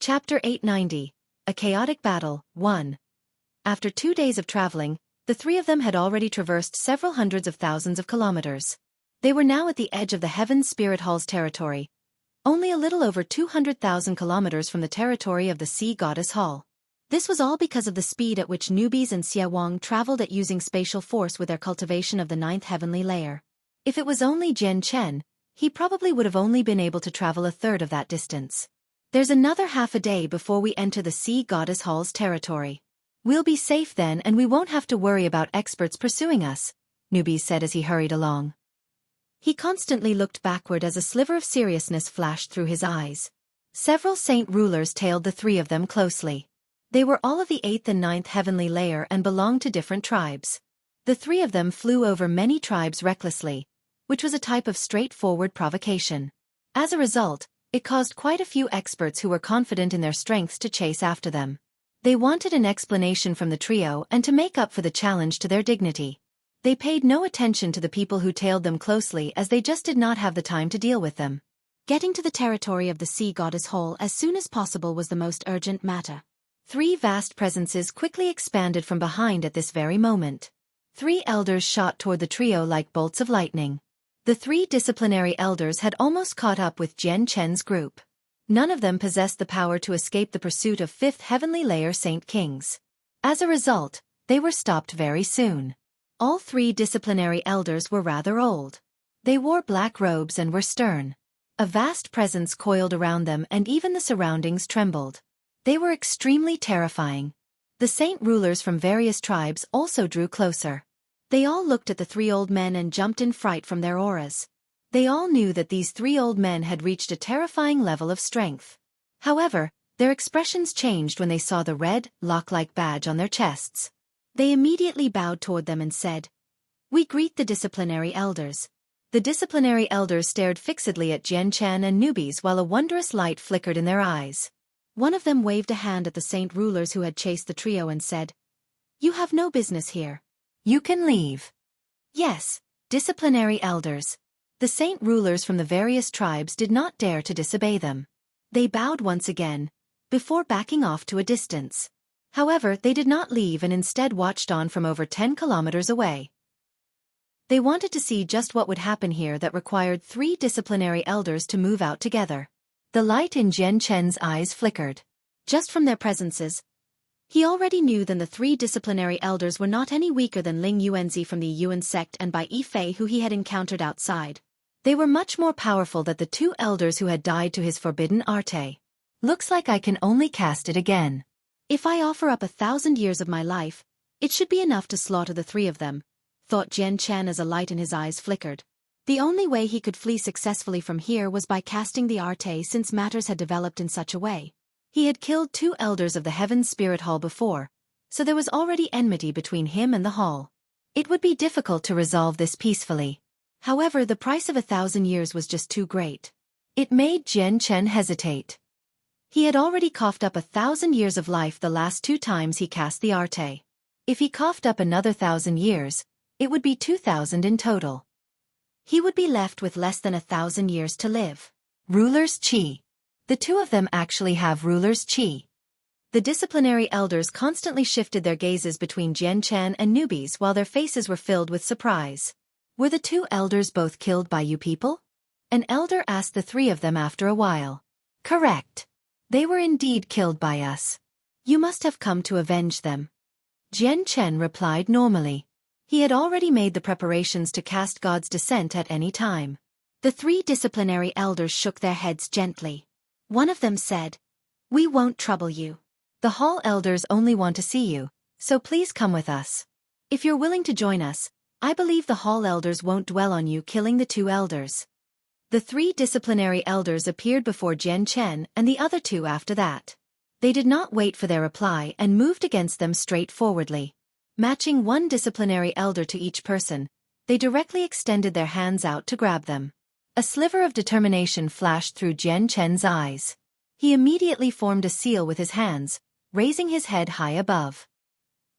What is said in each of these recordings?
Chapter 890, A Chaotic Battle, 1. After 2 days of traveling, the three of them had already traversed several hundreds of thousands of kilometers. They were now at the edge of the Heaven Spirit Hall's territory, only a little over 200,000 kilometers from the territory of the Sea Goddess Hall. This was all because of the speed at which newbies and Xueqi traveled at using spatial force with their cultivation of the 9th heavenly layer. If it was only Jian Chen, he probably would have only been able to travel a third of that distance. There's another half a day before we enter the Sea Goddess Hall's territory. We'll be safe then and we won't have to worry about experts pursuing us, Newbie said as he hurried along. He constantly looked backward as a sliver of seriousness flashed through his eyes. Several saint rulers tailed the three of them closely. They were all of the 8th and 9th heavenly layer and belonged to different tribes. The three of them flew over many tribes recklessly, which was a type of straightforward provocation. As a result, it caused quite a few experts who were confident in their strengths to chase after them. They wanted an explanation from the trio and to make up for the challenge to their dignity. They paid no attention to the people who tailed them closely as they just did not have the time to deal with them. Getting to the territory of the Sea Goddess Hall as soon as possible was the most urgent matter. 3 vast presences quickly expanded from behind at this very moment. 3 elders shot toward the trio like bolts of lightning. The 3 disciplinary elders had almost caught up with Jian Chen's group. None of them possessed the power to escape the pursuit of 5th heavenly layer Saint Kings. As a result, they were stopped very soon. All 3 disciplinary elders were rather old. They wore black robes and were stern. A vast presence coiled around them and even the surroundings trembled. They were extremely terrifying. The saint rulers from various tribes also drew closer. They all looked at the 3 old men and jumped in fright from their auras. They all knew that these 3 old men had reached a terrifying level of strength. However, their expressions changed when they saw the red, lock-like badge on their chests. They immediately bowed toward them and said, "We greet the disciplinary elders." The disciplinary elders stared fixedly at Jian Chen and newbies while a wondrous light flickered in their eyes. One of them waved a hand at the saint rulers who had chased the trio and said, "You have no business here. You can leave." Yes, disciplinary elders. The saint rulers from the various tribes did not dare to disobey them. They bowed once again, before backing off to a distance. However, they did not leave and instead watched on from over 10 kilometers away. They wanted to see just what would happen here that required 3 disciplinary elders to move out together. The light in Jian Chen's eyes flickered. Just from their presences, he already knew that the 3 disciplinary elders were not any weaker than Ling Yuanzi from the Yuan sect and Bai Yifei who he had encountered outside. They were much more powerful than the 2 elders who had died to his forbidden arte. Looks like I can only cast it again. If I offer up 1,000 years of my life, it should be enough to slaughter the 3 of them, thought Jian Chen as a light in his eyes flickered. The only way he could flee successfully from here was by casting the arte since matters had developed in such a way. He had killed 2 elders of the Heaven Spirit Hall before, so there was already enmity between him and the hall. It would be difficult to resolve this peacefully. However, the price of 1,000 years was just too great. It made Jian Chen hesitate. He had already coughed up 1,000 years of life the last 2 times he cast the arte. If he coughed up another 1,000 years, it would be 2,000 in total. He would be left with less than 1,000 years to live. Ruler's Qi. The 2 of them actually have ruler's Qi. The disciplinary elders constantly shifted their gazes between Jian Chen and newbies while their faces were filled with surprise. Were the 2 elders both killed by you people? An elder asked the 3 of them after a while. Correct. They were indeed killed by us. You must have come to avenge them. Jian Chen replied normally. He had already made the preparations to cast God's descent at any time. The 3 disciplinary elders shook their heads gently. One of them said, "We won't trouble you. The hall elders only want to see you, so please come with us. If you're willing to join us, I believe the hall elders won't dwell on you killing the 2 elders." The 3 disciplinary elders appeared before Jian Chen and the other 2 after that. They did not wait for their reply and moved against them straightforwardly. Matching 1 disciplinary elder to each person, they directly extended their hands out to grab them. A sliver of determination flashed through Jian Chen's eyes. He immediately formed a seal with his hands, raising his head high above.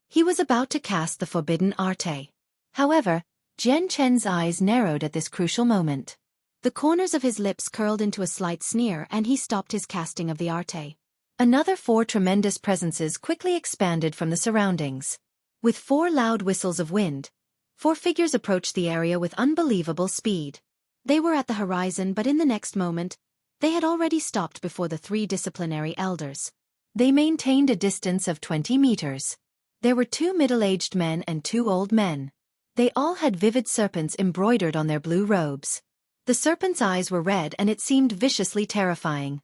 He was about to cast the forbidden arte. However, Jian Chen's eyes narrowed at this crucial moment. The corners of his lips curled into a slight sneer and he stopped his casting of the arte. Another 4 tremendous presences quickly expanded from the surroundings. With 4 loud whistles of wind, 4 figures approached the area with unbelievable speed. They were at the horizon, but in the next moment, they had already stopped before the 3 disciplinary elders. They maintained a distance of 20 meters. There were 2 middle-aged men and 2 old men. They all had vivid serpents embroidered on their blue robes. The serpent's eyes were red and it seemed viciously terrifying.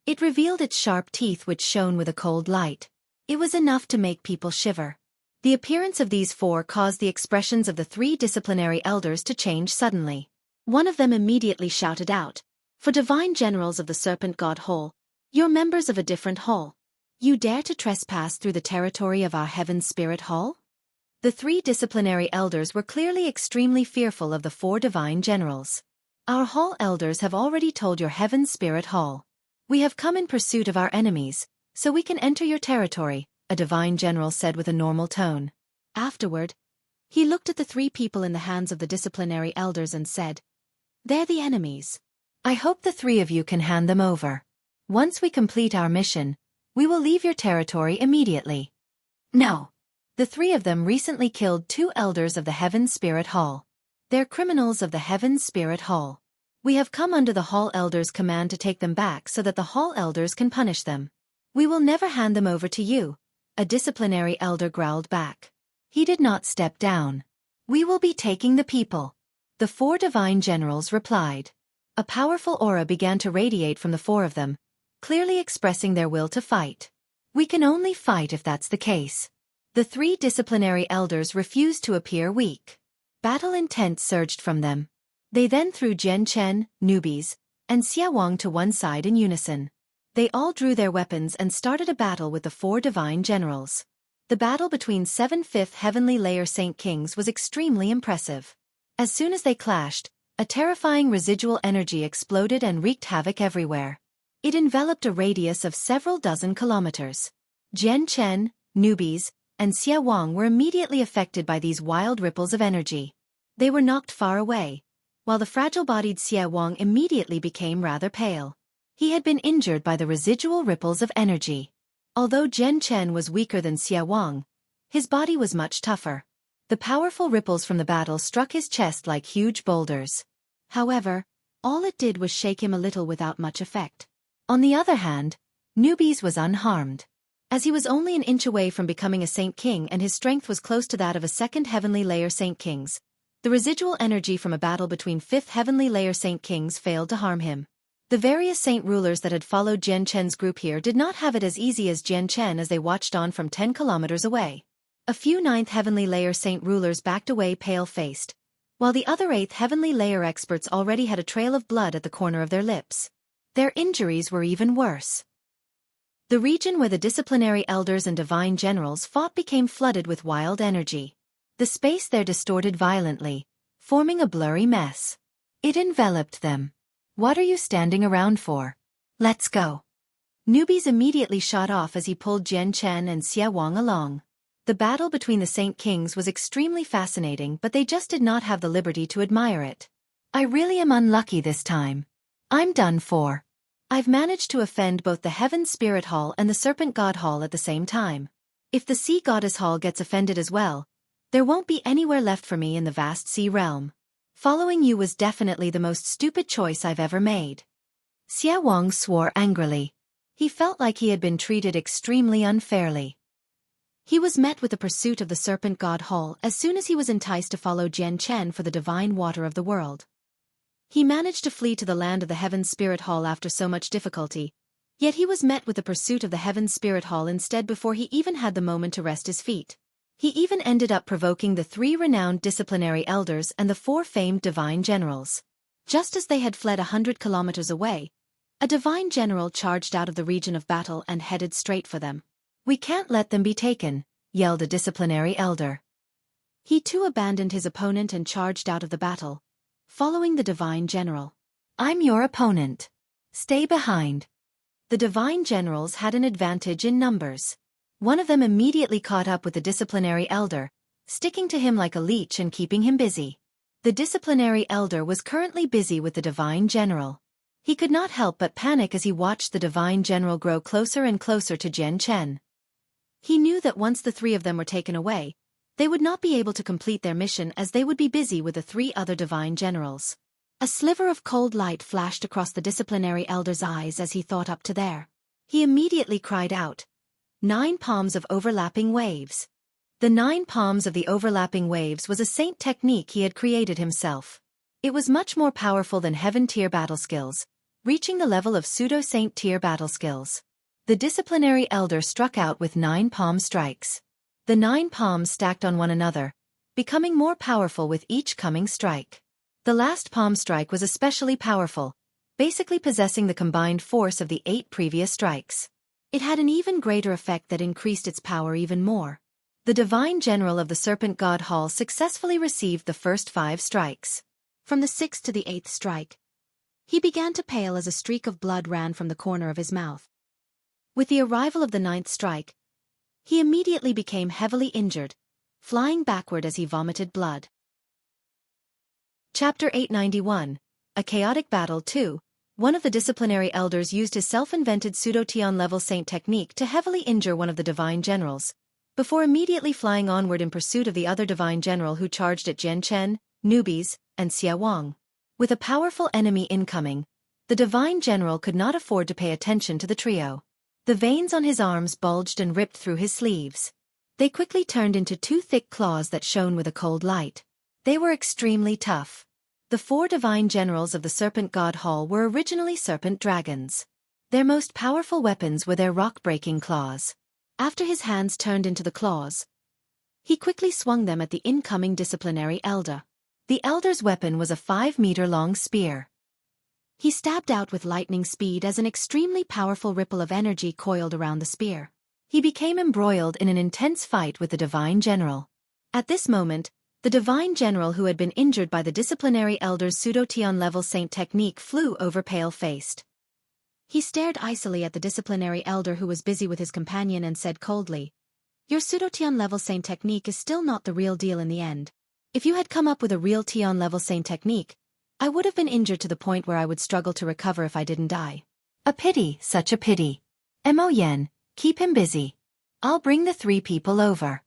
It revealed its sharp teeth which shone with a cold light. It was enough to make people shiver. The appearance of these 4 caused the expressions of the 3 disciplinary elders to change suddenly. One of them immediately shouted out, "For divine generals of the Serpent God Hall, you're members of a different hall. You dare to trespass through the territory of our Heaven Spirit Hall?" The 3 disciplinary elders were clearly extremely fearful of the 4 divine generals. "Our hall elders have already told your Heaven Spirit Hall. We have come in pursuit of our enemies, so we can enter your territory," a divine general said with a normal tone. Afterward, he looked at the 3 people in the hands of the disciplinary elders and said, "They're the enemies. I hope the 3 of you can hand them over. Once we complete our mission, we will leave your territory immediately." No. The 3 of them recently killed 2 elders of the Heaven Spirit Hall. They're criminals of the Heaven Spirit Hall. We have come under the Hall Elders' command to take them back so that the Hall Elders can punish them. We will never hand them over to you, a disciplinary elder growled back. He did not step down. "We will be taking the people," the 4 divine generals replied. A powerful aura began to radiate from the 4 of them, clearly expressing their will to fight. "We can only fight if that's the case." The 3 disciplinary elders refused to appear weak. Battle intent surged from them. They then threw Jian Chen, newbies, and Xia Wang to one side in unison. They all drew their weapons and started a battle with the 4 divine generals. The battle between 7 fifth heavenly layer Saint Kings was extremely impressive. As soon as they clashed, a terrifying residual energy exploded and wreaked havoc everywhere. It enveloped a radius of several dozen kilometers. Jian Chen, newbies, and Xia Wang were immediately affected by these wild ripples of energy. They were knocked far away, while the fragile-bodied Xia Wang immediately became rather pale. He had been injured by the residual ripples of energy. Although Jian Chen was weaker than Xia Wang, his body was much tougher. The powerful ripples from the battle struck his chest like huge boulders. However, all it did was shake him a little without much effect. On the other hand, Newbies was unharmed. As he was only an inch away from becoming a Saint King and his strength was close to that of a second heavenly layer Saint Kings, the residual energy from a battle between 5th heavenly layer Saint Kings failed to harm him. The various saint rulers that had followed Jian Chen's group here did not have it as easy as Jian Chen as they watched on from 10 kilometers away. A few 9th heavenly layer saint rulers backed away pale-faced, while the other 8th heavenly layer experts already had a trail of blood at the corner of their lips. Their injuries were even worse. The region where the disciplinary elders and divine generals fought became flooded with wild energy. The space there distorted violently, forming a blurry mess. It enveloped them. "What are you standing around for? Let's go." Newbies immediately shot off as he pulled Jian Chen and Xia Wang along. The battle between the Saint Kings was extremely fascinating, but they just did not have the liberty to admire it. "I really am unlucky this time. I'm done for. I've managed to offend both the Heaven Spirit Hall and the Serpent God Hall at the same time. If the Sea Goddess Hall gets offended as well, there won't be anywhere left for me in the vast sea realm. Following you was definitely the most stupid choice I've ever made." Xia Wang swore angrily. He felt like he had been treated extremely unfairly. He was met with the pursuit of the Serpent God Hall as soon as he was enticed to follow Jian Chen for the divine water of the world. He managed to flee to the land of the Heaven Spirit Hall after so much difficulty, yet he was met with the pursuit of the Heaven Spirit Hall instead before he even had the moment to rest his feet. He even ended up provoking the 3 renowned disciplinary elders and the 4 famed divine generals. Just as they had fled 100 kilometers away, a divine general charged out of the region of battle and headed straight for them. "We can't let them be taken," yelled a disciplinary elder. He too abandoned his opponent and charged out of the battle, following the divine general. "I'm your opponent. Stay behind." The divine generals had an advantage in numbers. One of them immediately caught up with the disciplinary elder, sticking to him like a leech and keeping him busy. The disciplinary elder was currently busy with the divine general. He could not help but panic as he watched the divine general grow closer and closer to Jian Chen. He knew that once the three of them were taken away, they would not be able to complete their mission as they would be busy with the three other divine generals. A sliver of cold light flashed across the disciplinary elder's eyes as he thought up to there. He immediately cried out, 9 palms of overlapping waves. The 9 palms of the overlapping waves was a saint technique he had created himself. It was much more powerful than heaven-tier battle skills, reaching the level of pseudo-saint tier battle skills. The disciplinary elder struck out with 9 palm strikes. The 9 palms stacked on one another, becoming more powerful with each coming strike. The last palm strike was especially powerful, basically possessing the combined force of the 8 previous strikes. It had an even greater effect that increased its power even more. The divine general of the Serpent God Hall successfully received the first 5 strikes. From the 6th to the 8th strike, he began to pale as a streak of blood ran from the corner of his mouth. With the arrival of the 9th strike, he immediately became heavily injured, flying backward as he vomited blood. Chapter 891, A Chaotic Battle 2. One of the disciplinary elders used his self-invented pseudo-Tian level saint technique to heavily injure one of the divine generals, before immediately flying onward in pursuit of the other divine general who charged at Jian Chen, newbies, and Xia Wang. With a powerful enemy incoming, the divine general could not afford to pay attention to the trio. The veins on his arms bulged and ripped through his sleeves. They quickly turned into 2 thick claws that shone with a cold light. They were extremely tough. The 4 divine generals of the Serpent God Hall were originally serpent dragons. Their most powerful weapons were their rock-breaking claws. After his hands turned into the claws, he quickly swung them at the incoming disciplinary elder. The elder's weapon was a 5-meter-long spear. He stabbed out with lightning speed as an extremely powerful ripple of energy coiled around the spear. He became embroiled in an intense fight with the divine general. At this moment, the divine general who had been injured by the disciplinary elder's pseudo-Tian level saint technique flew over pale-faced. He stared icily at the disciplinary elder who was busy with his companion and said coldly, "Your pseudo-Tian level saint technique is still not the real deal in the end. If you had come up with a real Tian level saint technique, I would have been injured to the point where I would struggle to recover if I didn't die. A pity, such a pity. Mo Yen, keep him busy. I'll bring the 3 people over.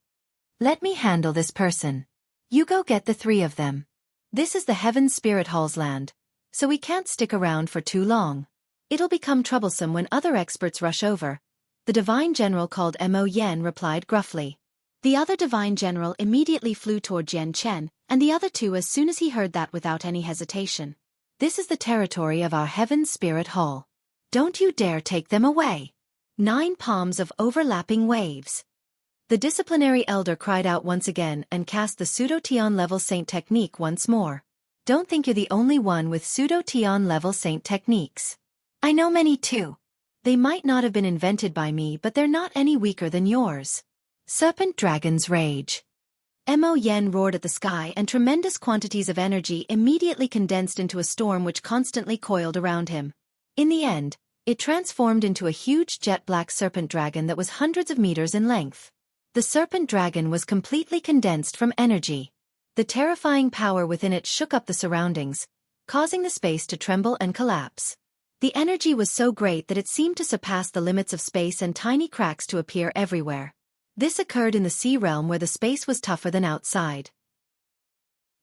Let me handle this person. You go get the 3 of them. This is the Heaven Spirit Hall's land, so we can't stick around for too long. It'll become troublesome when other experts rush over." The divine general called Mo Yen replied gruffly. The other divine general immediately flew toward Jian Chen, and the other 2 as soon as he heard that without any hesitation. "This is the territory of our Heaven Spirit Hall. Don't you dare take them away." 9 palms of overlapping waves. The disciplinary elder cried out once again and cast the pseudo-Tian level saint technique once more. "Don't think you're the only one with pseudo-Tian level saint techniques. I know many too. They might not have been invented by me, but they're not any weaker than yours." Serpent Dragon's Rage. Mo Yen roared at the sky, and tremendous quantities of energy immediately condensed into a storm which constantly coiled around him. In the end, it transformed into a huge jet-black serpent dragon that was hundreds of meters in length. The serpent dragon was completely condensed from energy. The terrifying power within it shook up the surroundings, causing the space to tremble and collapse. The energy was so great that it seemed to surpass the limits of space, and tiny cracks to appear everywhere. This occurred in the sea realm where the space was tougher than outside.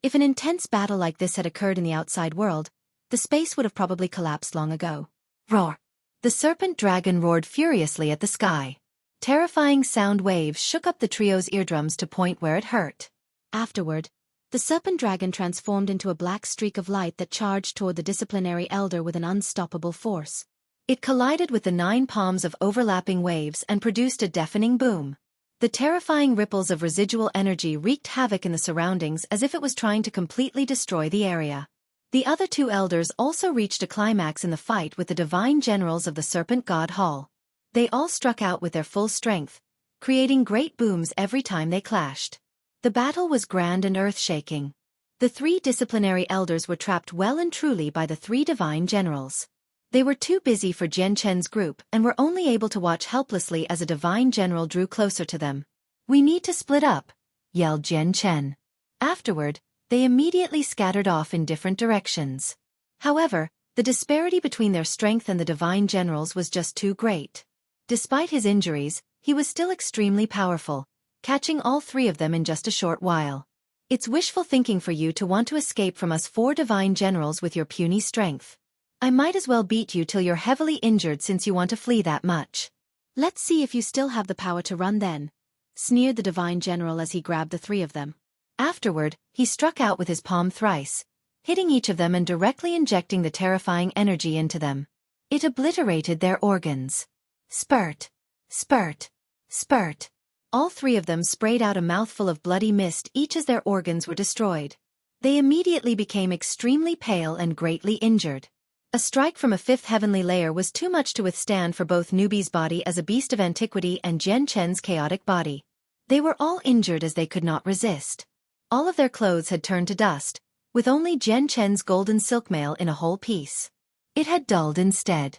If an intense battle like this had occurred in the outside world, the space would have probably collapsed long ago. Roar! The serpent dragon roared furiously at the sky. Terrifying sound waves shook up the trio's eardrums to point where it hurt. Afterward, the serpent dragon transformed into a black streak of light that charged toward the disciplinary elder with an unstoppable force. It collided with the 9 palms of overlapping waves and produced a deafening boom. The terrifying ripples of residual energy wreaked havoc in the surroundings as if it was trying to completely destroy the area. The other 2 elders also reached a climax in the fight with the divine generals of the Serpent God Hall. They all struck out with their full strength, creating great booms every time they clashed. The battle was grand and earth-shaking. The 3 disciplinary elders were trapped well and truly by the 3 divine generals. They were too busy for Jian Chen's group and were only able to watch helplessly as a divine general drew closer to them. "We need to split up," yelled Jian Chen. Afterward, they immediately scattered off in different directions. However, The disparity between their strength and the divine generals was just too great. Despite his injuries, he was still extremely powerful, catching all three of them in just a short while. It's wishful thinking for you to want to escape from us 4 divine generals with your puny strength. I might as well beat you till you're heavily injured since you want to flee that much. Let's see if you still have the power to run then, sneered the divine general as he grabbed the 3 of them. Afterward, he struck out with his palm thrice, hitting each of them and directly injecting the terrifying energy into them. It obliterated their organs. Spurt, spurt, spurt. All 3 of them sprayed out a mouthful of bloody mist each as their organs were destroyed. They immediately became extremely pale and greatly injured. A strike from a 5th heavenly layer was too much to withstand for both Newbie's body as a beast of antiquity and Jian Chen's chaotic body. They were all injured as they could not resist. All of their clothes had turned to dust, with only Jian Chen's golden silk mail in a whole piece. It had dulled instead.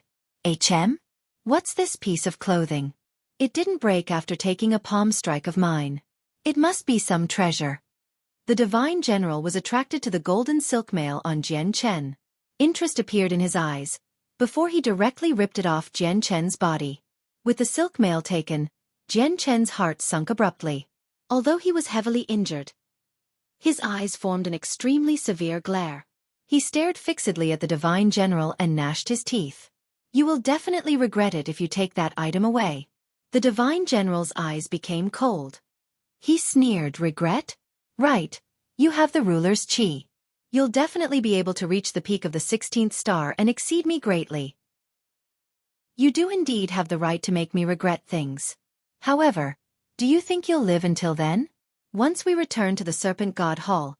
What's this piece of clothing? It didn't break after taking a palm strike of mine. It must be some treasure. The divine general was attracted to the golden silk mail on Jian Chen. Interest appeared in his eyes, before he directly ripped it off Jian Chen's body. With the silk mail taken, Jian Chen's heart sunk abruptly. Although he was heavily injured, his eyes formed an extremely severe glare. He stared fixedly at the divine general and gnashed his teeth. You will definitely regret it if you take that item away. The divine general's eyes became cold. He sneered, regret? Right, you have the ruler's chi. You'll definitely be able to reach the peak of the 16th star and exceed me greatly. You do indeed have the right to make me regret things. However, do you think you'll live until then? Once we return to the Serpent God Hall,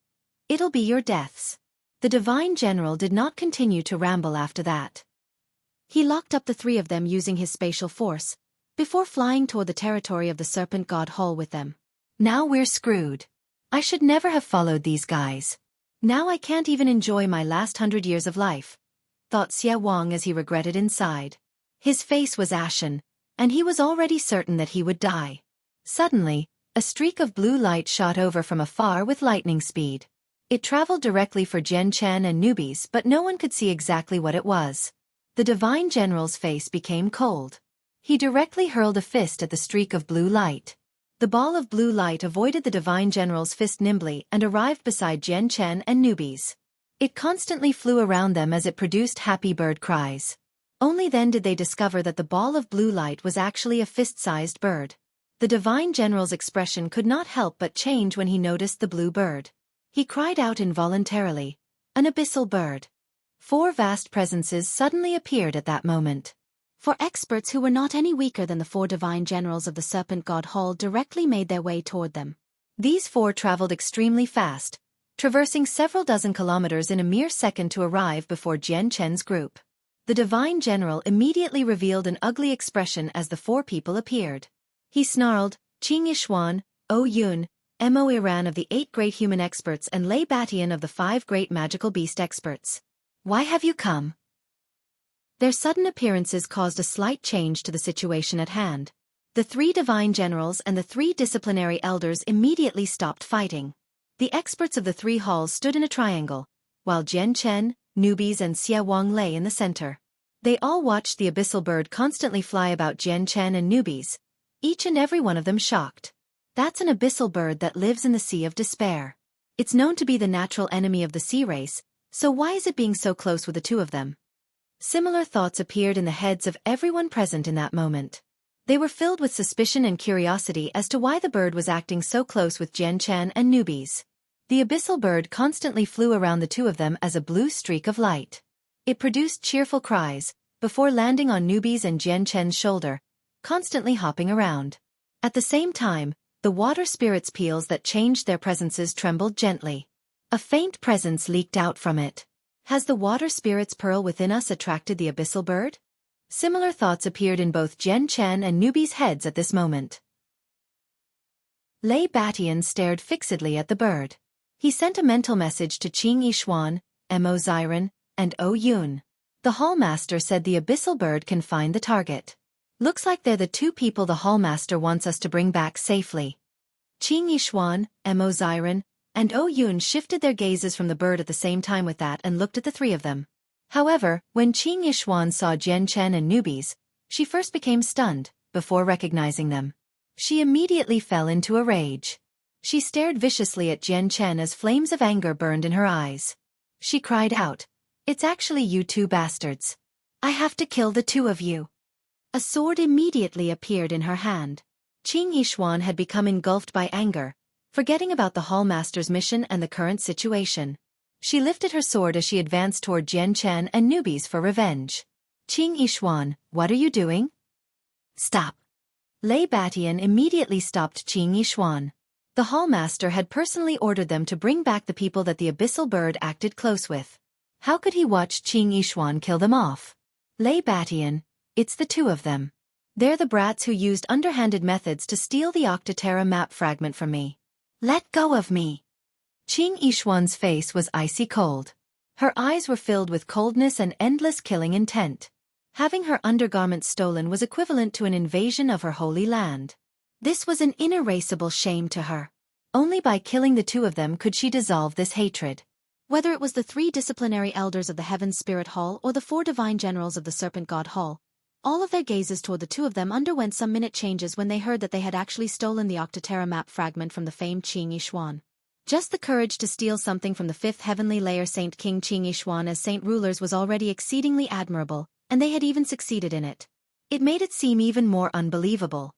it'll be your deaths. The divine general did not continue to ramble after that. He locked up the 3 of them using his spatial force, before flying toward the territory of the Serpent God Hall with them. Now we're screwed. I should never have followed these guys. Now I can't even enjoy my last 100 years of life, thought Xueqi as he regretted inside. His face was ashen, and he was already certain that he would die. Suddenly, a streak of blue light shot over from afar with lightning speed. It traveled directly for Jian Chen and Newbies, but no one could see exactly what it was. The divine general's face became cold. He directly hurled a fist at the streak of blue light. The ball of blue light avoided the divine general's fist nimbly and arrived beside Jian Chen and Newbies. It constantly flew around them as it produced happy bird cries. Only then did they discover that the ball of blue light was actually a fist-sized bird. The divine general's expression could not help but change when he noticed the blue bird. He cried out involuntarily, "An abyssal bird." 4 vast presences suddenly appeared at that moment. 4 experts who were not any weaker than the 4 divine generals of the Serpent God Hall directly made their way toward them. These 4 traveled extremely fast, traversing several dozen kilometers in a mere second to arrive before Jian Chen's group. The divine general immediately revealed an ugly expression as the 4 people appeared. He snarled, "Qing Yishuan, O Yun, Mo Iran of the 8 great human experts and Lei Batian of the 5 great magical beast experts. Why have you come?" Their sudden appearances caused a slight change to the situation at hand. The 3 divine generals and the 3 disciplinary elders immediately stopped fighting. The experts of the 3 halls stood in a triangle, while Jian Chen, Newbies and Xueqi lay in the center. They all watched the abyssal bird constantly fly about Jian Chen and Newbies, each and every one of them shocked. That's an abyssal bird that lives in the Sea of Despair. It's known to be the natural enemy of the sea race, so why is it being so close with the 2 of them? Similar thoughts appeared in the heads of everyone present in that moment. They were filled with suspicion and curiosity as to why the bird was acting so close with Jian Chen and Newbies. The abyssal bird constantly flew around the 2 of them as a blue streak of light. It produced cheerful cries, before landing on Newbies and Jian Chen's shoulder, constantly hopping around. At the same time, the water spirit's peals that changed their presences trembled gently. A faint presence leaked out from it. Has the water spirit's pearl within us attracted the abyssal bird? Similar thoughts appeared in both Jian Chen and Newbies' heads at this moment. Lei Batian stared fixedly at the bird. He sent a mental message to Qing Yishuan, Mo Ziran, and O Yun. The hallmaster said the abyssal bird can find the target. Looks like they're the 2 people the hallmaster wants us to bring back safely. Qing Yishuan, Mo Ziran, and O Yun shifted their gazes from the bird at the same time with that and looked at the 3 of them. However, when Qing Yishuan saw Jian Chen and newbies, she first became stunned, before recognizing them. She immediately fell into a rage. She stared viciously at Jian Chen as flames of anger burned in her eyes. She cried out, "It's actually you two bastards. I have to kill the two of you." A sword immediately appeared in her hand. Qing Yishuan had become engulfed by anger, forgetting about the hallmaster's mission and the current situation. She lifted her sword as she advanced toward Jian Chen and newbies for revenge. "Qing Yishuan, what are you doing?" "Stop." Lei Batian immediately stopped Qing Yishuan. The hallmaster had personally ordered them to bring back the people that the abyssal bird acted close with. How could he watch Qing Yishuan kill them off? "Lei Batian, it's the two of them. They're the brats who used underhanded methods to steal the Octaterra map fragment from me. Let go of me." Qing Yishuan's face was icy cold. Her eyes were filled with coldness and endless killing intent. Having her undergarments stolen was equivalent to an invasion of her holy land. This was an inerasable shame to her. Only by killing the two of them could she dissolve this hatred. Whether it was the 3 disciplinary elders of the Heaven Spirit Hall or the 4 divine generals of the Serpent God Hall, all of their gazes toward the two of them underwent some minute changes when they heard that they had actually stolen the Octaterra map fragment from the famed Qing Yishuan. Just the courage to steal something from the 5th heavenly layer Saint King Qing Yishuan as saint rulers was already exceedingly admirable, and they had even succeeded in it. It made it seem even more unbelievable.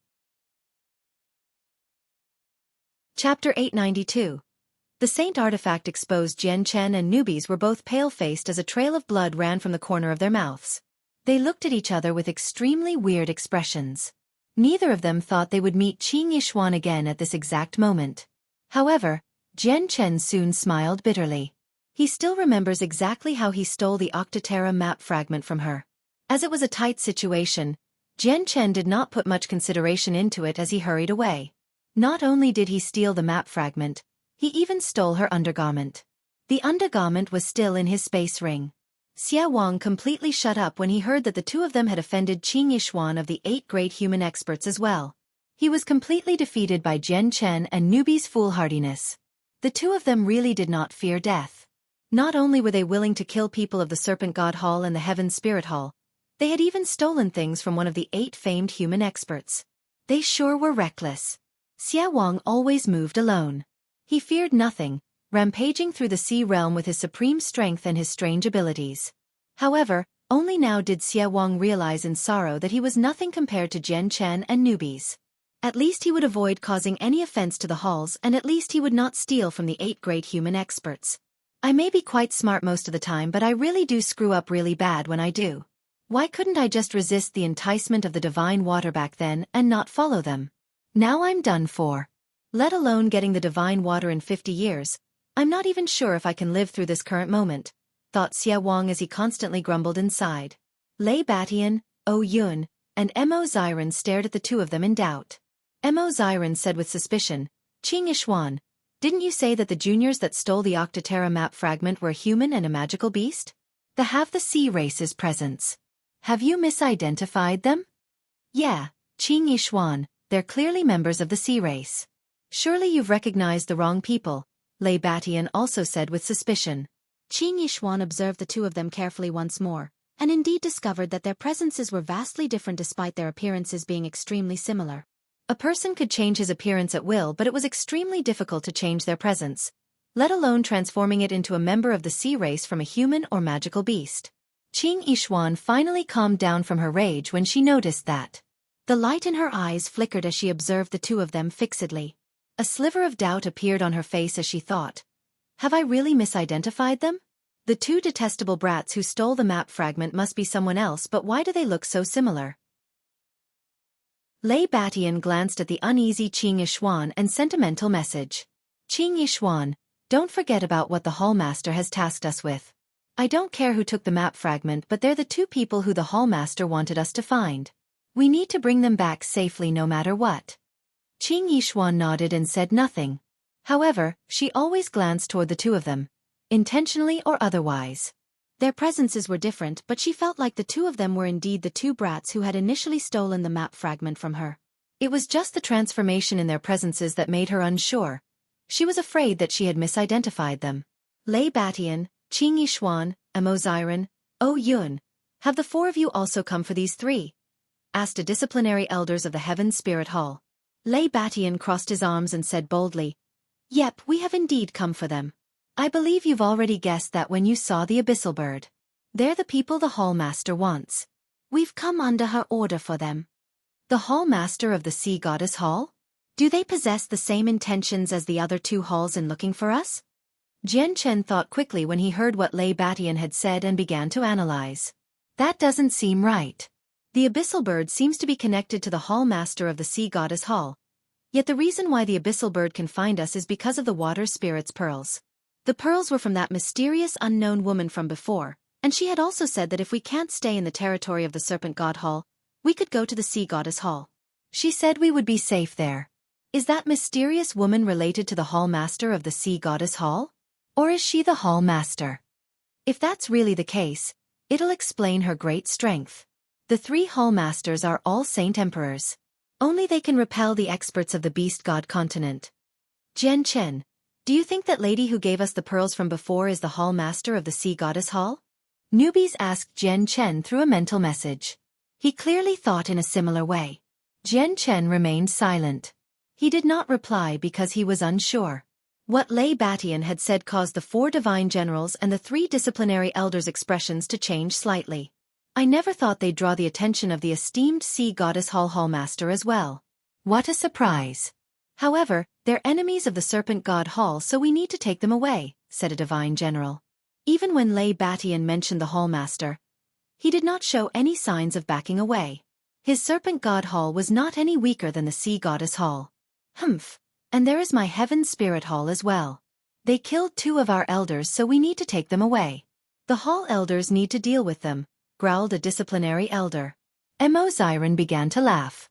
Chapter 892. The saint artifact exposed. Jian Chen and newbies were both pale-faced as a trail of blood ran from the corner of their mouths. They looked at each other with extremely weird expressions. Neither of them thought they would meet Qing Yishuan again at this exact moment. However, Jian Chen soon smiled bitterly. He still remembers exactly how he stole the Octaterra map fragment from her. As it was a tight situation, Jian Chen did not put much consideration into it as he hurried away. Not only did he steal the map fragment, he even stole her undergarment. The undergarment was still in his space ring. Xia Wang completely shut up when he heard that the two of them had offended Qing Yishuan of the 8 great human experts as well. He was completely defeated by Jian Chen and newbies' foolhardiness. The two of them really did not fear death. Not only were they willing to kill people of the Serpent God Hall and the Heaven Spirit Hall, they had even stolen things from one of the 8 famed human experts. They sure were reckless. Xia Wang always moved alone. He feared nothing, rampaging through the sea realm with his supreme strength and his strange abilities. However, only now did Xia Wang realize in sorrow that he was nothing compared to Jian Chen and newbies. At least he would avoid causing any offense to the halls, and at least he would not steal from the 8 great human experts. I may be quite smart most of the time, but I really do screw up really bad when I do. Why couldn't I just resist the enticement of the divine water back then and not follow them? Now I'm done for. Let alone getting the divine water in 50 years, I'm not even sure if I can live through this current moment, thought Xia Wang as he constantly grumbled inside. Lei Batian, O Yun, and Mo Ziren stared at the two of them in doubt. Mo Ziren said with suspicion, "Qing Yishuan, didn't you say that the juniors that stole the Octaterra map fragment were a human and a magical beast? They have the sea race's presence. Have you misidentified them?" "Yeah, Qing Yishuan, they're clearly members of the sea race." "Surely you've recognized the wrong people," Lei Batian also said with suspicion. Qing Yishuan observed the two of them carefully once more, and indeed discovered that their presences were vastly different despite their appearances being extremely similar. A person could change his appearance at will, but it was extremely difficult to change their presence, let alone transforming it into a member of the sea race from a human or magical beast. Qing Yishuan finally calmed down from her rage when she noticed that. The light in her eyes flickered as she observed the two of them fixedly. A sliver of doubt appeared on her face as she thought, "Have I really misidentified them? The 2 detestable brats who stole the map fragment must be someone else, but why do they look so similar?" Lei Batian glanced at the uneasy Qing Yishuan and sent a mental message. "Qing Yishuan, don't forget about what the hallmaster has tasked us with. I don't care who took the map fragment, but they're the 2 people who the hallmaster wanted us to find. We need to bring them back safely no matter what." Qing Yishuan nodded and said nothing. However, she always glanced toward the two of them, intentionally or otherwise. Their presences were different, but she felt like the two of them were indeed the 2 brats who had initially stolen the map fragment from her. It was just the transformation in their presences that made her unsure. She was afraid that she had misidentified them. Lei Batian, Qing Yishuan, Mo Ziren, "Oh Yun, have the four of you also come for these three?" asked a disciplinary elders of the Heaven Spirit Hall. Lei Batian crossed his arms and said boldly, "Yep, we have indeed come for them. I believe you've already guessed that when you saw the abyssal bird. They're the people the Hall Master wants. We've come under her order for them." "The Hall Master of the Sea Goddess Hall? Do they possess the same intentions as the other two halls in looking for us?" Jian Chen thought quickly when he heard what Lei Batian had said and began to analyze. That doesn't seem right. The abyssal bird seems to be connected to the Hall Master of the Sea Goddess Hall. Yet the reason why the abyssal bird can find us is because of the water spirit's pearls. The pearls were from that mysterious unknown woman from before, and she had also said that if we can't stay in the territory of the Serpent God Hall, we could go to the Sea Goddess Hall. She said we would be safe there. Is that mysterious woman related to the Hall Master of the Sea Goddess Hall? Or is she the Hall Master? If that's really the case, it'll explain her great strength. The three Hall Masters are all Saint Emperors. Only they can repel the experts of the Beast God continent. Jian Chen, do you think that lady who gave us the pearls from before is the Hall Master of the Sea Goddess Hall? Newbies asked Jian Chen through a mental message. He clearly thought in a similar way. Jian Chen remained silent. He did not reply because he was unsure. What Lei Batian had said caused the four divine generals and the three disciplinary elders' expressions to change slightly. I never thought they'd draw the attention of the esteemed Sea Goddess Hall Master as well. What a surprise. However, they're enemies of the Serpent God Hall, so we need to take them away, said a divine general. Even when Lei Batian mentioned the Hall Master, he did not show any signs of backing away. His Serpent God Hall was not any weaker than the Sea Goddess Hall. Humph. And there is my Heaven Spirit Hall as well. They killed two of our elders, so we need to take them away. The Hall elders need to deal with them, growled a disciplinary elder. Mo Xiren began to laugh.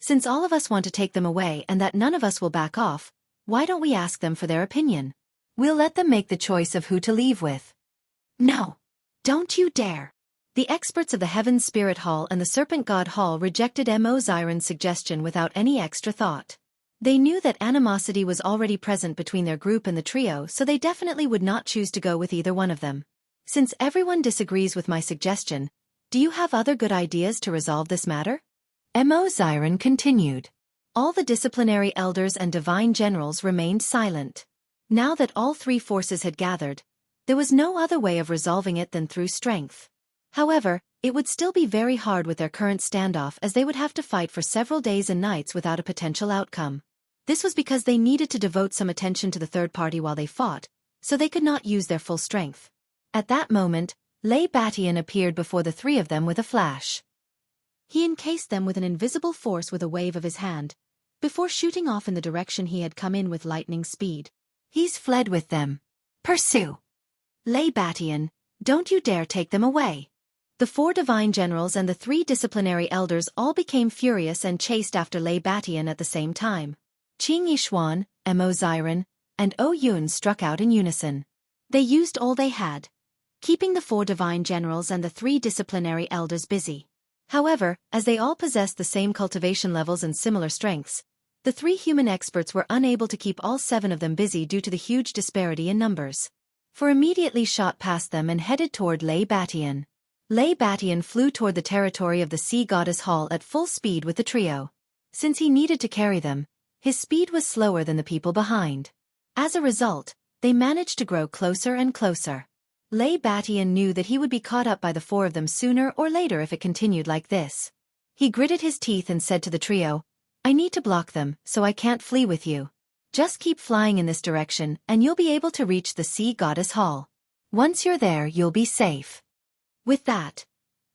Since all of us want to take them away and that none of us will back off, why don't we ask them for their opinion? We'll let them make the choice of who to leave with. No. Don't you dare. The experts of the Heaven Spirit Hall and the Serpent God Hall rejected Mo Xiren's suggestion without any extra thought. They knew that animosity was already present between their group and the trio, so they definitely would not choose to go with either one of them. Since everyone disagrees with my suggestion, do you have other good ideas to resolve this matter? Mo Xiren continued. All the disciplinary elders and divine generals remained silent. Now that all three forces had gathered, there was no other way of resolving it than through strength. However, it would still be very hard with their current standoff, as they would have to fight for several days and nights without a potential outcome. This was because they needed to devote some attention to the third party while they fought, so they could not use their full strength. At that moment, Lei Batian appeared before the three of them with a flash. He encased them with an invisible force with a wave of his hand, before shooting off in the direction he had come in with lightning speed. He's fled with them. Pursue! Lei Batian, don't you dare take them away. The four divine generals and the three disciplinary elders all became furious and chased after Lei Batian at the same time. Qing Yishuan, Mo Xiren, and O Yun struck out in unison. They used all they had, keeping the four divine generals and the three disciplinary elders busy. However, as they all possessed the same cultivation levels and similar strengths, the three human experts were unable to keep all seven of them busy due to the huge disparity in numbers. For immediately shot past them and headed toward Lei Batian. Lei Batian flew toward the territory of the Sea Goddess Hall at full speed with the trio. Since he needed to carry them, his speed was slower than the people behind. As a result, they managed to grow closer and closer. Lei Batian knew that he would be caught up by the four of them sooner or later if it continued like this. He gritted his teeth and said to the trio, I need to block them, so I can't flee with you. Just keep flying in this direction and you'll be able to reach the Sea Goddess Hall. Once you're there, you'll be safe. With that,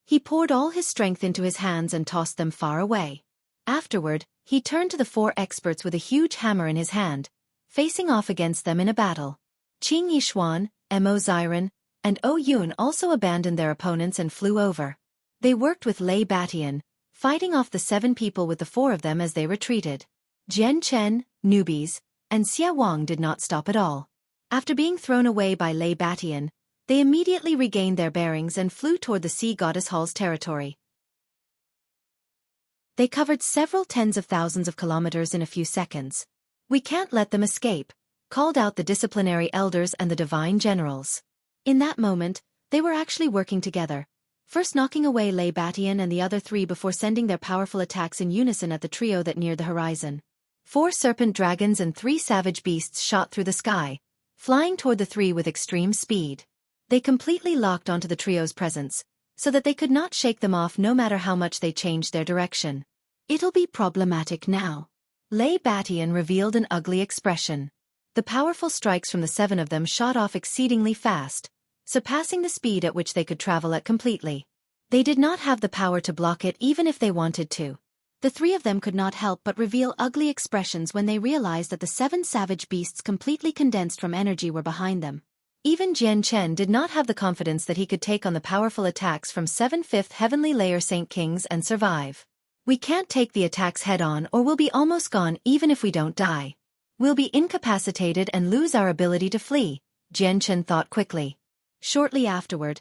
he poured all his strength into his hands and tossed them far away. Afterward, he turned to the four experts with a huge hammer in his hand, facing off against them in a battle. Qing Yishuan, Mo Xiren, and O Yun also abandoned their opponents and flew over. They worked with Lei Batian, fighting off the 7 people with the 4 of them as they retreated. Jian Chen, newbies, and Xia Wang did not stop at all. After being thrown away by Lei Batian, they immediately regained their bearings and flew toward the Sea Goddess Hall's territory. They covered several tens of thousands of kilometers in a few seconds. We can't let them escape, called out the disciplinary elders and the divine generals. In that moment, they were actually working together, first knocking away Lei Batian and the other three before sending their powerful attacks in unison at the trio that neared the horizon. 4 serpent dragons and 3 savage beasts shot through the sky, flying toward the three with extreme speed. They completely locked onto the trio's presence, so that they could not shake them off no matter how much they changed their direction. It'll be problematic now. Lei Batian revealed an ugly expression. The powerful strikes from the 7 of them shot off exceedingly fast, surpassing the speed at which they could travel at completely. They did not have the power to block it even if they wanted to. The 3 of them could not help but reveal ugly expressions when they realized that the 7 savage beasts completely condensed from energy were behind them. Even Jian Chen did not have the confidence that he could take on the powerful attacks from 7 5th Heavenly Layer Saint Kings and survive. We can't take the attacks head-on or we'll be almost gone even if we don't die. We'll be incapacitated and lose our ability to flee, Jian Chen thought quickly. Shortly afterward,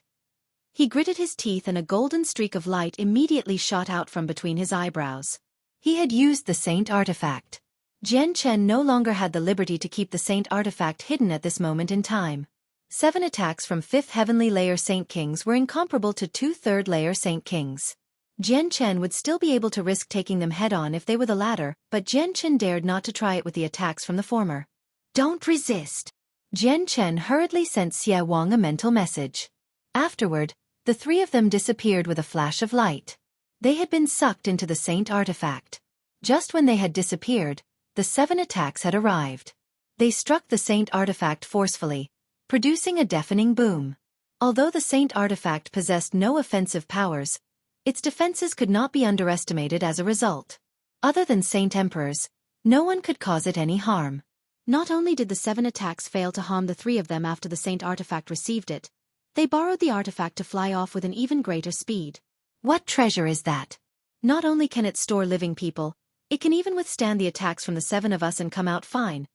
he gritted his teeth and a golden streak of light immediately shot out from between his eyebrows. He had used the Saint Artifact. Jian Chen no longer had the liberty to keep the Saint Artifact hidden at this moment in time. 7 attacks from 5th Heavenly Layer Saint Kings were incomparable to 2 3rd Layer Saint Kings. Jian Chen would still be able to risk taking them head-on if they were the latter, but Jian Chen dared not to try it with the attacks from the former. Don't resist. Jian Chen hurriedly sent Xie Wang a mental message. Afterward, the 3 of them disappeared with a flash of light. They had been sucked into the Saint Artifact. Just when they had disappeared, the 7 attacks had arrived. They struck the Saint Artifact forcefully, producing a deafening boom. Although the Saint Artifact possessed no offensive powers, its defenses could not be underestimated as a result. Other than Saint Emperors, no one could cause it any harm. Not only did the 7 attacks fail to harm the 3 of them after the Saint Artifact received it, they borrowed the artifact to fly off with an even greater speed. What treasure is that? Not only can it store living people, it can even withstand the attacks from the 7 of us and come out fine,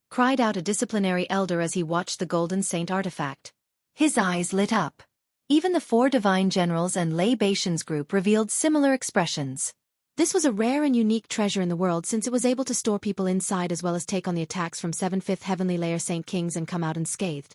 cried out a disciplinary elder as he watched the golden Saint Artifact. His eyes lit up. Even the 4 divine generals and Lei Batian's group revealed similar expressions. This was a rare and unique treasure in the world since it was able to store people inside as well as take on the attacks from 7 5th Heavenly Layer Saint Kings and come out unscathed.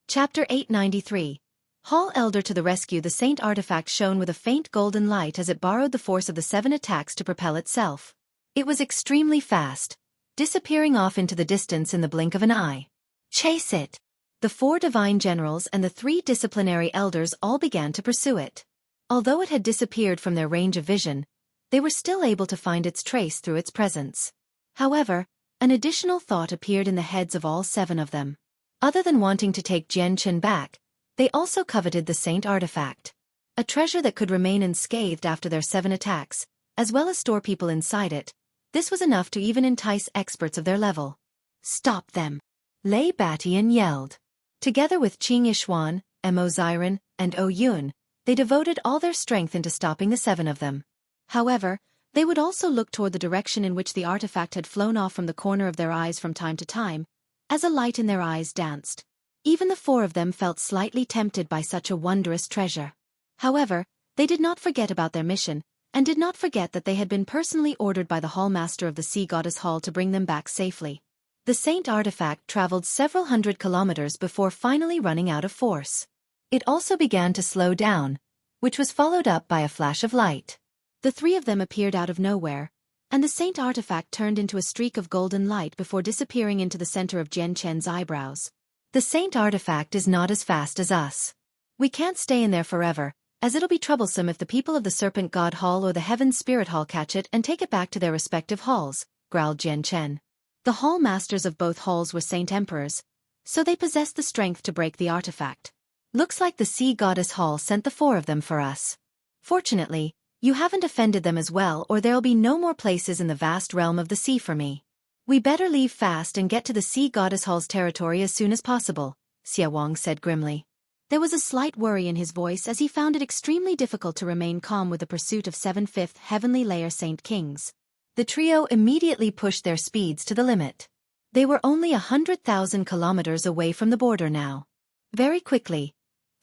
Chapter 893. Hall Elder to the rescue. The Saint Artifact shone with a faint golden light as it borrowed the force of the 7 attacks to propel itself. It was extremely fast, disappearing off into the distance in the blink of an eye. Chase it! The 4 divine generals and the 3 disciplinary elders all began to pursue it. Although it had disappeared from their range of vision, they were still able to find its trace through its presence. However, an additional thought appeared in the heads of all 7 of them. Other than wanting to take Jian Chen back, they also coveted the Saint Artifact. A treasure that could remain unscathed after their 7 attacks, as well as store people inside it. This was enough to even entice experts of their level. Stop them! Lei Batian yelled. Together with Qing Yishuan, Mo Ziren, and O Yun, they devoted all their strength into stopping the 7 of them. However, they would also look toward the direction in which the artifact had flown off from the corner of their eyes from time to time, as a light in their eyes danced. Even the 4 of them felt slightly tempted by such a wondrous treasure. However, they did not forget about their mission, and did not forget that they had been personally ordered by the Hall Master of the Sea Goddess Hall to bring them back safely. The Saint Artifact traveled several hundred kilometers before finally running out of force. It also began to slow down, which was followed up by a flash of light. The 3 of them appeared out of nowhere, and the Saint Artifact turned into a streak of golden light before disappearing into the center of Jian Chen's eyebrows. The Saint Artifact is not as fast as us. We can't stay in there forever, as it'll be troublesome if the people of the Serpent God Hall or the Heaven Spirit Hall catch it and take it back to their respective halls, growled Jian Chen. The hall masters of both halls were Saint Emperors, so they possessed the strength to break the artifact. Looks like the Sea Goddess Hall sent the 4 of them for us. Fortunately, you haven't offended them as well, or there'll be no more places in the vast realm of the sea for me. We better leave fast and get to the Sea Goddess Hall's territory as soon as possible, Xie Wang said grimly. There was a slight worry in his voice as he found it extremely difficult to remain calm with the pursuit of 7 5th Heavenly Layer Saint Kings. The trio immediately pushed their speeds to the limit. They were only 100,000 kilometers away from the border now. Very quickly,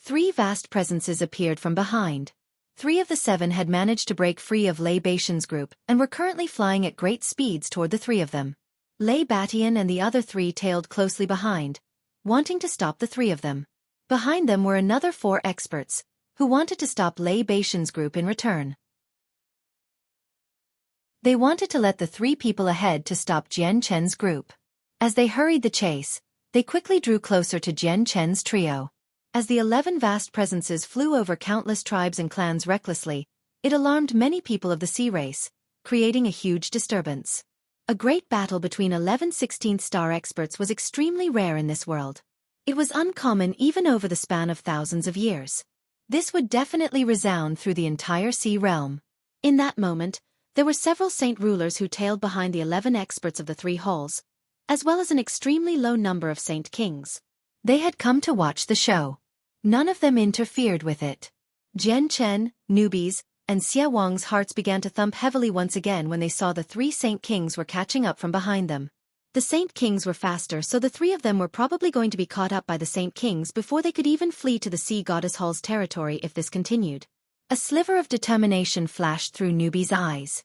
3 vast presences appeared from behind. 3 of the 7 had managed to break free of Lei Batian's group and were currently flying at great speeds toward the 3 of them. Lei Batian and the other three tailed closely behind, wanting to stop the three of them. Behind them were another 4 experts, who wanted to stop Lei Batian's group in return. They wanted to let the 3 people ahead to stop Jian Chen's group. As they hurried the chase, they quickly drew closer to Jian Chen's trio. As the 11 vast presences flew over countless tribes and clans recklessly, it alarmed many people of the sea race, creating a huge disturbance. A great battle between 11 16th star experts was extremely rare in this world. It was uncommon even over the span of thousands of years. This would definitely resound through the entire sea realm. In that moment, there were several saint rulers who tailed behind the 11 experts of the 3 halls, as well as an extremely low number of saint kings. They had come to watch the show. None of them interfered with it. Jian Chen, newbies, and Xie Wang's hearts began to thump heavily once again when they saw the 3 saint kings were catching up from behind them. The saint kings were faster, so the 3 of them were probably going to be caught up by the saint kings before they could even flee to the sea goddess hall's territory if this continued. A sliver of determination flashed through Newbie's eyes.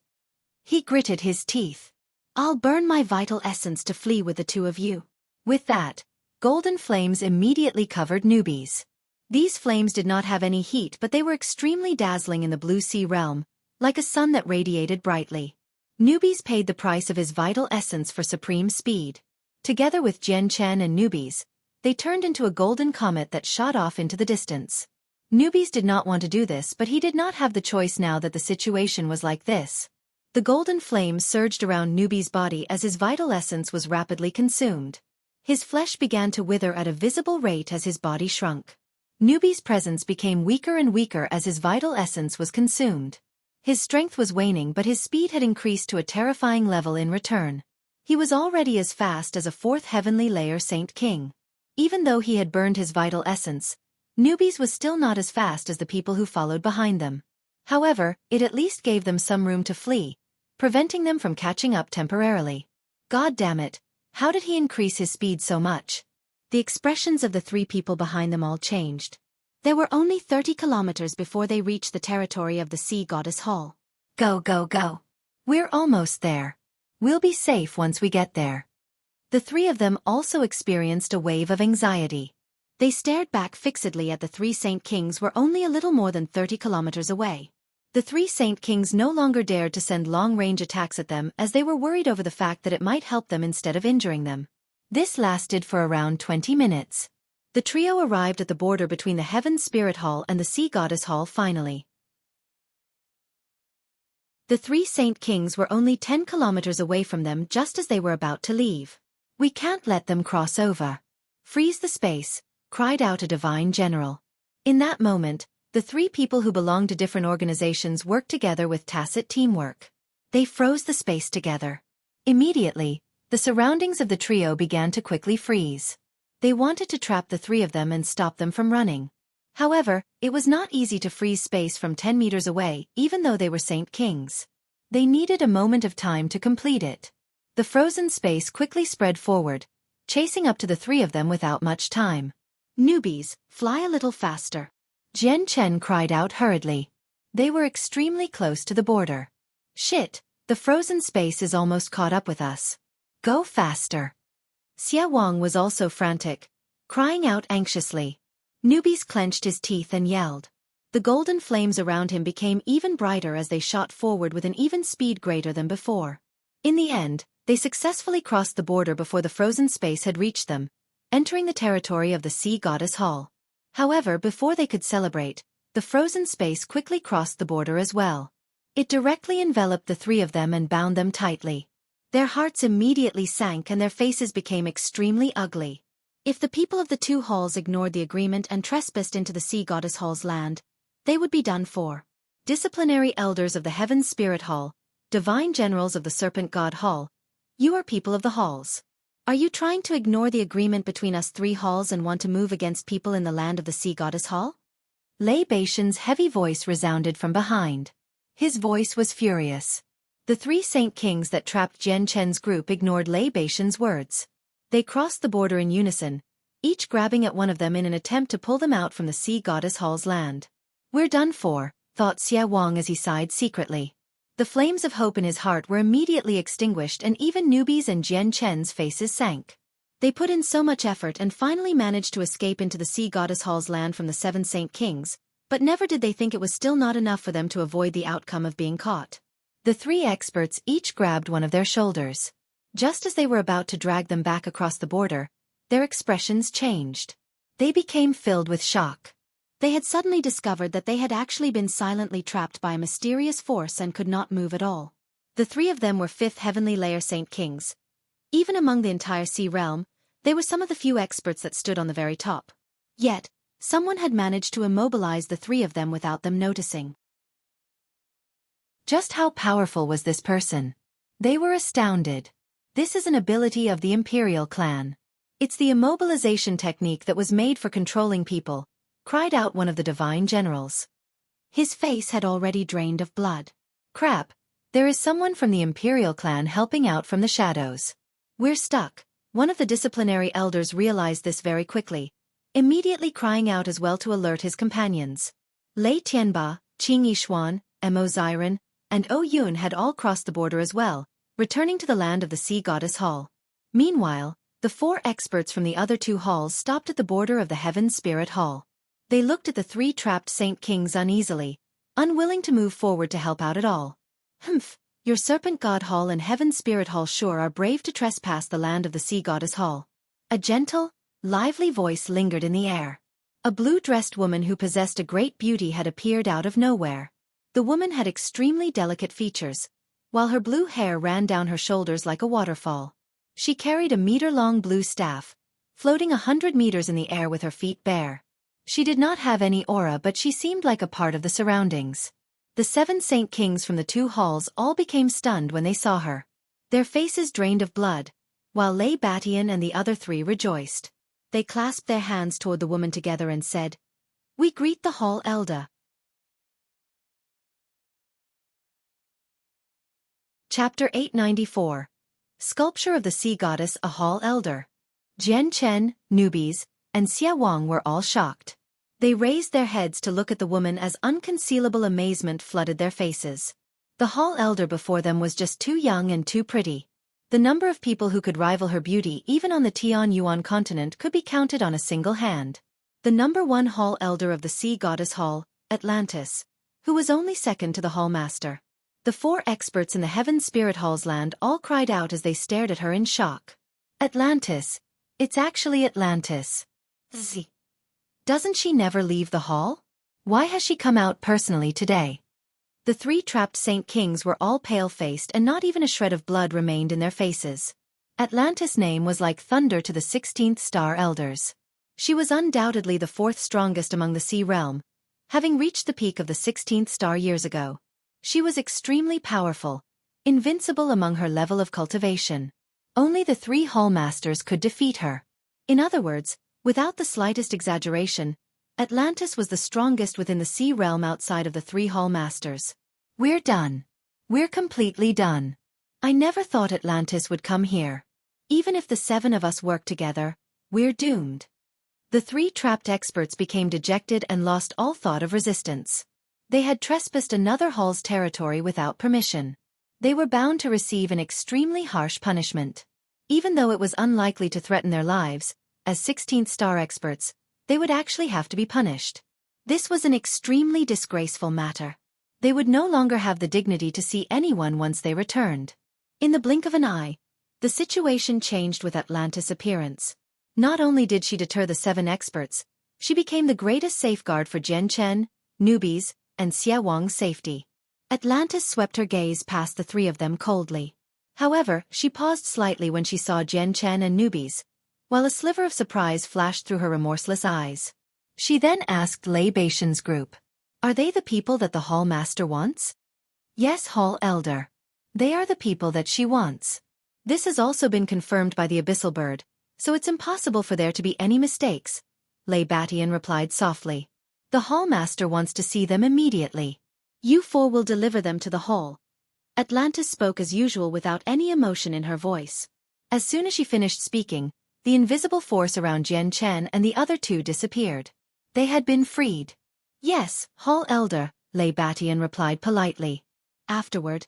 He gritted his teeth. I'll burn my vital essence to flee with the 2 of you. With that, golden flames immediately covered Newbies. These flames did not have any heat, but they were extremely dazzling in the blue sea realm, like a sun that radiated brightly. Newbies paid the price of his vital essence for supreme speed. Together with Jian Chen and Newbies, they turned into a golden comet that shot off into the distance. Newbies did not want to do this, but he did not have the choice now that the situation was like this. The golden flames surged around Newbie's body as his vital essence was rapidly consumed. His flesh began to wither at a visible rate as his body shrunk. Newbie's presence became weaker and weaker as his vital essence was consumed. His strength was waning, but his speed had increased to a terrifying level in return. He was already as fast as a 4th heavenly layer Saint King. Even though he had burned his vital essence, Newbies was still not as fast as the people who followed behind them. However, it at least gave them some room to flee, preventing them from catching up temporarily. God damn it, how did he increase his speed so much? The expressions of the 3 people behind them all changed. There were only 30 kilometers before they reached the territory of the Sea Goddess Hall. Go, go, go. We're almost there. We'll be safe once we get there. The 3 of them also experienced a wave of anxiety. They stared back fixedly at the 3 Saint Kings were only a little more than 30 kilometers away. The 3 Saint Kings no longer dared to send long-range attacks at them as they were worried over the fact that it might help them instead of injuring them. This lasted for around 20 minutes. The trio arrived at the border between the Heaven Spirit Hall and the Sea Goddess Hall finally. The 3 Saint Kings were only 10 kilometers away from them just as they were about to leave. We can't let them cross over. Freeze the space, cried out a divine general. In that moment, the 3 people who belonged to different organizations worked together with tacit teamwork. They froze the space together. Immediately, the surroundings of the trio began to quickly freeze. They wanted to trap the 3 of them and stop them from running. However, it was not easy to freeze space from 10 meters away, even though they were Saint Kings. They needed a moment of time to complete it. The frozen space quickly spread forward, chasing up to the 3 of them without much time. Newbies, fly a little faster. Jian Chen cried out hurriedly. They were extremely close to the border. Shit, the frozen space is almost caught up with us. Go faster. Xie Wang was also frantic, crying out anxiously. Newbies clenched his teeth and yelled. The golden flames around him became even brighter as they shot forward with an even speed greater than before. In the end, they successfully crossed the border before the frozen space had reached them, entering the territory of the Sea Goddess Hall. However, before they could celebrate, the frozen space quickly crossed the border as well. It directly enveloped the 3 of them and bound them tightly. Their hearts immediately sank and their faces became extremely ugly. If the people of the 2 halls ignored the agreement and trespassed into the Sea Goddess Hall's land, they would be done for. Disciplinary elders of the Heaven Spirit Hall, divine generals of the Serpent God Hall, you are people of the halls. Are you trying to ignore the agreement between us 3 halls and want to move against people in the land of the Sea Goddess Hall? Lei Batian's heavy voice resounded from behind. His voice was furious. The 3 Saint Kings that trapped Jian Chen's group ignored Lei Batian's words. They crossed the border in unison, each grabbing at one of them in an attempt to pull them out from the Sea Goddess Hall's land. We're done for, thought Xie Wang as he sighed secretly. The flames of hope in his heart were immediately extinguished, and even Newbie's and Jian Chen's faces sank. They put in so much effort and finally managed to escape into the sea goddess Hall's land from the 7 Saint Kings, but never did they think it was still not enough for them to avoid the outcome of being caught. The 3 experts each grabbed one of their shoulders. Just as they were about to drag them back across the border, their expressions changed. They became filled with shock. They had suddenly discovered that they had actually been silently trapped by a mysterious force and could not move at all. The 3 of them were 5th heavenly layer Saint Kings. Even among the entire sea realm, they were some of the few experts that stood on the very top. Yet, someone had managed to immobilize the 3 of them without them noticing. Just how powerful was this person? They were astounded. This is an ability of the Imperial clan. It's the immobilization technique that was made for controlling people, cried out one of the divine generals. His face had already drained of blood. Crap, there is someone from the Imperial clan helping out from the shadows. We're stuck. One of the disciplinary elders realized this very quickly, immediately crying out as well to alert his companions. Lei Tianba, Qing Yishuan, Mo Ziren, and O Yun had all crossed the border as well, returning to the land of the Sea Goddess Hall. Meanwhile, the 4 experts from the other 2 halls stopped at the border of the Heaven Spirit Hall. They looked at the 3 trapped Saint Kings uneasily, unwilling to move forward to help out at all. Humph, your Serpent God Hall and Heaven Spirit Hall sure are brave to trespass the land of the Sea Goddess Hall. A gentle, lively voice lingered in the air. A blue-dressed woman who possessed a great beauty had appeared out of nowhere. The woman had extremely delicate features, while her blue hair ran down her shoulders like a waterfall. She carried a meter-long blue staff, floating 100 meters in the air with her feet bare. She did not have any aura, but she seemed like a part of the surroundings. The 7 Saint Kings from the 2 halls all became stunned when they saw her. Their faces drained of blood, while Lei Batian and the other 3 rejoiced. They clasped their hands toward the woman together and said, "We greet the Hall Elder." Chapter 894. Sculpture of the Sea Goddess, a Hall Elder. Jian Chen, Newbies, and Xia Wang were all shocked. They raised their heads to look at the woman as unconcealable amazement flooded their faces. The Hall Elder before them was just too young and too pretty. The number of people who could rival her beauty even on the Tian Yuan continent could be counted on a single hand. The number 1 Hall Elder of the Sea Goddess Hall, Atlantis, who was only second to the Hall Master. The 4 experts in the Heaven Spirit Hall's land all cried out as they stared at her in shock. Atlantis. It's actually Atlantis. Doesn't she never leave the hall? Why has she come out personally today? The 3 trapped Saint Kings were all pale-faced and not even a shred of blood remained in their faces. Atlantis' name was like thunder to the 16th Star Elders. She was undoubtedly the 4th strongest among the sea realm, having reached the peak of the 16th star years ago. She was extremely powerful, invincible among her level of cultivation. Only the 3 Hall Masters could defeat her. In other words, without the slightest exaggeration, Atlantis was the strongest within the sea realm outside of the 3 Hall Masters. We're done. We're completely done. I never thought Atlantis would come here. Even if the 7 of us work together, we're doomed. The 3 trapped experts became dejected and lost all thought of resistance. They had trespassed another hall's territory without permission. They were bound to receive an extremely harsh punishment. Even though it was unlikely to threaten their lives, as 16th star experts, they would actually have to be punished. This was an extremely disgraceful matter. They would no longer have the dignity to see anyone once they returned. In the blink of an eye, the situation changed with Atlantis' appearance. Not only did she deter the 7 experts, she became the greatest safeguard for Jian Chen, Newbies, and Xia Wang's safety. Atlantis swept her gaze past the 3 of them coldly. However, she paused slightly when she saw Jian Chen and Newbies, while a sliver of surprise flashed through her remorseless eyes. She then asked Lei Batian's group, "Are they the people that the Hall Master wants?" "Yes, Hall Elder. They are the people that she wants." This has also been confirmed by the Abyssal Bird, so it's impossible for there to be any mistakes, Lei Batian replied softly. "The Hall Master wants to see them immediately. You 4 will deliver them to the hall." Atlantis spoke as usual without any emotion in her voice. As soon as she finished speaking, the invisible force around Jian Chen and the other 2 disappeared. They had been freed. "Yes, Hall Elder," Lei Batian replied politely. Afterward,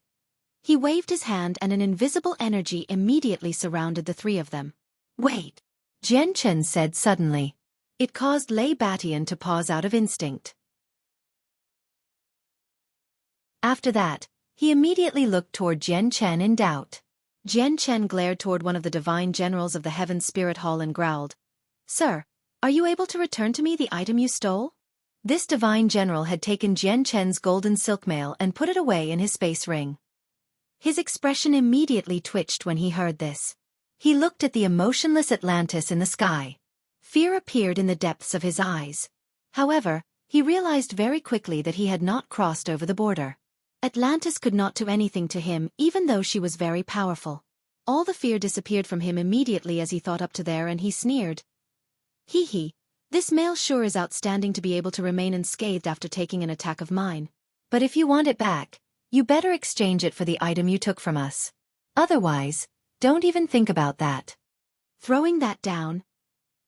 he waved his hand and an invisible energy immediately surrounded the three of them. "Wait," Jian Chen said suddenly. It caused Lei Batian to pause out of instinct. After that, he immediately looked toward Jian Chen in doubt. Jian Chen glared toward one of the divine generals of the Heaven Spirit Hall and growled, "Sir, are you able to return to me the item you stole?" This divine general had taken Jian Chen's golden silk mail and put it away in his space ring. His expression immediately twitched when he heard this. He looked at the emotionless Atlantis in the sky. Fear appeared in the depths of his eyes. However, he realized very quickly that he had not crossed over the border. Atlantis could not do anything to him even though she was very powerful. All the fear disappeared from him immediately as he thought up to there and he sneered. "Hee hee, this mail sure is outstanding to be able to remain unscathed after taking an attack of mine. But if you want it back, you better exchange it for the item you took from us. Otherwise, don't even think about that." Throwing that down,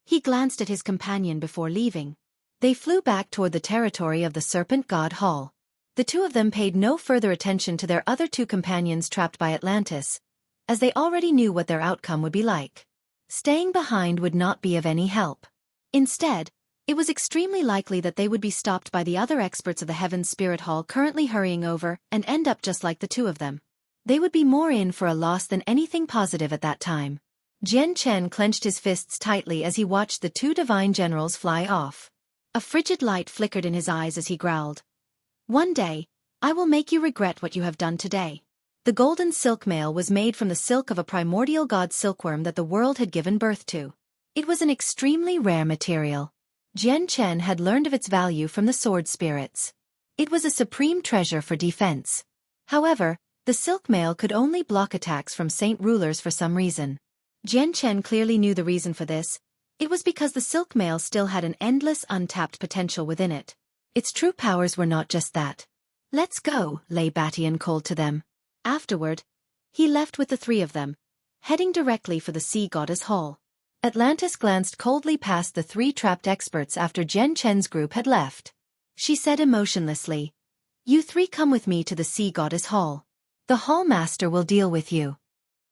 he glanced at his companion before leaving. They flew back toward the territory of the Serpent God Hall. The two of them paid no further attention to their other two companions trapped by Atlantis, as they already knew what their outcome would be like. Staying behind would not be of any help. Instead, it was extremely likely that they would be stopped by the other experts of the Heaven Spirit Hall currently hurrying over and end up just like the two of them. They would be more in for a loss than anything positive at that time. Jian Chen clenched his fists tightly as he watched the two divine generals fly off. A frigid light flickered in his eyes as he growled, "One day, I will make you regret what you have done today." The golden silk mail was made from the silk of a primordial god silkworm that the world had given birth to. It was an extremely rare material. Jian Chen had learned of its value from the sword spirits. It was a supreme treasure for defense. However, the silk mail could only block attacks from saint rulers for some reason. Jian Chen clearly knew the reason for this. It was because the silk mail still had an endless untapped potential within it. Its true powers were not just that. "Let's go," Lei Batian called to them. Afterward, he left with the three of them, heading directly for the Sea Goddess Hall. Atlantis glanced coldly past the three trapped experts after Jian Chen's group had left. She said emotionlessly, "You three come with me to the Sea Goddess Hall. The Hall Master will deal with you."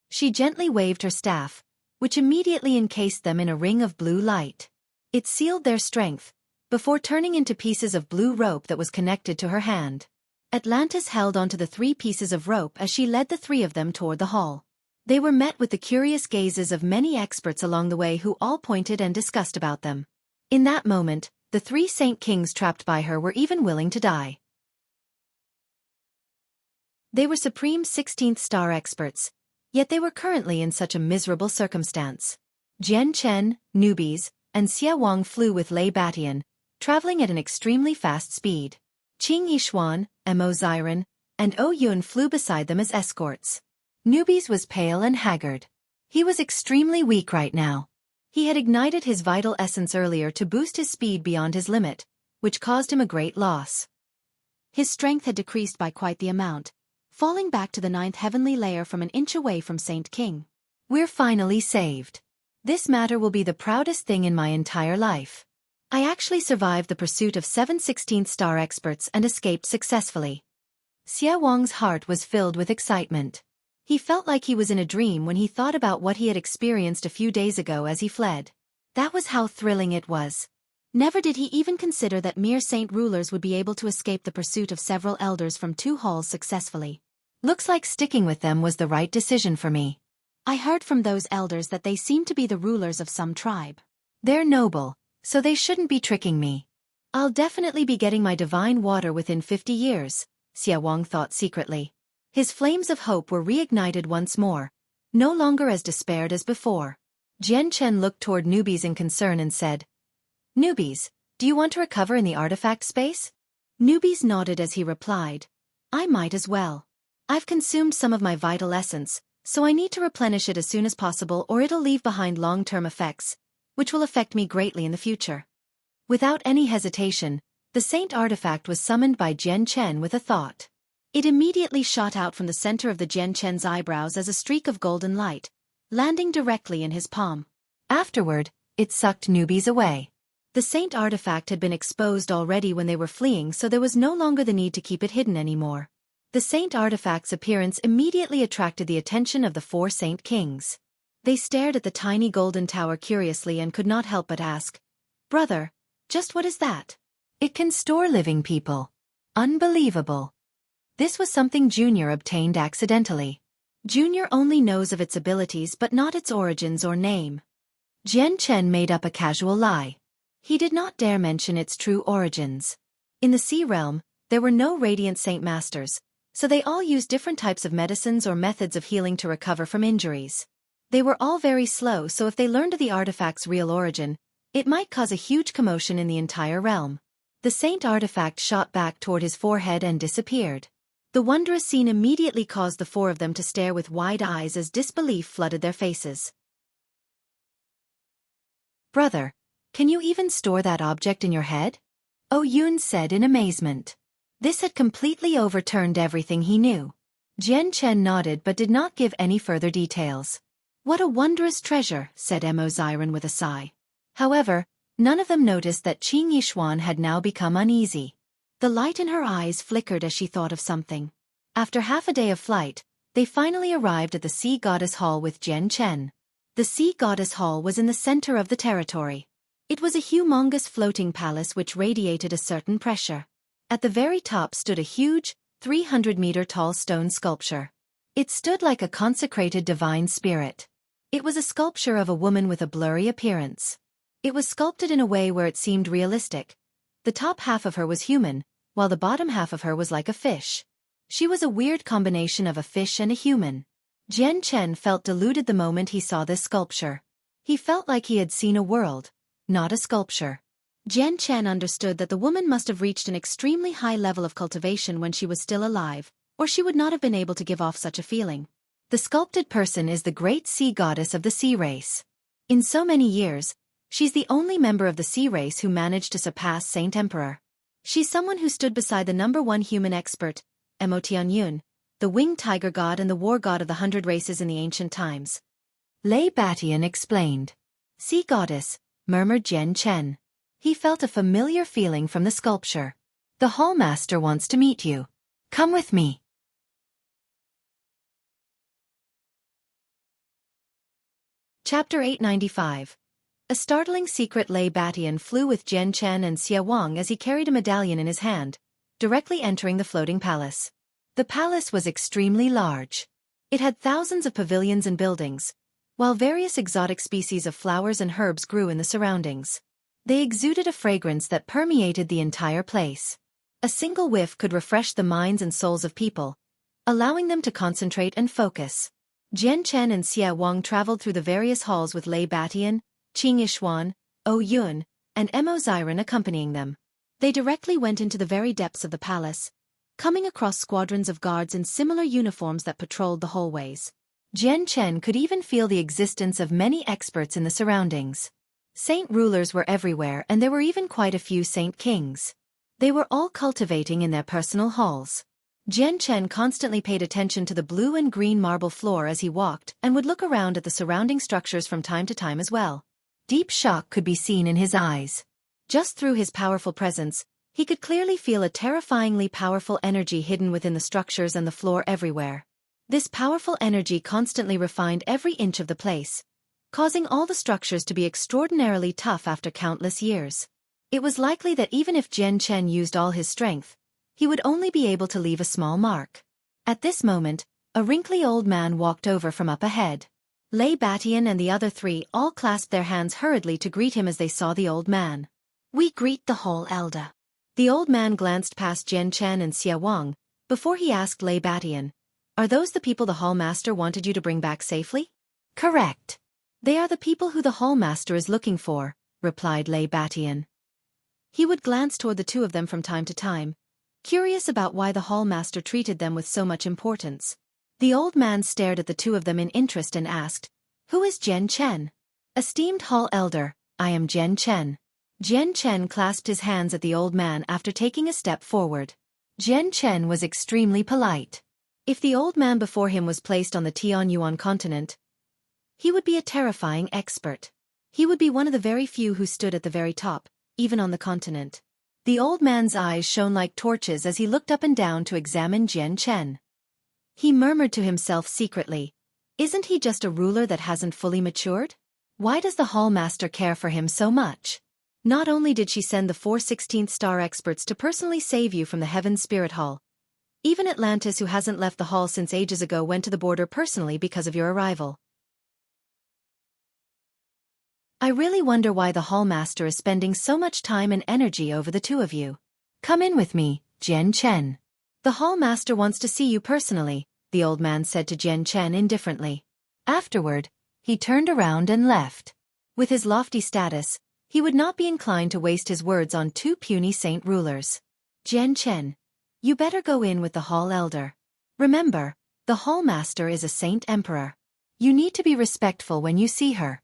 She gently waved her staff, which immediately encased them in a ring of blue light. It sealed their strength, before turning into pieces of blue rope that was connected to her hand. Atlantis held onto the 3 pieces of rope as she led the 3 of them toward the hall. They were met with the curious gazes of many experts along the way who all pointed and discussed about them. In that moment, the 3 Saint Kings trapped by her were even willing to die. They were supreme 16th star experts, yet they were currently in such a miserable circumstance. Jian Chen, newbies, and Xia Wang flew with Lei Batian, traveling at an extremely fast speed. Qing Yishuan, Mo Ziren, and O Yun flew beside them as escorts. Newbies was pale and haggard. He was extremely weak right now. He had ignited his vital essence earlier to boost his speed beyond his limit, which caused him a great loss. His strength had decreased by quite the amount, falling back to the 9th heavenly layer from an inch away from Saint King. "We're finally saved. This matter will be the proudest thing in my entire life. I actually survived the pursuit of 7 16th star experts and escaped successfully." Xia Wang's heart was filled with excitement. He felt like he was in a dream when he thought about what he had experienced a few days ago as he fled. That was how thrilling it was. Never did he even consider that mere saint rulers would be able to escape the pursuit of several elders from 2 halls successfully. Looks like sticking with them was the right decision for me. I heard from those elders that they seem to be the rulers of some tribe. They're noble, so they shouldn't be tricking me. I'll definitely be getting my divine water within 50 years, Xia Wang thought secretly. His flames of hope were reignited once more, no longer as despaired as before. Jian Chen looked toward newbies in concern and said, "Newbies, do you want to recover in the artifact space?" Newbies nodded as he replied, "I might as well. I've consumed some of my vital essence, so I need to replenish it as soon as possible or it'll leave behind long-term effects, which will affect me greatly in the future." Without any hesitation, the Saint artifact was summoned by Jian Chen with a thought. It immediately shot out from the center of the Jian Chen's eyebrows as a streak of golden light, landing directly in his palm. Afterward, it sucked newbies away. The Saint artifact had been exposed already when they were fleeing, so there was no longer the need to keep it hidden anymore. The saint artifact's appearance immediately attracted the attention of the four saint kings. They stared at the tiny golden tower curiously and could not help but ask, "Brother, just what is that?" "It can store living people." "Unbelievable." This was something Junior obtained accidentally. Junior only knows of its abilities but not its origins or name. Jian Chen made up a casual lie. He did not dare mention its true origins. In the sea realm, there were no radiant saint masters, so they all used different types of medicines or methods of healing to recover from injuries. They were all very slow, so if they learned of the artifact's real origin, it might cause a huge commotion in the entire realm. The saint artifact shot back toward his forehead and disappeared. The wondrous scene immediately caused the four of them to stare with wide eyes as disbelief flooded their faces. "Brother, can you even store that object in your head?" Oh Yun said in amazement. This had completely overturned everything he knew. Jian Chen nodded but did not give any further details. "What a wondrous treasure," said Mo Ziren with a sigh. However, none of them noticed that Qing Yishuan had now become uneasy. The light in her eyes flickered as she thought of something. After half a day of flight, they finally arrived at the Sea Goddess Hall with Jian Chen. The Sea Goddess Hall was in the center of the territory. It was a humongous floating palace which radiated a certain pressure. At the very top stood a huge, 300-meter-tall stone sculpture. It stood like a consecrated divine spirit. It was a sculpture of a woman with a blurry appearance. It was sculpted in a way where it seemed realistic. The top half of her was human, while the bottom half of her was like a fish. She was a weird combination of a fish and a human. Jian Chen felt deluded the moment he saw this sculpture. He felt like he had seen a world, not a sculpture. Jian Chen understood that the woman must have reached an extremely high level of cultivation when she was still alive, or she would not have been able to give off such a feeling. The sculpted person is the great sea goddess of the sea race. In so many years, she's the only member of the sea race who managed to surpass Saint Emperor. She's someone who stood beside the #1 human expert, Mo Tianyun, the winged tiger god and the war god of the 100 races in the ancient times. Lei Batian explained. "Sea goddess," murmured Jian Chen. He felt a familiar feeling from the sculpture. "The Hallmaster wants to meet you. Come with me." Chapter 895. A startling secret. Lei Batian flew with Jian Chen and Xia Wang as he carried a medallion in his hand, directly entering the floating palace. The palace was extremely large. It had thousands of pavilions and buildings, while various exotic species of flowers and herbs grew in the surroundings. They exuded a fragrance that permeated the entire place. A single whiff could refresh the minds and souls of people, allowing them to concentrate and focus. Jian Chen and Xia Wang traveled through the various halls with Lei Batian, Qing Yishuan, O Yun, and Mo Ziren accompanying them. They directly went into the very depths of the palace, coming across squadrons of guards in similar uniforms that patrolled the hallways. Jian Chen could even feel the existence of many experts in the surroundings. Saint rulers were everywhere, and there were even quite a few saint kings. They were all cultivating in their personal halls. Jian Chen constantly paid attention to the blue and green marble floor as he walked and would look around at the surrounding structures from time to time as well. Deep shock could be seen in his eyes. Just through his powerful presence, he could clearly feel a terrifyingly powerful energy hidden within the structures and the floor everywhere. This powerful energy constantly refined every inch of the place, causing all the structures to be extraordinarily tough after countless years. It was likely that even if Jian Chen used all his strength, he would only be able to leave a small mark. At this moment, a wrinkly old man walked over from up ahead. Lei Batian and the other three all clasped their hands hurriedly to greet him as they saw the old man. "We greet the Hall Elder." The old man glanced past Jian Chen and Xia Wang, before he asked Lei Batian, "Are those the people the Hallmaster wanted you to bring back safely?" "Correct. They are the people who the Hallmaster is looking for," replied Lei Batian. He would glance toward the two of them from time to time, curious about why the Hallmaster treated them with so much importance. The old man stared at the two of them in interest and asked, "Who is Jian Chen?" "Esteemed Hall Elder, I am Jian Chen." Jian Chen clasped his hands at the old man after taking a step forward. Jian Chen was extremely polite. If the old man before him was placed on the Tianyuan continent, he would be a terrifying expert. He would be one of the very few who stood at the very top, even on the continent. The old man's eyes shone like torches as he looked up and down to examine Jian Chen. He murmured to himself secretly, "Isn't he just a ruler that hasn't fully matured? Why does the Hall Master care for him so much? Not only did she send the 4 16th star experts to personally save you from the Heaven Spirit Hall, even Atlantis, who hasn't left the hall since ages ago, went to the border personally because of your arrival. I really wonder why the Hall Master is spending so much time and energy over the two of you. Come in with me, Jian Chen. The Hall Master wants to see you personally," the old man said to Jian Chen indifferently. Afterward, he turned around and left. With his lofty status, he would not be inclined to waste his words on two puny saint rulers. "Jian Chen, you better go in with the Hall Elder. Remember, the Hall Master is a Saint Emperor. You need to be respectful when you see her."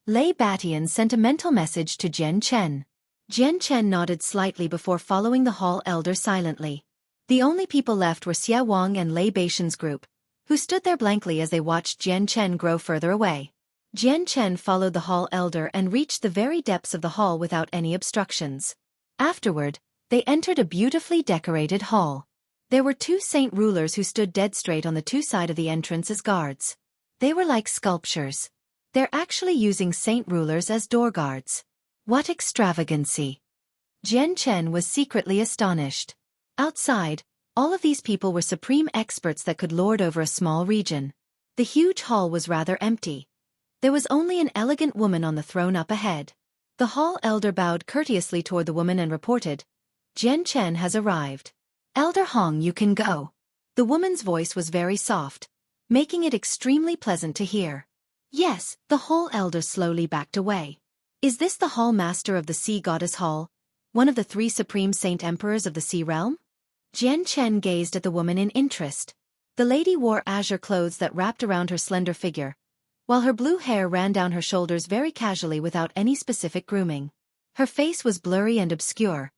Lei Batian sent a mental message to Jian Chen. Jian Chen nodded slightly before following the Hall Elder silently. The only people left were Xie Wang and Lei Batian's group, who stood there blankly as they watched Jian Chen grow further away. Jian Chen followed the Hall Elder and reached the very depths of the hall without any obstructions. Afterward, they entered a beautifully decorated hall. There were two saint rulers who stood dead straight on the two sides of the entrance as guards. They were like sculptures. They're actually using saint rulers as door guards. What extravagancy! Jian Chen was secretly astonished. Outside, all of these people were supreme experts that could lord over a small region. The huge hall was rather empty. There was only an elegant woman on the throne up ahead. The Hall Elder bowed courteously toward the woman and reported, "Jian Chen has arrived. Elder Hong, you can go." The woman's voice was very soft, making it extremely pleasant to hear. Yes, the Hall Elder slowly backed away. Is this the Hall Master of the Sea Goddess Hall, one of the 3 supreme saint emperors of the Sea Realm? Jian Chen gazed at the woman in interest. The lady wore azure clothes that wrapped around her slender figure, while her blue hair ran down her shoulders very casually without any specific grooming. Her face was blurry and obscure.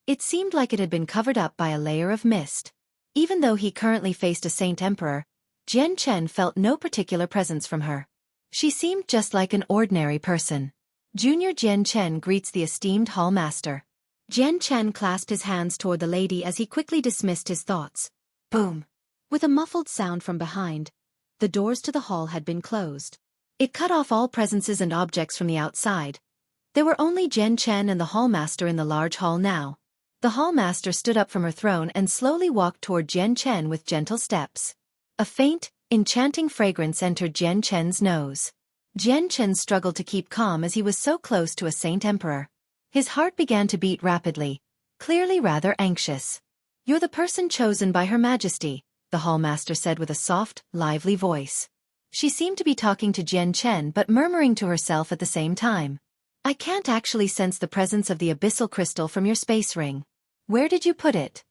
It seemed like it had been covered up by a layer of mist. Even though he currently faced a saint emperor, Jian Chen felt no particular presence from her. She seemed just like an ordinary person. Junior Jian Chen greets the esteemed Hall Master. Jian Chen clasped his hands toward the lady as he quickly dismissed his thoughts. Boom! With a muffled sound from behind, the doors to the hall had been closed. It cut off all presences and objects from the outside. There were only Jian Chen and the Hall Master in the large hall now. The Hall Master stood up from her throne and slowly walked toward Jian Chen with gentle steps. A faint, enchanting fragrance entered Jian Chen's nose. Jian Chen struggled to keep calm as he was so close to a saint emperor. His heart began to beat rapidly, clearly rather anxious. "You're the person chosen by Her Majesty," the Hall Master said with a soft, lively voice. She seemed to be talking to Jian Chen but murmuring to herself at the same time. "I can't actually sense the presence of the abyssal crystal from your space ring. Where did you put it?"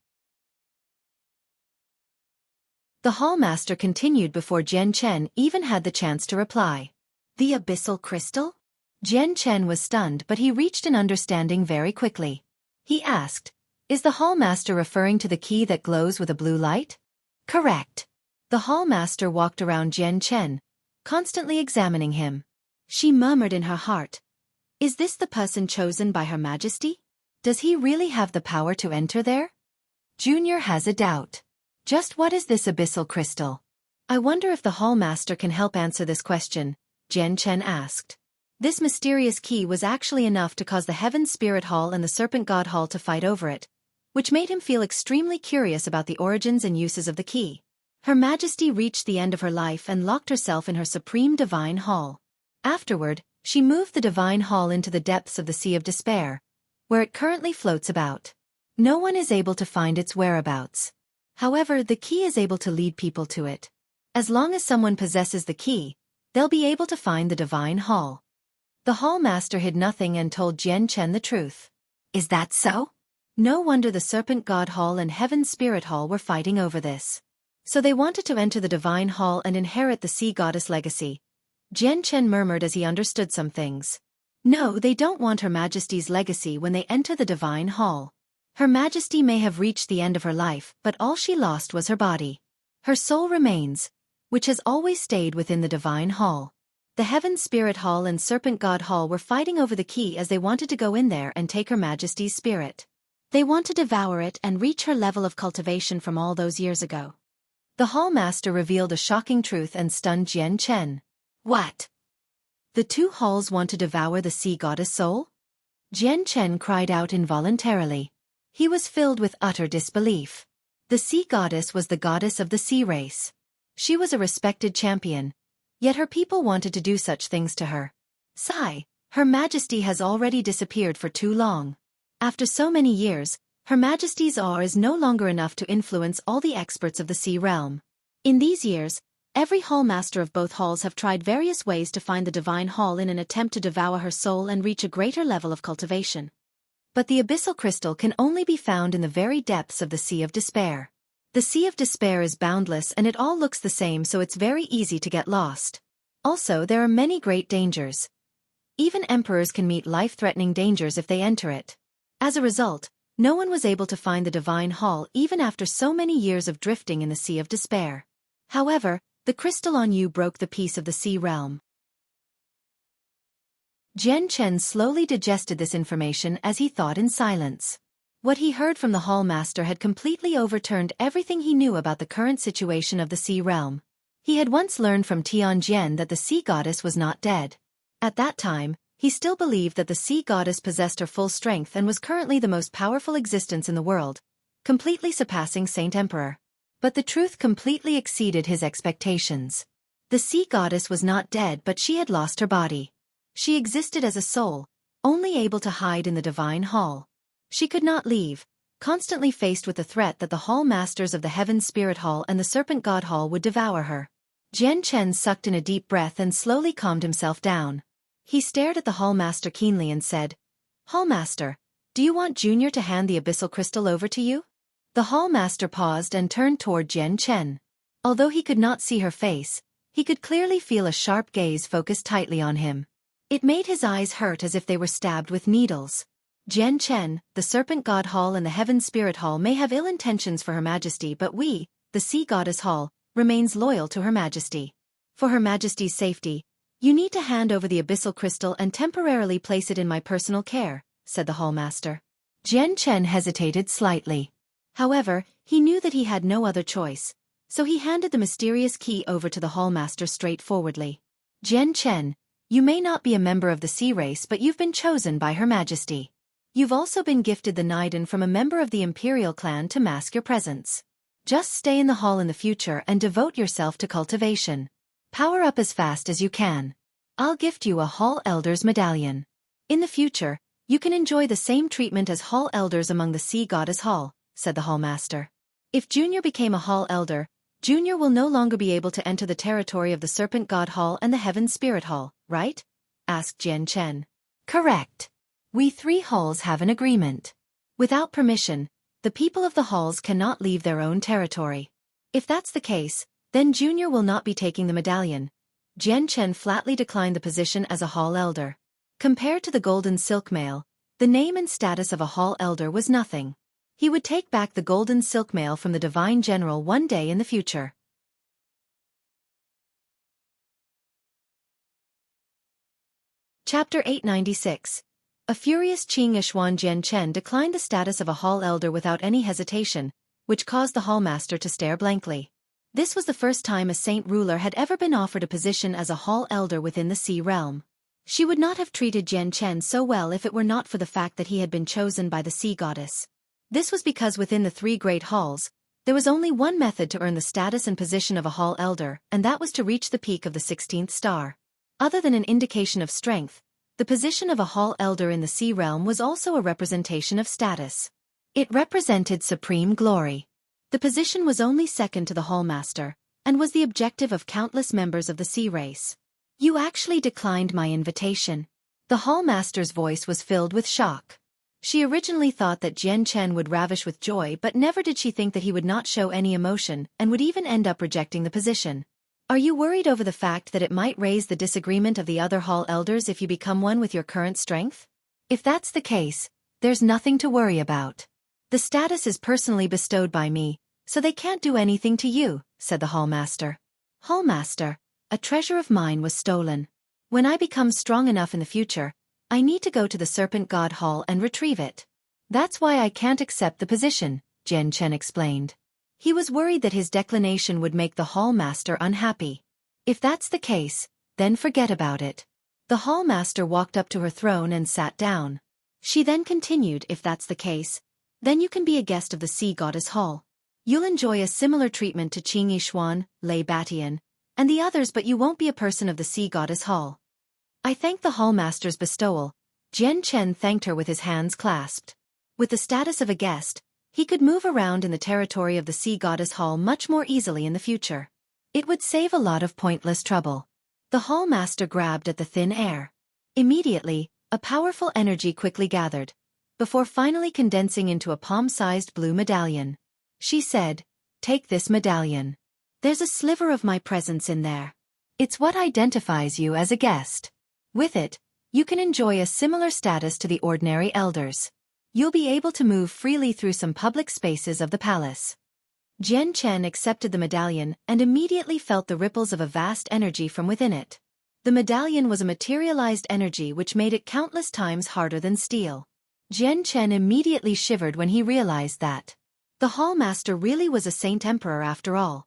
The Hall Master continued before Jian Chen even had the chance to reply. "The abyssal crystal?" Jian Chen was stunned, but he reached an understanding very quickly. He asked, "Is the Hall Master referring to the key that glows with a blue light?" "Correct." The Hall Master walked around Jian Chen, constantly examining him. She murmured in her heart, "Is this the person chosen by Her Majesty? Does he really have the power to enter there?" Junior has a doubt. Just what is this abyssal crystal? I wonder if the Hall Master can help answer this question, Jian Chen asked. This mysterious key was actually enough to cause the Heaven Spirit Hall and the Serpent God Hall to fight over it, which made him feel extremely curious about the origins and uses of the key. Her Majesty reached the end of her life and locked herself in her supreme divine hall. Afterward, she moved the divine hall into the depths of the Sea of Despair, where it currently floats about. No one is able to find its whereabouts. However, the key is able to lead people to it. As long as someone possesses the key, they'll be able to find the divine hall. The Hall Master hid nothing and told Jian Chen the truth. Is that so? No wonder the Serpent God Hall and Heaven Spirit Hall were fighting over this. So they wanted to enter the divine hall and inherit the Sea Goddess legacy. Jian Chen murmured as he understood some things. No, they don't want Her Majesty's legacy when they enter the divine hall. Her Majesty may have reached the end of her life, but all she lost was her body. Her soul remains, which has always stayed within the divine hall. The Heaven Spirit Hall and Serpent God Hall were fighting over the key as they wanted to go in there and take Her Majesty's spirit. They want to devour it and reach her level of cultivation from all those years ago. The Hall Master revealed a shocking truth and stunned Jian Chen. What? The two halls want to devour the sea goddess soul? Jian Chen cried out involuntarily. He was filled with utter disbelief. The sea goddess was the goddess of the sea race. She was a respected champion, yet her people wanted to do such things to her. Sigh, Her Majesty has already disappeared for too long. After so many years, Her Majesty's awe is no longer enough to influence all the experts of the sea realm. In these years, every hall master of both halls have tried various ways to find the divine hall in an attempt to devour her soul and reach a greater level of cultivation. But the abyssal crystal can only be found in the very depths of the Sea of Despair. The Sea of Despair is boundless and it all looks the same, so it's very easy to get lost. Also, there are many great dangers. Even emperors can meet life-threatening dangers if they enter it. As a result, no one was able to find the divine hall even after so many years of drifting in the Sea of Despair. However, the crystal on you broke the peace of the sea realm. Jian Chen slowly digested this information as he thought in silence. What he heard from the Hall Master had completely overturned everything he knew about the current situation of the sea realm. He had once learned from Tianjian that the sea goddess was not dead. At that time, he still believed that the sea goddess possessed her full strength and was currently the most powerful existence in the world, completely surpassing Saint Emperor. But the truth completely exceeded his expectations. The sea goddess was not dead, but she had lost her body. She existed as a soul, only able to hide in the divine hall. She could not leave, constantly faced with the threat that the hall masters of the Heaven Spirit Hall and the Serpent God Hall would devour her. Jian Chen sucked in a deep breath and slowly calmed himself down. He stared at the hall master keenly and said, "Hall Master, do you want Junior to hand the abyssal crystal over to you?" The hall master paused and turned toward Jian Chen. Although he could not see her face, he could clearly feel a sharp gaze focused tightly on him. It made his eyes hurt as if they were stabbed with needles. Jian Chen, the Serpent God Hall and the Heaven Spirit Hall may have ill intentions for Her Majesty, but we, the Sea Goddess Hall, remains loyal to Her Majesty. For Her Majesty's safety, you need to hand over the abyssal crystal and temporarily place it in my personal care, said the Hall Master. Jian Chen hesitated slightly. However, he knew that he had no other choice, so he handed the mysterious key over to the Hall Master straightforwardly. Jian Chen, you may not be a member of the sea race, but you've been chosen by Her Majesty. You've also been gifted the Niden from a member of the Imperial clan to mask your presence. Just stay in the hall in the future and devote yourself to cultivation. Power up as fast as you can. I'll gift you a Hall Elder's medallion. In the future, you can enjoy the same treatment as Hall Elders among the Sea Goddess Hall, said the Hall Master. If Junior became a Hall Elder, Junior will no longer be able to enter the territory of the Serpent God Hall and the Heaven Spirit Hall, right? Asked Jian Chen. Correct. We three halls have an agreement. Without permission, the people of the halls cannot leave their own territory. If that's the case, then Junior will not be taking the medallion. Jian Chen flatly declined the position as a Hall Elder. Compared to the Golden Silk Mail, the name and status of a Hall Elder was nothing. He would take back the Golden Silk Mail from the Divine General one day in the future. Chapter 896. A furious Qing Yishuan. Jian Chen declined the status of a Hall Elder without any hesitation, which caused the Hall Master to stare blankly. This was the first time a saint ruler had ever been offered a position as a Hall Elder within the Sea Realm. She would not have treated Jian Chen so well if it were not for the fact that he had been chosen by the Sea Goddess. This was because within the three great halls, there was only one method to earn the status and position of a Hall Elder, and that was to reach the peak of the 16th star. Other than an indication of strength, the position of a Hall Elder in the Sea Realm was also a representation of status. It represented supreme glory. The position was only second to the Hall Master, and was the objective of countless members of the sea race. You actually declined my invitation. The Hall Master's voice was filled with shock. She originally thought that Jian Chen would ravish with joy, but never did she think that he would not show any emotion and would even end up rejecting the position. Are you worried over the fact that it might raise the disagreement of the other Hall Elders if you become one with your current strength? If that's the case, there's nothing to worry about. The status is personally bestowed by me, so they can't do anything to you, said the Hall Master. Hall Master, a treasure of mine was stolen. When I become strong enough in the future, I need to go to the Serpent God Hall and retrieve it. That's why I can't accept the position, Jian Chen explained. He was worried that his declination would make the hall master unhappy. If that's the case, then forget about it. The hall master walked up to her throne and sat down. She then continued, if that's the case, then you can be a guest of the Sea Goddess Hall. You'll enjoy a similar treatment to Qing Yishuan, Lei Batian, and the others, but you won't be a person of the Sea Goddess Hall. I thank the hall master's bestowal. Jian Chen thanked her with his hands clasped. With the status of a guest, he could move around in the territory of the Sea Goddess Hall much more easily in the future. It would save a lot of pointless trouble. The hall master grabbed at the thin air. Immediately, a powerful energy quickly gathered, before finally condensing into a palm-sized blue medallion. She said, "Take this medallion. There's a sliver of my presence in there. It's what identifies you as a guest. With it, you can enjoy a similar status to the ordinary elders. You'll be able to move freely through some public spaces of the palace." Jian Chen accepted the medallion and immediately felt the ripples of a vast energy from within it. The medallion was a materialized energy which made it countless times harder than steel. Jian Chen immediately shivered when he realized that the hall master really was a saint emperor after all.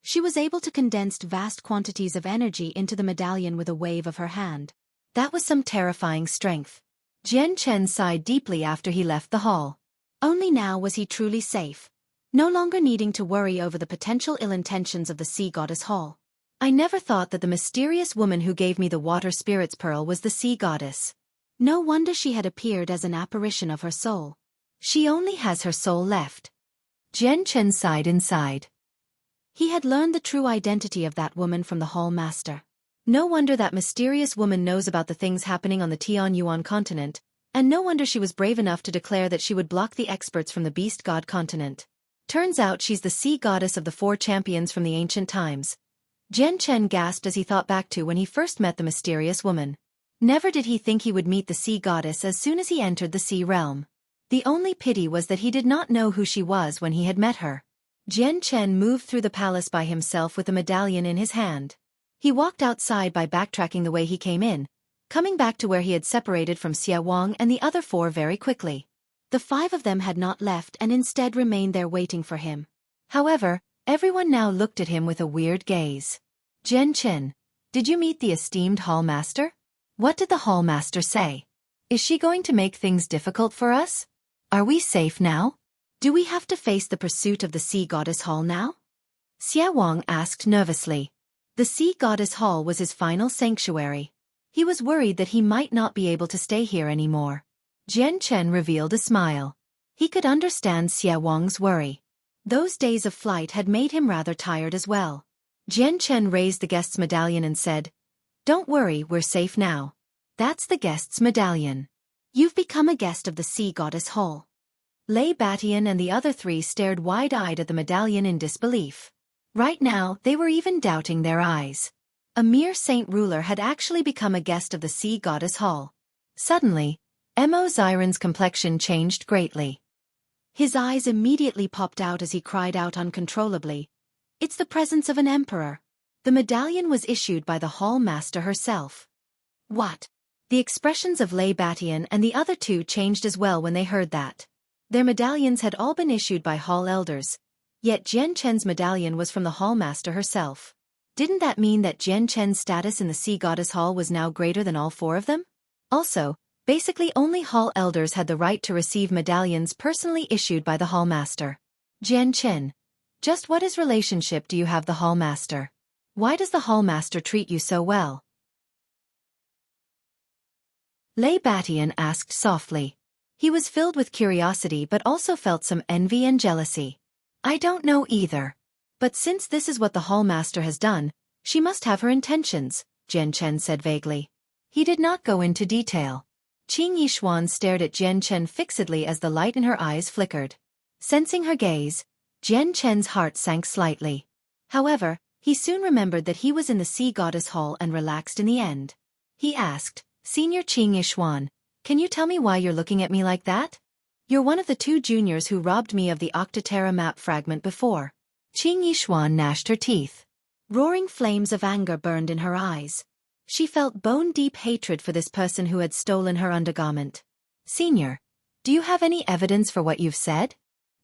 She was able to condense vast quantities of energy into the medallion with a wave of her hand. That was some terrifying strength. Jian Chen sighed deeply after he left the hall. Only now was he truly safe, no longer needing to worry over the potential ill intentions of the Sea Goddess Hall. I never thought that the mysterious woman who gave me the water spirit's pearl was the Sea Goddess. No wonder she had appeared as an apparition of her soul. She only has her soul left. Jian Chen sighed inside. He had learned the true identity of that woman from the hall master. No wonder that mysterious woman knows about the things happening on the Tianyuan continent, and no wonder she was brave enough to declare that she would block the experts from the Beast God continent. Turns out she's the sea goddess of the 4 champions from the ancient times. Jian Chen gasped as he thought back to when he first met the mysterious woman. Never did he think he would meet the sea goddess as soon as he entered the sea realm. The only pity was that he did not know who she was when he had met her. Jian Chen moved through the palace by himself with the medallion in his hand. He walked outside by backtracking the way he came in, coming back to where he had separated from Xia Wang and the other 4 very quickly. The 5 of them had not left and instead remained there waiting for him. However, everyone now looked at him with a weird gaze. Jian Chen, did you meet the esteemed hall master? What did the hall master say? Is she going to make things difficult for us? Are we safe now? Do we have to face the pursuit of the Sea Goddess Hall now? Xia Wang asked nervously. The Sea Goddess Hall was his final sanctuary. He was worried that he might not be able to stay here anymore. Jian Chen revealed a smile. He could understand Xia Wang's worry. Those days of flight had made him rather tired as well. Jian Chen raised the guest's medallion and said, "Don't worry, we're safe now. That's the guest's medallion. You've become a guest of the Sea Goddess Hall." Lei Batian and the other 3 stared wide-eyed at the medallion in disbelief. Right now, they were even doubting their eyes. A mere saint ruler had actually become a guest of the Sea Goddess Hall. Suddenly, Mo Xiren's complexion changed greatly. His eyes immediately popped out as he cried out uncontrollably, "It's the presence of an emperor." The medallion was issued by the hall master herself. What? The expressions of Lei Batian and the other 2 changed as well when they heard that. Their medallions had all been issued by hall elders, yet Jian Chen's medallion was from the hall master herself. Didn't that mean that Jian Chen's status in the Sea Goddess Hall was now greater than all 4 of them? Also, basically only hall elders had the right to receive medallions personally issued by the hall master. Jian Chen, just what relationship do you have the hall master? Why does the hall master treat you so well? Lei Batian asked softly. He was filled with curiosity but also felt some envy and jealousy. I don't know either. But since this is what the hall master has done, she must have her intentions, Jian Chen said vaguely. He did not go into detail. Qing Yishuan stared at Jian Chen fixedly as the light in her eyes flickered. Sensing her gaze, Jian Chen's heart sank slightly. However, he soon remembered that he was in the Sea Goddess Hall and relaxed in the end. He asked, "Senior Qing Yishuan, can you tell me why you're looking at me like that? You're one of the 2 juniors who robbed me of the Octaterra map fragment before." Qing Yishuan gnashed her teeth. Roaring flames of anger burned in her eyes. She felt bone-deep hatred for this person who had stolen her undergarment. "Senior, do you have any evidence for what you've said?"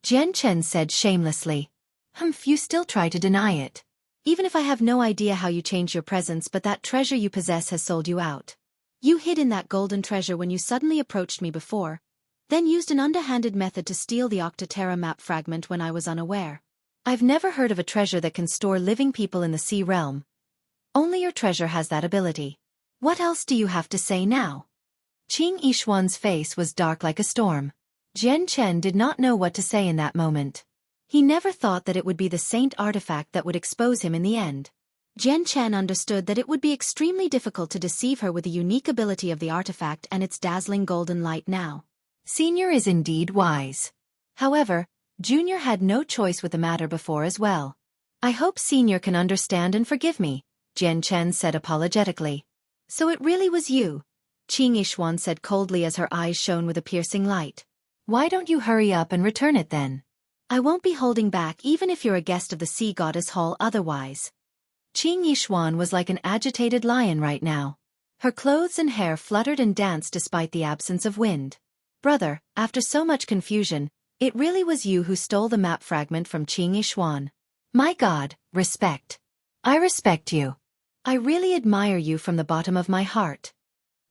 Jian Chen said shamelessly. "Humph, you still try to deny it. Even if I have no idea how you changed your presence, but that treasure you possess has sold you out. You hid in that golden treasure when you suddenly approached me before, then used an underhanded method to steal the Octaterra map fragment when I was unaware. I've never heard of a treasure that can store living people in the sea realm. Only your treasure has that ability. What else do you have to say now?" Qing Yishuan's face was dark like a storm. Jian Chen did not know what to say in that moment. He never thought that it would be the saint artifact that would expose him in the end. Jian Chen understood that it would be extremely difficult to deceive her with the unique ability of the artifact and its dazzling golden light now. Senior is indeed wise. However, Junior had no choice with the matter before as well. "I hope Senior can understand and forgive me," Jian Chen said apologetically. "So it really was you," Qing Yishuan said coldly as her eyes shone with a piercing light. "Why don't you hurry up and return it then? I won't be holding back even if you're a guest of the Sea Goddess Hall otherwise." Qing Yishuan was like an agitated lion right now. Her clothes and hair fluttered and danced despite the absence of wind. "Brother, after so much confusion, it really was you who stole the map fragment from Qing Yishuan. My God, respect. I respect you. I really admire you from the bottom of my heart."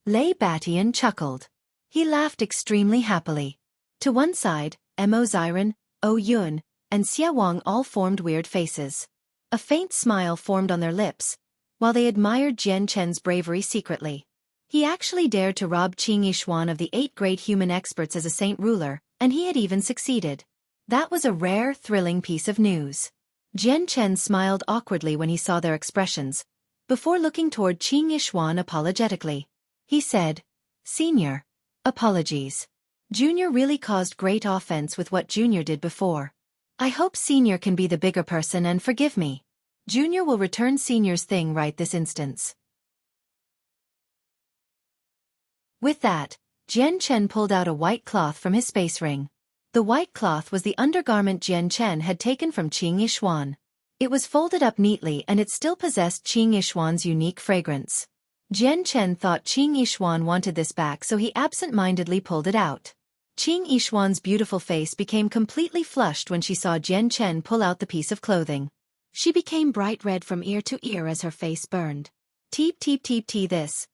Lei Batian chuckled. He laughed extremely happily. To one side, Mo Ziren, O Yun, and Xia Wang all formed weird faces. A faint smile formed on their lips, while they admired Jian Chen's bravery secretly. He actually dared to rob Qing Yishuan of the 8 great human experts as a saint ruler, and he had even succeeded. That was a rare, thrilling piece of news. Jian Chen smiled awkwardly when he saw their expressions, before looking toward Qing Yishuan apologetically. He said, "Senior, apologies. Junior really caused great offense with what Junior did before. I hope Senior can be the bigger person and forgive me. Junior will return Senior's thing right this instance." With that, Jian Chen pulled out a white cloth from his space ring. The white cloth was the undergarment Jian Chen had taken from Qing Yishuan. It was folded up neatly and it still possessed Qing Yishuan's unique fragrance. Jian Chen thought Qing Yishuan wanted this back, so he absent-mindedly pulled it out. Qing Yishuan's beautiful face became completely flushed when she saw Jian Chen pull out the piece of clothing. She became bright red from ear to ear as her face burned. "Teep teep teep tee this."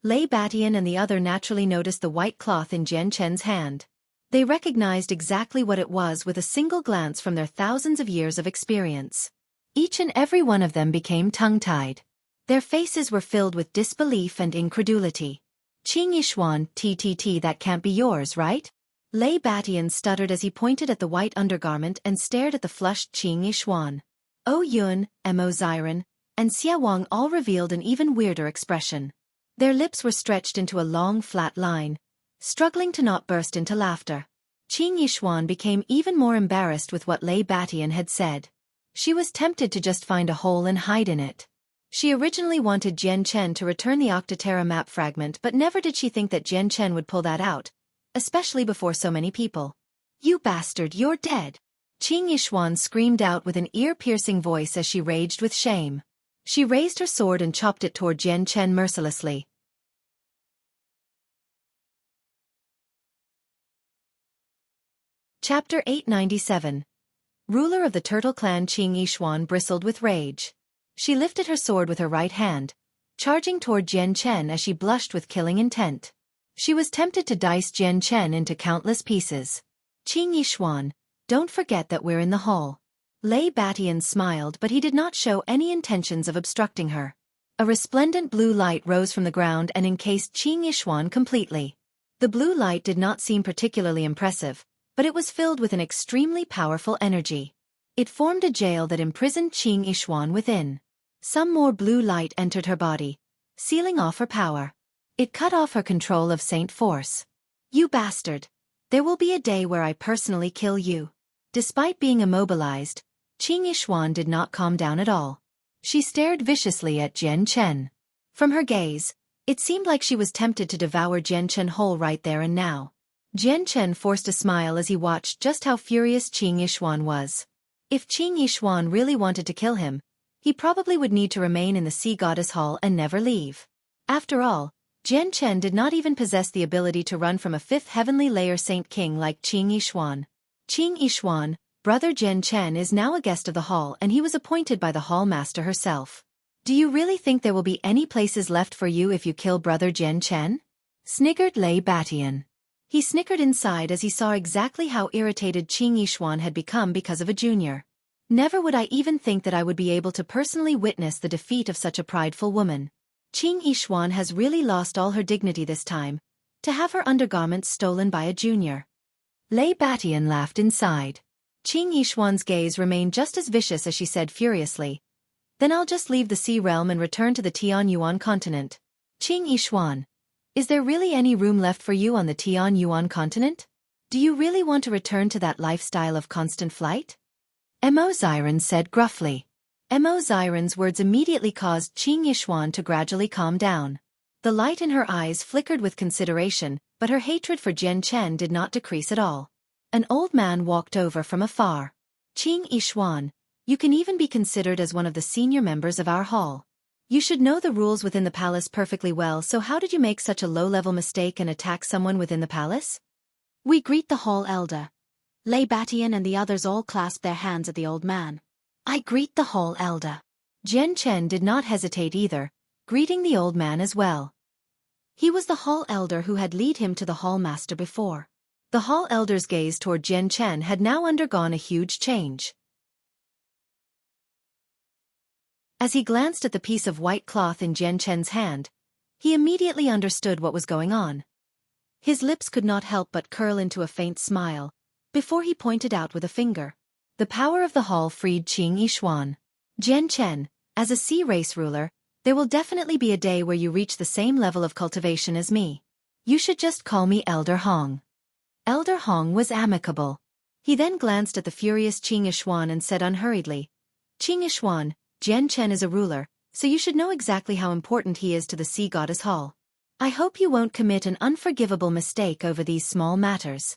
Lei Batian and the other naturally noticed the white cloth in Jian Chen's hand. They recognized exactly what it was with a single glance from their thousands of years of experience. Each and every one of them became tongue-tied. Their faces were filled with disbelief and incredulity. "Qing Yishuan, TTT, that can't be yours, right?" Lei Batian stuttered as he pointed at the white undergarment and stared at the flushed Qing Yishuan. O Yun, Mo Ziren, and Xia Wang all revealed an even weirder expression. Their lips were stretched into a long flat line, struggling to not burst into laughter. Qing Yishuan became even more embarrassed with what Lei Batian had said. She was tempted to just find a hole and hide in it. She originally wanted Jian Chen to return the Octaterra map fragment, but never did she think that Jian Chen would pull that out, especially before so many people. "You bastard, you're dead!" Qing Yishuan screamed out with an ear-piercing voice as she raged with shame. She raised her sword and chopped it toward Jian Chen mercilessly. Chapter 897. Ruler of the Turtle Clan Qing Yishuan bristled with rage. She lifted her sword with her right hand, charging toward Jian Chen as she blushed with killing intent. She was tempted to dice Jian Chen into countless pieces. "Qing Yishuan, don't forget that we're in the hall." Lei Batian smiled, but he did not show any intentions of obstructing her. A resplendent blue light rose from the ground and encased Qing Yishuan completely. The blue light did not seem particularly impressive, but it was filled with an extremely powerful energy. It formed a jail that imprisoned Qing Yishuan within. Some more blue light entered her body, sealing off her power. It cut off her control of Saint Force. "You bastard! There will be a day where I personally kill you." Despite being immobilized, Qing Yishuan did not calm down at all. She stared viciously at Jian Chen. From her gaze, it seemed like she was tempted to devour Jian Chen whole right there and now. Jian Chen forced a smile as he watched just how furious Qing Yishuan was. If Qing Yishuan really wanted to kill him, he probably would need to remain in the Sea Goddess Hall and never leave. After all, Jian Chen did not even possess the ability to run from a fifth heavenly layer Saint King like Qing Yishuan. Qing Yishuan, brother Jian Chen, is now a guest of the hall and he was appointed by the hall master herself. Do you really think there will be any places left for you if you kill brother Jian Chen? Sniggered Lei Batian. He snickered inside as he saw exactly how irritated Qing Yishuan had become because of a junior. Never would I even think that I would be able to personally witness the defeat of such a prideful woman. Qing Yishuan has really lost all her dignity this time, to have her undergarments stolen by a junior. Lei Batian laughed inside. Qing Yishuan's gaze remained just as vicious as she said furiously, "Then I'll just leave the Sea Realm and return to the Tianyuan continent." Qing Yishuan, is there really any room left for you on the Tianyuan continent? Do you really want to return to that lifestyle of constant flight? Mo Ziren said gruffly. Mo Ziren's words immediately caused Qing Yishuan to gradually calm down. The light in her eyes flickered with consideration, but her hatred for Jian Chen did not decrease at all. An old man walked over from afar. Qing Yishuan, you can even be considered as one of the senior members of our hall. You should know the rules within the palace perfectly well, so how did you make such a low-level mistake and attack someone within the palace? We greet the hall elder. Lei Batian and the others all clasped their hands at the old man. I greet the hall elder. Jian Chen did not hesitate either, greeting the old man as well. He was the hall elder who had led him to the hall master before. The hall elder's gaze toward Jian Chen had now undergone a huge change. As he glanced at the piece of white cloth in Jian Chen's hand, he immediately understood what was going on. His lips could not help but curl into a faint smile, before he pointed out with a finger. The power of the hall freed Qing Yishuan. Jian Chen, as a sea race ruler, there will definitely be a day where you reach the same level of cultivation as me. You should just call me Elder Hong. Elder Hong was amicable. He then glanced at the furious Qing Yishuan and said unhurriedly, Qing Yishuan, Jian Chen is a ruler, so you should know exactly how important he is to the Sea Goddess Hall. I hope you won't commit an unforgivable mistake over these small matters.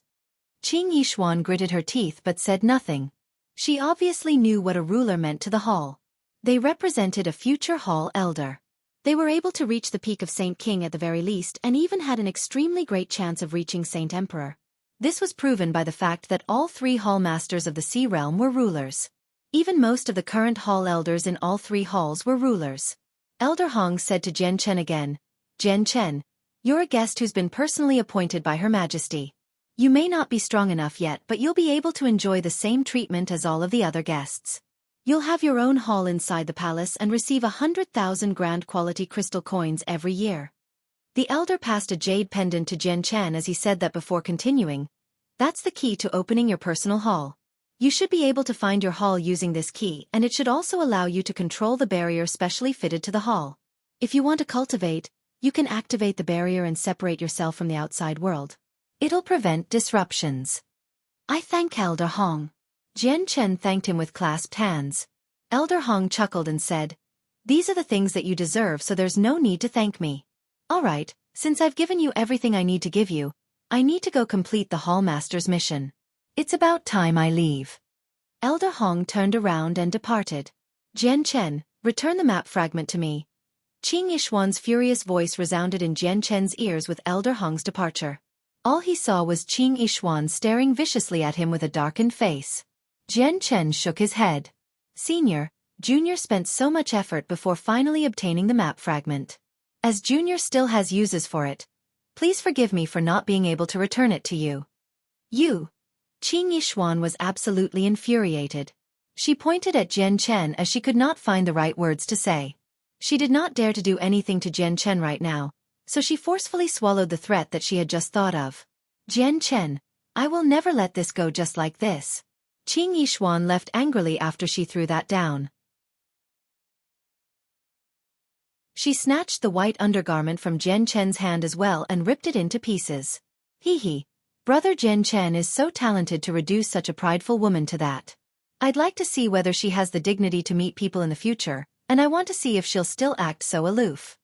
Qing Yishuan gritted her teeth but said nothing. She obviously knew what a ruler meant to the hall. They represented a future hall elder. They were able to reach the peak of Saint King at the very least and even had an extremely great chance of reaching Saint Emperor. This was proven by the fact that all three hall masters of the Sea Realm were rulers. Even most of the current hall elders in all three halls were rulers. Elder Hong said to Jian Chen again, Jian Chen, you're a guest who's been personally appointed by Her Majesty. You may not be strong enough yet, but you'll be able to enjoy the same treatment as all of the other guests. You'll have your own hall inside the palace and receive 100,000 grand quality crystal coins every year. The elder passed a jade pendant to Jian Chen as he said that before continuing, that's the key to opening your personal hall. You should be able to find your hall using this key, and it should also allow you to control the barrier specially fitted to the hall. If you want to cultivate, you can activate the barrier and separate yourself from the outside world. It'll prevent disruptions. I thank Elder Hong. Jian Chen thanked him with clasped hands. Elder Hong chuckled and said, these are the things that you deserve, so there's no need to thank me. All right, since I've given you everything I need to give you, I need to go complete the hall master's mission. It's about time I leave. Elder Hong turned around and departed. Jian Chen, return the map fragment to me. Qing Yishuan's furious voice resounded in Jian Chen's ears with Elder Hong's departure. All he saw was Qing Yishuan staring viciously at him with a darkened face. Jian Chen shook his head. Senior, Junior spent so much effort before finally obtaining the map fragment. As Junior still has uses for it, please forgive me for not being able to return it to you. You. Qing Yishuan was absolutely infuriated. She pointed at Jian Chen as she could not find the right words to say. She did not dare to do anything to Jian Chen right now, so she forcefully swallowed the threat that she had just thought of. Jian Chen, I will never let this go just like this. Qing Yishuan left angrily after she threw that down. She snatched the white undergarment from Jian Chen's hand as well and ripped it into pieces. Hee. Brother Jian Chen is so talented to reduce such a prideful woman to that. I'd like to see whether she has the dignity to meet people in the future, and I want to see if she'll still act so aloof.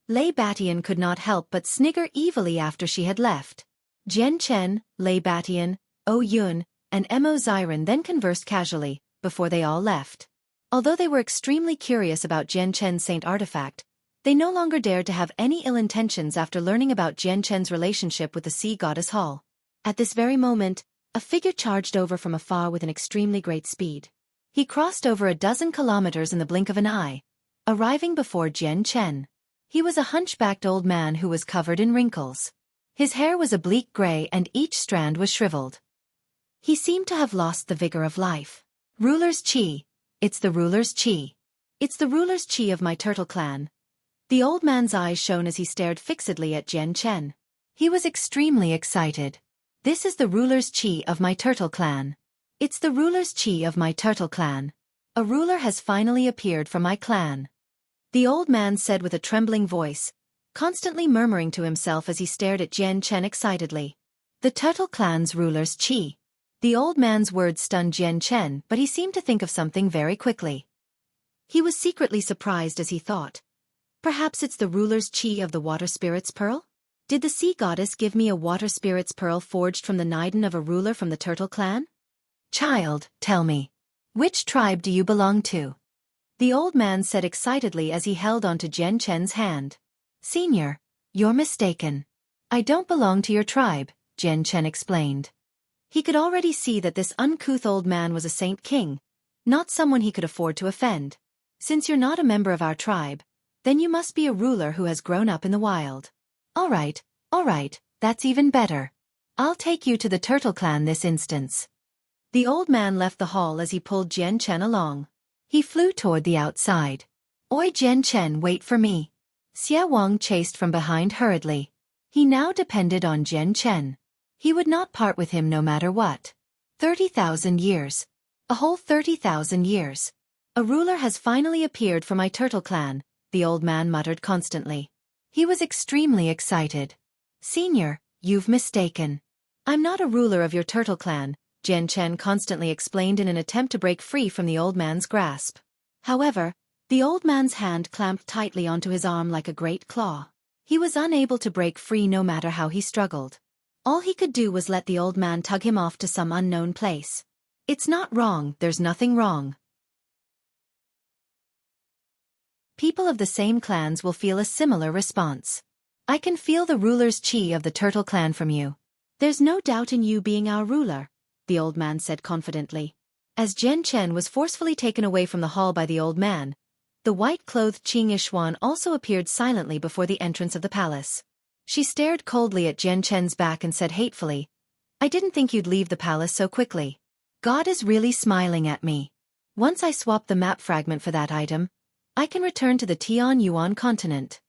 Lei Batian could not help but snigger evilly after she had left. Jian Chen, Lei Batian, O Yun, and Mo Ziren then conversed casually, before they all left. Although they were extremely curious about Jian Chen's saint artifact, They no longer dared to have any ill intentions after learning about Jian Chen's relationship with the sea goddess Hall. At this very moment, a figure charged over from afar with an extremely great speed. He crossed over a dozen kilometers in the blink of an eye, arriving before Jian Chen. He was a hunchbacked old man who was covered in wrinkles. His hair was a bleak gray and each strand was shriveled. He seemed to have lost the vigor of life. Ruler's Qi. It's the ruler's Qi. It's the ruler's Qi of my turtle clan. The old man's eyes shone as he stared fixedly at Jian Chen. He was extremely excited. This is the ruler's Qi of my turtle clan. It's the ruler's Qi of my turtle clan. A ruler has finally appeared from my clan. The old man said with a trembling voice, constantly murmuring to himself as he stared at Jian Chen excitedly. The turtle clan's ruler's Qi. The old man's words stunned Jian Chen, but he seemed to think of something very quickly. He was secretly surprised as he thought, perhaps it's the ruler's Qi of the water spirit's pearl? Did the sea goddess give me a water spirit's pearl forged from the nidin of a ruler from the turtle clan? Child, tell me, which tribe do you belong to? The old man said excitedly as he held onto Jian Chen's hand. Senior, you're mistaken. I don't belong to your tribe, Jian Chen explained. He could already see that this uncouth old man was a saint king, not someone he could afford to offend. Since you're not a member of our tribe, then you must be a ruler who has grown up in the wild. All right, that's even better. I'll take you to the turtle clan this instance. The old man left the hall as he pulled Jian Chen along. He flew toward the outside. Oi Jian Chen, wait for me. Xie Wang chased from behind hurriedly. He now depended on Jian Chen. He would not part with him no matter what. 30,000 years. A whole 30,000 years. A ruler has finally appeared for my turtle clan, the old man muttered constantly. He was extremely excited. Senior, you've mistaken. I'm not a ruler of your turtle clan, Jian Chen constantly explained in an attempt to break free from the old man's grasp. However, the old man's hand clamped tightly onto his arm like a great claw. He was unable to break free no matter how he struggled. All he could do was let the old man tug him off to some unknown place. It's not wrong, there's nothing wrong. People of the same clans will feel a similar response. I can feel the ruler's Qi of the turtle clan from you. There's no doubt in you being our ruler, the old man said confidently. As Jian Chen was forcefully taken away from the hall by the old man, the white-clothed Qing Yishuan also appeared silently before the entrance of the palace. She stared coldly at Jian Chen's back and said hatefully, I didn't think you'd leave the palace so quickly. God is really smiling at me. Once I swap the map fragment for that item, I can return to the Tian Yuan continent.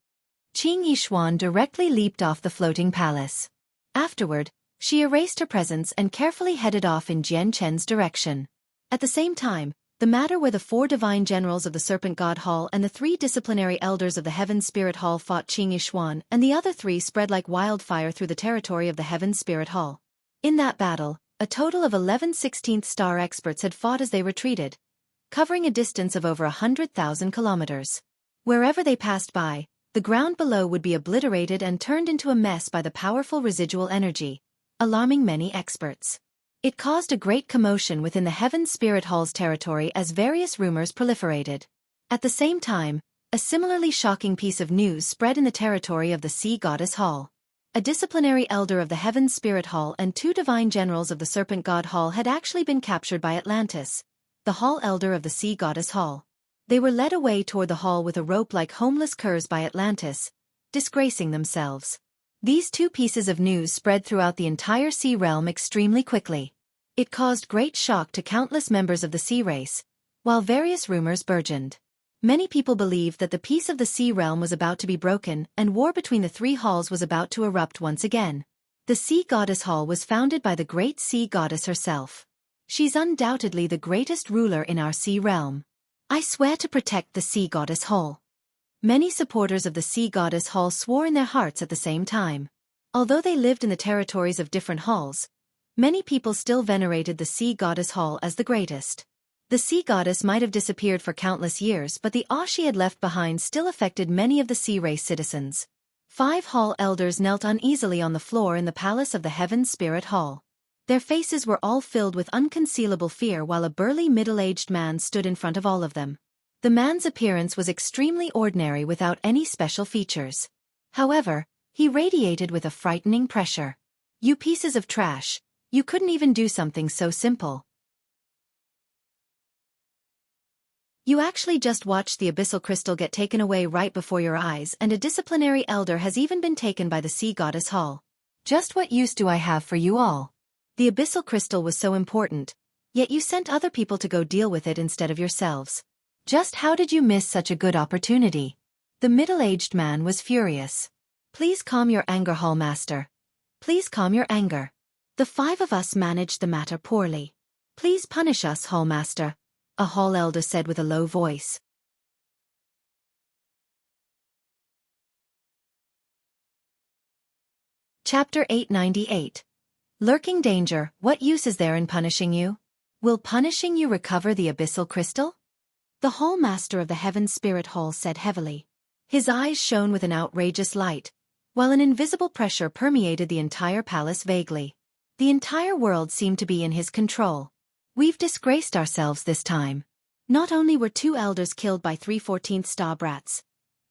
Qing Yishuan directly leaped off the floating palace. Afterward, she erased her presence and carefully headed off in Jian Chen's direction. At the same time, the matter where the 4 divine generals of the Serpent God Hall and the 3 disciplinary elders of the Heaven Spirit Hall fought Qing Yishuan and the other 3 spread like wildfire through the territory of the Heaven Spirit Hall. In that battle, a total of 11 16th star experts had fought as they retreated, covering a distance of over 100,000 kilometers. Wherever they passed by, the ground below would be obliterated and turned into a mess by the powerful residual energy, alarming many experts. It caused a great commotion within the Heaven Spirit Hall's territory as various rumors proliferated. At the same time, a similarly shocking piece of news spread in the territory of the Sea Goddess Hall. A disciplinary elder of the Heaven Spirit Hall and 2 divine generals of the Serpent God Hall had actually been captured by Atlantis, the Hall Elder of the Sea Goddess Hall. They were led away toward the hall with a rope like homeless curs by Atlantis, disgracing themselves. These 2 pieces of news spread throughout the entire sea realm extremely quickly. It caused great shock to countless members of the sea race, while various rumors burgeoned. Many people believed that the peace of the sea realm was about to be broken and war between the 3 halls was about to erupt once again. The Sea Goddess Hall was founded by the great sea goddess herself. She's undoubtedly the greatest ruler in our sea realm. I swear to protect the Sea Goddess Hall. Many supporters of the Sea Goddess Hall swore in their hearts at the same time. Although they lived in the territories of different halls, many people still venerated the Sea Goddess Hall as the greatest. The sea goddess might have disappeared for countless years, but the awe she had left behind still affected many of the sea race citizens. 5 hall elders knelt uneasily on the floor in the palace of the Heaven Spirit Hall. Their faces were all filled with unconcealable fear while a burly middle-aged man stood in front of all of them. The man's appearance was extremely ordinary without any special features. However, he radiated with a frightening pressure. "You pieces of trash, you couldn't even do something so simple. You actually just watched the abyssal crystal get taken away right before your eyes, and a disciplinary elder has even been taken by the sea goddess Hall. Just what use do I have for you all? The abyssal crystal was so important, yet you sent other people to go deal with it instead of yourselves. Just how did you miss such a good opportunity?" The middle-aged man was furious. "Please calm your anger, Hall Master. Please calm your anger. The 5 of us managed the matter poorly. Please punish us, Hall Master," a hall elder said with a low voice. Chapter 898. Lurking Danger. What use is there in punishing you? Will punishing you recover the abyssal crystal? The Hall Master of the Heaven Spirit Hall said heavily. His eyes shone with an outrageous light, while an invisible pressure permeated the entire palace vaguely. The entire world seemed to be in his control. "We've disgraced ourselves this time." Not only were 2 elders killed by 3 14th star brats,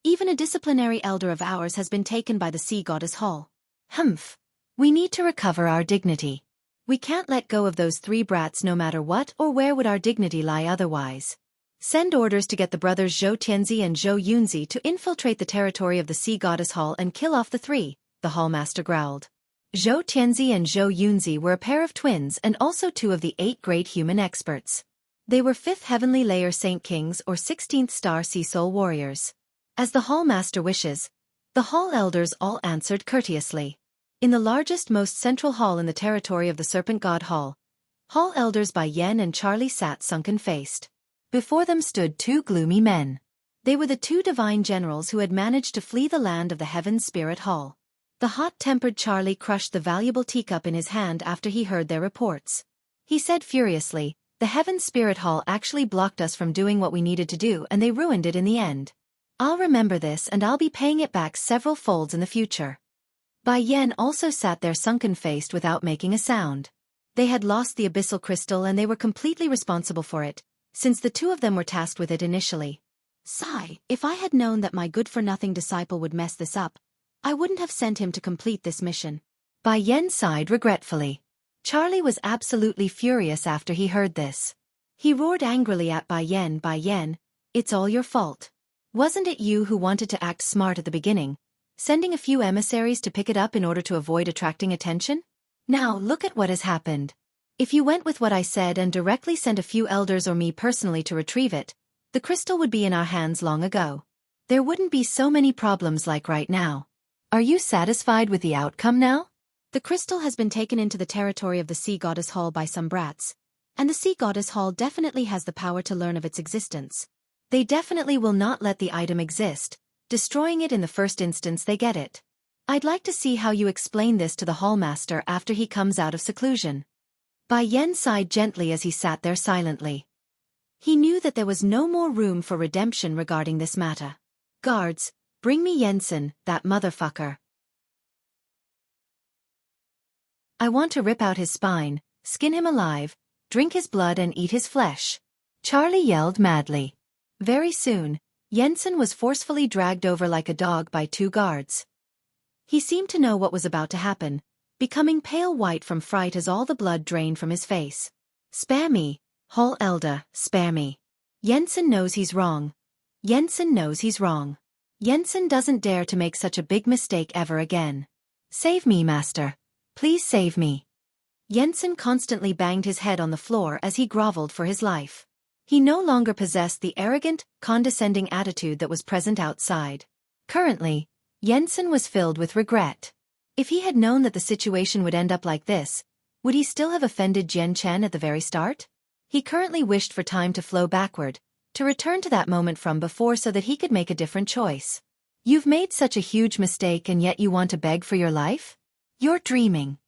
even a disciplinary elder of ours has been taken by the sea goddess Hall. Humph. We need to recover our dignity. We can't let go of those 3 brats no matter what, or where would our dignity lie otherwise? Send orders to get the brothers Zhou Tianzi and Zhou Yunzi to infiltrate the territory of the sea goddess Hall and kill off the 3, the hall master growled. Zhou Tianzi and Zhou Yunzi were a pair of twins and also 2 of the 8 great human experts. They were 5th heavenly layer Saint Kings or 16th star sea soul warriors. As the hall master wishes, the hall elders all answered courteously. In the largest, most central hall in the territory of the Serpent God Hall, hall elders Bai Yen and Charlie sat sunken-faced. Before them stood 2 gloomy men. They were the 2 divine generals who had managed to flee the land of the Heaven Spirit Hall. The hot-tempered Charlie crushed the valuable teacup in his hand after he heard their reports. He said furiously, "The Heaven Spirit Hall actually blocked us from doing what we needed to do, and they ruined it in the end. I'll remember this, and I'll be paying it back several folds in the future." Bai Yen also sat there sunken-faced without making a sound. They had lost the abyssal crystal and they were completely responsible for it, since the 2 of them were tasked with it initially. Sigh, if I had known that my good-for-nothing disciple would mess this up, I wouldn't have sent him to complete this mission. Bai Yen sighed regretfully. Charlie was absolutely furious after he heard this. He roared angrily at Bai Yen, "It's all your fault. Wasn't it you who wanted to act smart at the beginning, sending a few emissaries to pick it up in order to avoid attracting attention? Now look at what has happened. If you went with what I said and directly sent a few elders or me personally to retrieve it, the crystal would be in our hands long ago. There wouldn't be so many problems like right now. Are you satisfied with the outcome now?" The crystal has been taken into the territory of the Sea Goddess Hall by some brats, and the Sea Goddess Hall definitely has the power to learn of its existence. They definitely will not let the item exist, destroying it in the first instance they get it. I'd like to see how you explain this to the hall master after he comes out of seclusion. Bai Yen sighed gently as he sat there silently. He knew that there was no more room for redemption regarding this matter. "Guards, bring me Jensen, that motherfucker. I want to rip out his spine, skin him alive, drink his blood and eat his flesh." Charlie yelled madly. Very soon, Jensen was forcefully dragged over like a dog by 2 guards. He seemed to know what was about to happen, becoming pale white from fright as all the blood drained from his face. "Spare me, Hall Elder, spare me. Jensen knows he's wrong. Jensen knows he's wrong. Jensen doesn't dare to make such a big mistake ever again. Save me, Master. Please save me." Jensen constantly banged his head on the floor as he groveled for his life. He no longer possessed the arrogant, condescending attitude that was present outside. Currently, Jensen was filled with regret. If he had known that the situation would end up like this, would he still have offended Jian Chen at the very start? He currently wished for time to flow backward, to return to that moment from before so that he could make a different choice. You've made such a huge mistake and yet you want to beg for your life? You're dreaming.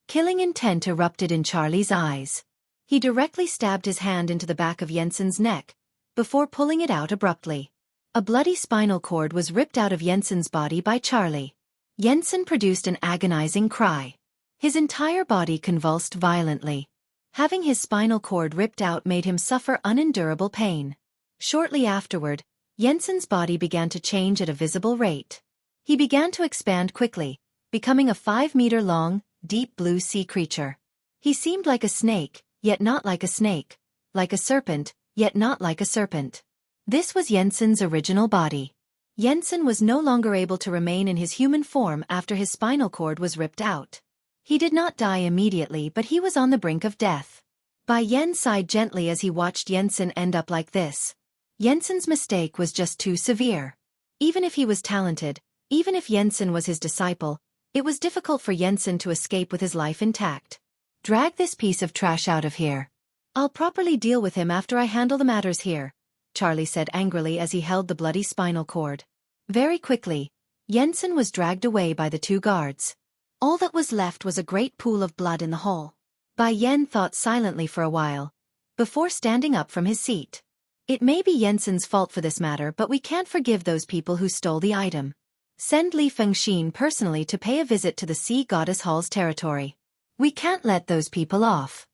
Killing intent erupted in Charlie's eyes. He directly stabbed his hand into the back of Jensen's neck, before pulling it out abruptly. A bloody spinal cord was ripped out of Jensen's body by Charlie. Jensen produced an agonizing cry. His entire body convulsed violently. Having his spinal cord ripped out made him suffer unendurable pain. Shortly afterward, Jensen's body began to change at a visible rate. He began to expand quickly, becoming a 5-meter-long, deep blue sea creature. He seemed like a snake, yet not like a snake, like a serpent, yet not like a serpent. This was Jensen's original body. Jensen was no longer able to remain in his human form after his spinal cord was ripped out. He did not die immediately, but he was on the brink of death. Bai Yen sighed gently as he watched Jensen end up like this. Jensen's mistake was just too severe. Even if he was talented, even if Jensen was his disciple, it was difficult for Jensen to escape with his life intact. Drag this piece of trash out of here. I'll properly deal with him after I handle the matters here, Charlie said angrily as he held the bloody spinal cord. Very quickly, Jensen was dragged away by the 2 guards. All that was left was a great pool of blood in the hall. Bai Yen thought silently for a while, before standing up from his seat. It may be Jensen's fault for this matter, but we can't forgive those people who stole the item. Send Li Fengxin personally to pay a visit to the Sea Goddess Hall's territory. We can't let those people off.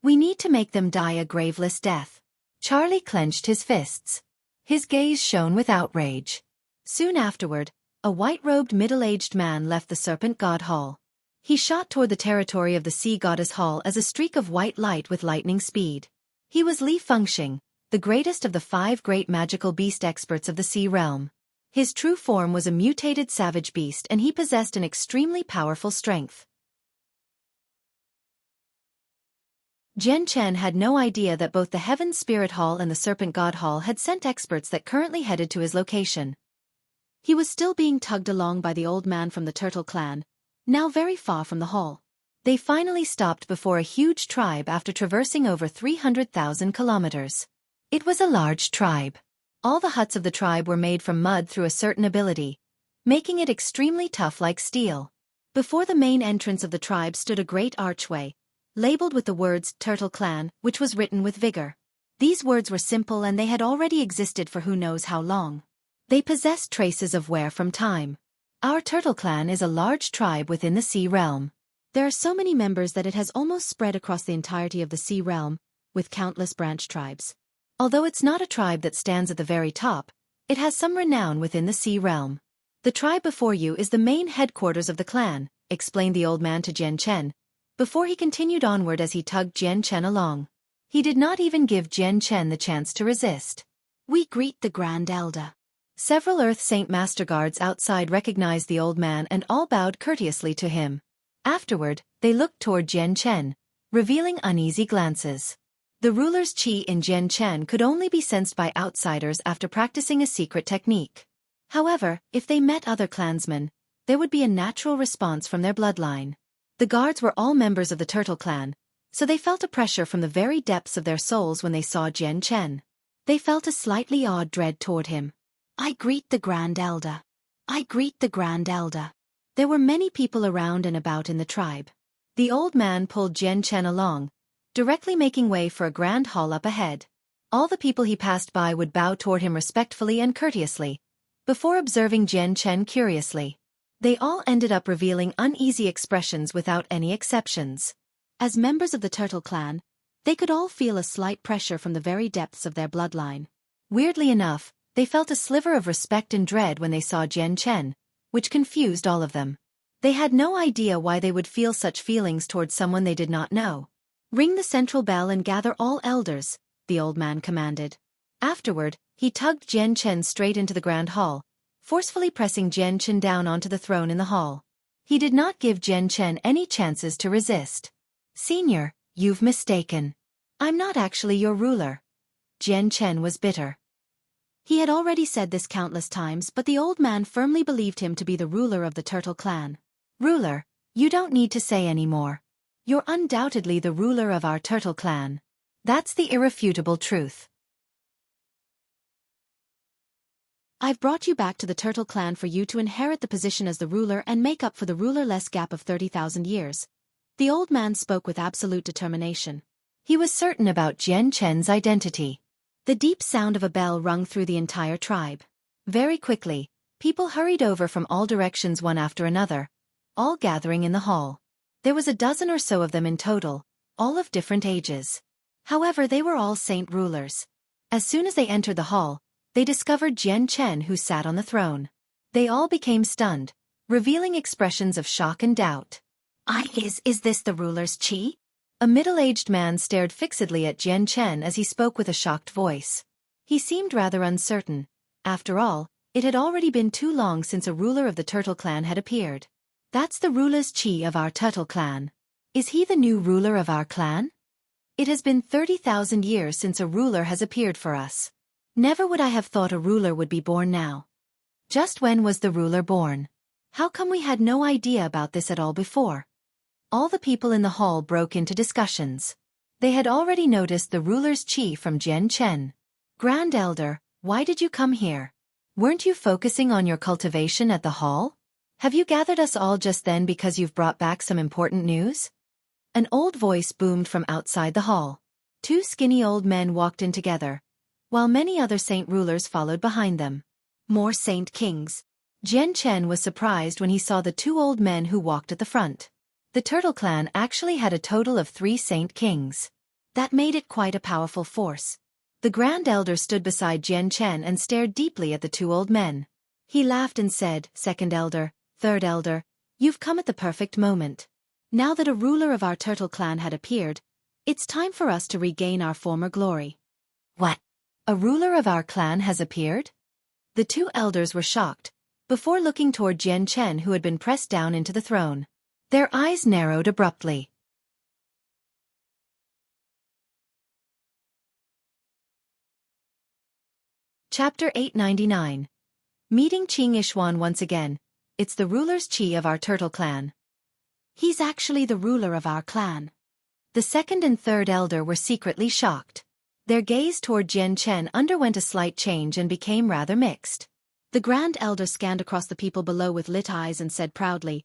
We need to make them die a graveless death. Charlie clenched his fists. His gaze shone with outrage. Soon afterward, a white-robed middle-aged man left the Serpent God Hall. He shot toward the territory of the Sea Goddess Hall as a streak of white light with lightning speed. He was Li Fengxin, the greatest of the 5 great magical beast experts of the sea realm. His true form was a mutated savage beast, and he possessed an extremely powerful strength. Jian Chen had no idea that both the Heaven Spirit Hall and the Serpent God Hall had sent experts that currently headed to his location. He was still being tugged along by the old man from the Turtle Clan, now very far from the hall. They finally stopped before a huge tribe after traversing over 300,000 kilometers. It was a large tribe. All the huts of the tribe were made from mud through a certain ability, making it extremely tough like steel. Before the main entrance of the tribe stood a great archway, labeled with the words Turtle Clan, which was written with vigor. These words were simple and they had already existed for who knows how long. They possessed traces of wear from time. Our Turtle Clan is a large tribe within the sea realm. There are so many members that it has almost spread across the entirety of the sea realm, with countless branch tribes. Although it's not a tribe that stands at the very top, it has some renown within the sea realm. The tribe before you is the main headquarters of the clan, explained the old man to Jian Chen, before he continued onward as he tugged Jian Chen along. He did not even give Jian Chen the chance to resist. We greet the Grand Elder. Several Earth Saint Master Guards outside recognized the old man and all bowed courteously to him. Afterward, they looked toward Jian Chen, revealing uneasy glances. The ruler's qi in Jian Chen could only be sensed by outsiders after practicing a secret technique. However, if they met other clansmen, there would be a natural response from their bloodline. The guards were all members of the Turtle Clan, so they felt a pressure from the very depths of their souls when they saw Jian Chen. They felt a slightly awed dread toward him. I greet the Grand Elder. I greet the Grand Elder. There were many people around and about in the tribe. The old man pulled Jian Chen along, directly making way for a grand hall up ahead. All the people he passed by would bow toward him respectfully and courteously, before observing Jian Chen curiously. They all ended up revealing uneasy expressions without any exceptions. As members of the Turtle Clan, they could all feel a slight pressure from the very depths of their bloodline. Weirdly enough, they felt a sliver of respect and dread when they saw Jian Chen, which confused all of them. They had no idea why they would feel such feelings towards someone they did not know. Ring the central bell and gather all elders, the old man commanded. Afterward, he tugged Jian Chen straight into the grand hall, forcefully pressing Jian Chen down onto the throne in the hall. He did not give Jian Chen any chances to resist. Senior, you've mistaken. I'm not actually your ruler. Jian Chen was bitter. He had already said this countless times, but the old man firmly believed him to be the ruler of the Turtle Clan. Ruler, you don't need to say any more. You're undoubtedly the ruler of our Turtle Clan. That's the irrefutable truth. I've brought you back to the Turtle Clan for you to inherit the position as the ruler and make up for the rulerless gap of 30,000 years. The old man spoke with absolute determination. He was certain about Jian Chen's identity. The deep sound of a bell rung through the entire tribe. Very quickly, people hurried over from all directions one after another, all gathering in the hall. There was a dozen or so of them in total, all of different ages. However, they were all saint rulers. As soon as they entered the hall, they discovered Jian Chen who sat on the throne. They all became stunned, revealing expressions of shock and doubt. Is this the ruler's chi? A middle-aged man stared fixedly at Jian Chen as he spoke with a shocked voice. He seemed rather uncertain. After all, it had already been too long since a ruler of the Turtle Clan had appeared. That's the ruler's chi of our Turtle Clan. Is he the new ruler of our clan? It has been 30,000 years since a ruler has appeared for us. Never would I have thought a ruler would be born now. Just when was the ruler born? How come we had no idea about this at all before? All the people in the hall broke into discussions. They had already noticed the ruler's chi from Jian Chen. Grand Elder, why did you come here? Weren't you focusing on your cultivation at the hall? Have you gathered us all just then because you've brought back some important news? An old voice boomed from outside the hall. Two skinny old men walked in together, while many other saint rulers followed behind them. More saint kings. Jian Chen was surprised when he saw the two old men who walked at the front. The Turtle Clan actually had a total of 3 saint kings. That made it quite a powerful force. The Grand Elder stood beside Jian Chen and stared deeply at the two old men. He laughed and said, "Second Elder, Third Elder, you've come at the perfect moment. Now that a ruler of our Turtle Clan had appeared, it's time for us to regain our former glory." What? A ruler of our clan has appeared? The two elders were shocked, before looking toward Jian Chen who had been pressed down into the throne. Their eyes narrowed abruptly. Chapter 899. Meeting Qing Ishuan once again. It's the ruler's chi of our Turtle Clan. He's actually the ruler of our clan. The second and third elder were secretly shocked. Their gaze toward Jian Chen underwent a slight change and became rather mixed. The Grand Elder scanned across the people below with lit eyes and said proudly,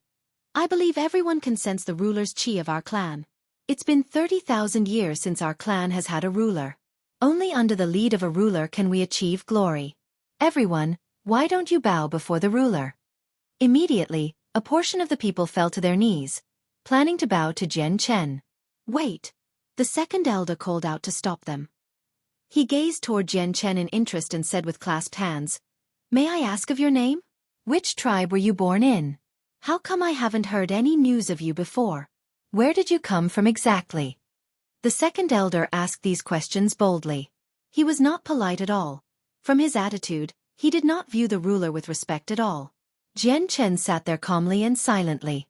"I believe everyone can sense the ruler's chi of our clan. It's been 30,000 years since our clan has had a ruler. Only under the lead of a ruler can we achieve glory. Everyone, why don't you bow before the ruler?" Immediately, a portion of the people fell to their knees, planning to bow to Jian Chen. "Wait," the second elder called out to stop them. He gazed toward Jian Chen in interest and said with clasped hands, "May I ask of your name? Which tribe were you born in? How come I haven't heard any news of you before? Where did you come from exactly?" The second elder asked these questions boldly. He was not polite at all. From his attitude, he did not view the ruler with respect at all. Jian Chen sat there calmly and silently.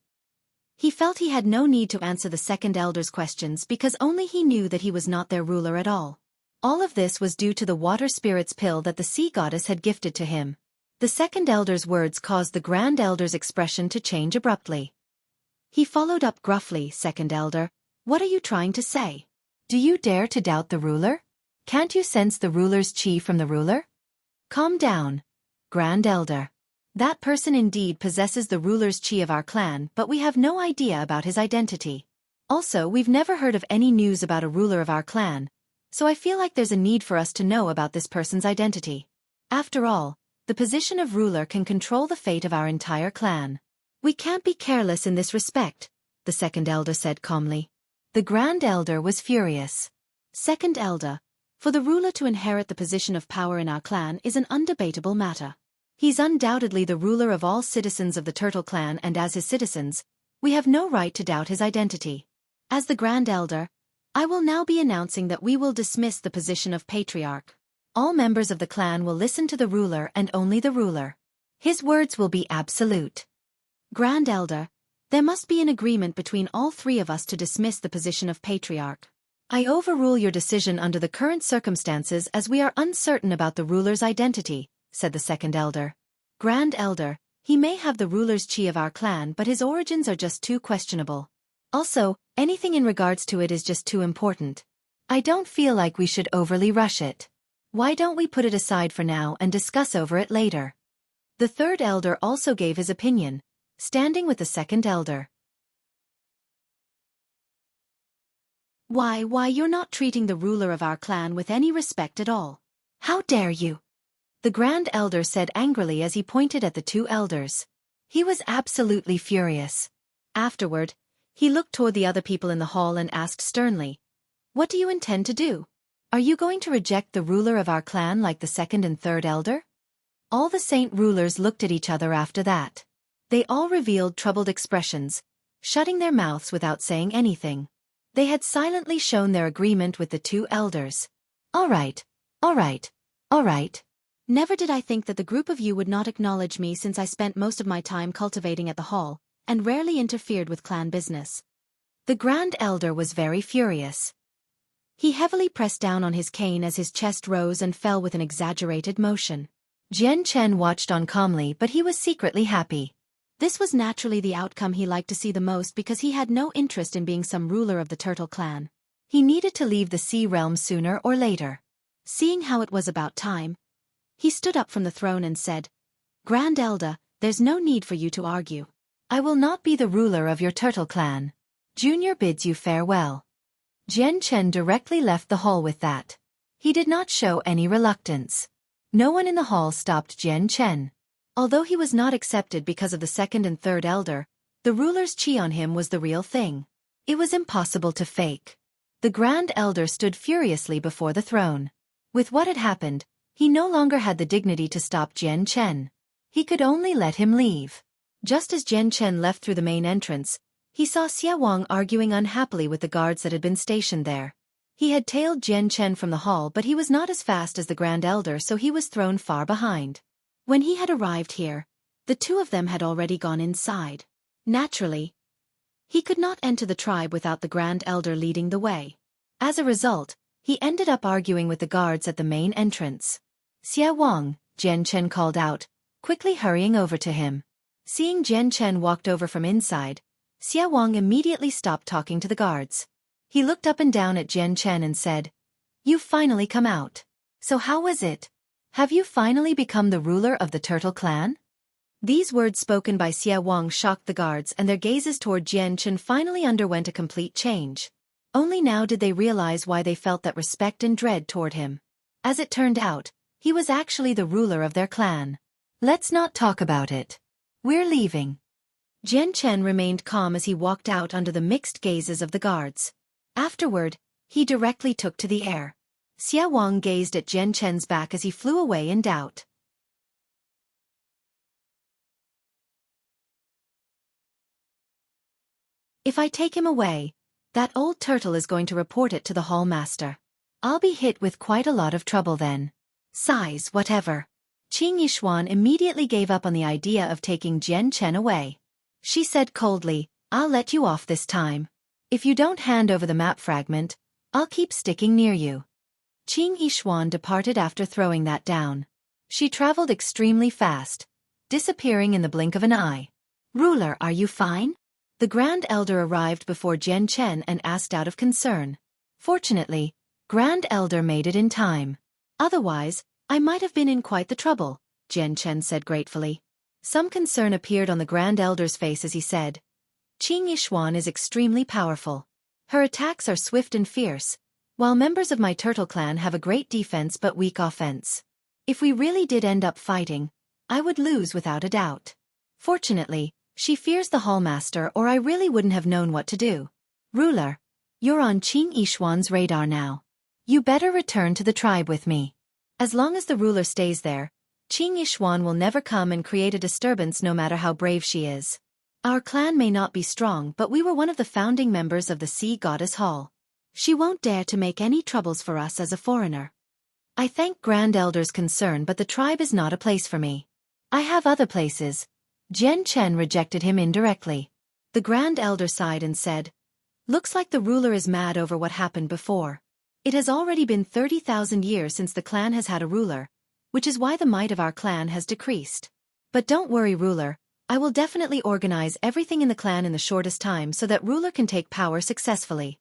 He felt he had no need to answer the second elder's questions because only he knew that he was not their ruler at all. All of this was due to the water spirit's pill that the sea goddess had gifted to him. The second elder's words caused the Grand Elder's expression to change abruptly. He followed up gruffly, "Second Elder, what are you trying to say? Do you dare to doubt the ruler? Can't you sense the ruler's chi from the ruler? Calm down, Grand Elder. That person indeed possesses the ruler's chi of our clan, but we have no idea about his identity. Also, we've never heard of any news about a ruler of our clan, so I feel like there's a need for us to know about this person's identity. After all, the position of ruler can control the fate of our entire clan. We can't be careless in this respect," the second elder said calmly. The Grand Elder was furious. "Second elder, for the ruler to inherit the position of power in our clan is an undebatable matter. He's undoubtedly the ruler of all citizens of the Turtle Clan, and as his citizens, we have no right to doubt his identity. As the Grand Elder, I will now be announcing that we will dismiss the position of Patriarch. All members of the clan will listen to the ruler and only the ruler. His words will be absolute." Grand Elder, there must be an agreement between all 3 of us to dismiss the position of Patriarch. "I overrule your decision under the current circumstances as we are uncertain about the ruler's identity," said the second elder. "Grand Elder, he may have the ruler's chi of our clan, but his origins are just too questionable. Also, anything in regards to it is just too important. I don't feel like we should overly rush it. Why don't we put it aside for now and discuss over it later?" The third elder also gave his opinion, standing with the second elder. Why, you're not treating the ruler of our clan with any respect at all. How dare you?" The Grand Elder said angrily as he pointed at the two elders. He was absolutely furious. Afterward, he looked toward the other people in the hall and asked sternly, "What do you intend to do? Are you going to reject the ruler of our clan like the second and third elder? All the saint rulers looked at each other after that. They all revealed troubled expressions, shutting their mouths without saying anything. They had silently shown their agreement with the two elders. All right, all right, all right. Never did I think that the group of you would not acknowledge me, since I spent most of my time cultivating at the hall, and rarely interfered with clan business. The Grand Elder was very furious. He heavily pressed down on his cane as his chest rose and fell with an exaggerated motion. Jian Chen watched on calmly, but he was secretly happy. This was naturally the outcome he liked to see the most, because he had no interest in being some ruler of the turtle clan. He needed to leave the sea realm sooner or later. Seeing how it was about time, he stood up from the throne and said, "Grand Elder, there's no need for you to argue. I will not be the ruler of your turtle clan. Junior bids you farewell." Jian Chen directly left the hall with that. He did not show any reluctance. No one in the hall stopped Jian Chen. Although he was not accepted because of the second and third elder, the ruler's chi on him was the real thing. It was impossible to fake. The Grand Elder stood furiously before the throne. With what had happened, he no longer had the dignity to stop Jian Chen. He could only let him leave. Just as Jian Chen left through the main entrance, he saw Xia Wang arguing unhappily with the guards that had been stationed there. He had tailed Jian Chen from the hall, but he was not as fast as the Grand Elder, so he was thrown far behind. When he had arrived here, the two of them had already gone inside. Naturally, he could not enter the tribe without the Grand Elder leading the way. As a result, he ended up arguing with the guards at the main entrance. "Xia Wang," Jian Chen called out, quickly hurrying over to him. Seeing Jian Chen walked over from inside, Xia Wang immediately stopped talking to the guards. He looked up and down at Jian Chen and said, "You've finally come out. So how was it? Have you finally become the ruler of the turtle clan?" These words spoken by Xia Wang shocked the guards, and their gazes toward Jian Chen finally underwent a complete change. Only now did they realize why they felt that respect and dread toward him. As it turned out, he was actually the ruler of their clan. "Let's not talk about it. We're leaving." Jian Chen remained calm as he walked out under the mixed gazes of the guards. Afterward, he directly took to the air. Xia Wang gazed at Jian Chen's back as he flew away in doubt. "If I take him away, that old turtle is going to report it to the hall master. I'll be hit with quite a lot of trouble then. Size, whatever." Qing Yishuan immediately gave up on the idea of taking Jian Chen away. She said coldly, "I'll let you off this time. If you don't hand over the map fragment, I'll keep sticking near you." Qing Yishuan departed after throwing that down. She traveled extremely fast, disappearing in the blink of an eye. "Ruler, are you fine?" The Grand Elder arrived before Jian Chen and asked out of concern. Fortunately, Grand Elder made it in time. "Otherwise, I might have been in quite the trouble," Jian Chen said gratefully. Some concern appeared on the Grand Elder's face as he said, "Qing Yishuan is extremely powerful. Her attacks are swift and fierce, while members of my turtle clan have a great defense but weak offense. If we really did end up fighting, I would lose without a doubt. Fortunately, she fears the hallmaster, or I really wouldn't have known what to do. Ruler, you're on Qing Yishuan's radar now. You better return to the tribe with me. As long as the ruler stays there, Qing Yishuan will never come and create a disturbance no matter how brave she is. Our clan may not be strong, but we were one of the founding members of the Sea Goddess Hall. She won't dare to make any troubles for us as a foreigner. I thank Grand Elder's concern, but the tribe is not a place for me. I have other places." Jian Chen rejected him indirectly. The Grand Elder sighed and said, "Looks like the ruler is mad over what happened before. It has already been 30,000 years since the clan has had a ruler, which is why the might of our clan has decreased. But don't worry, ruler, I will definitely organize everything in the clan in the shortest time so that ruler can take power successfully."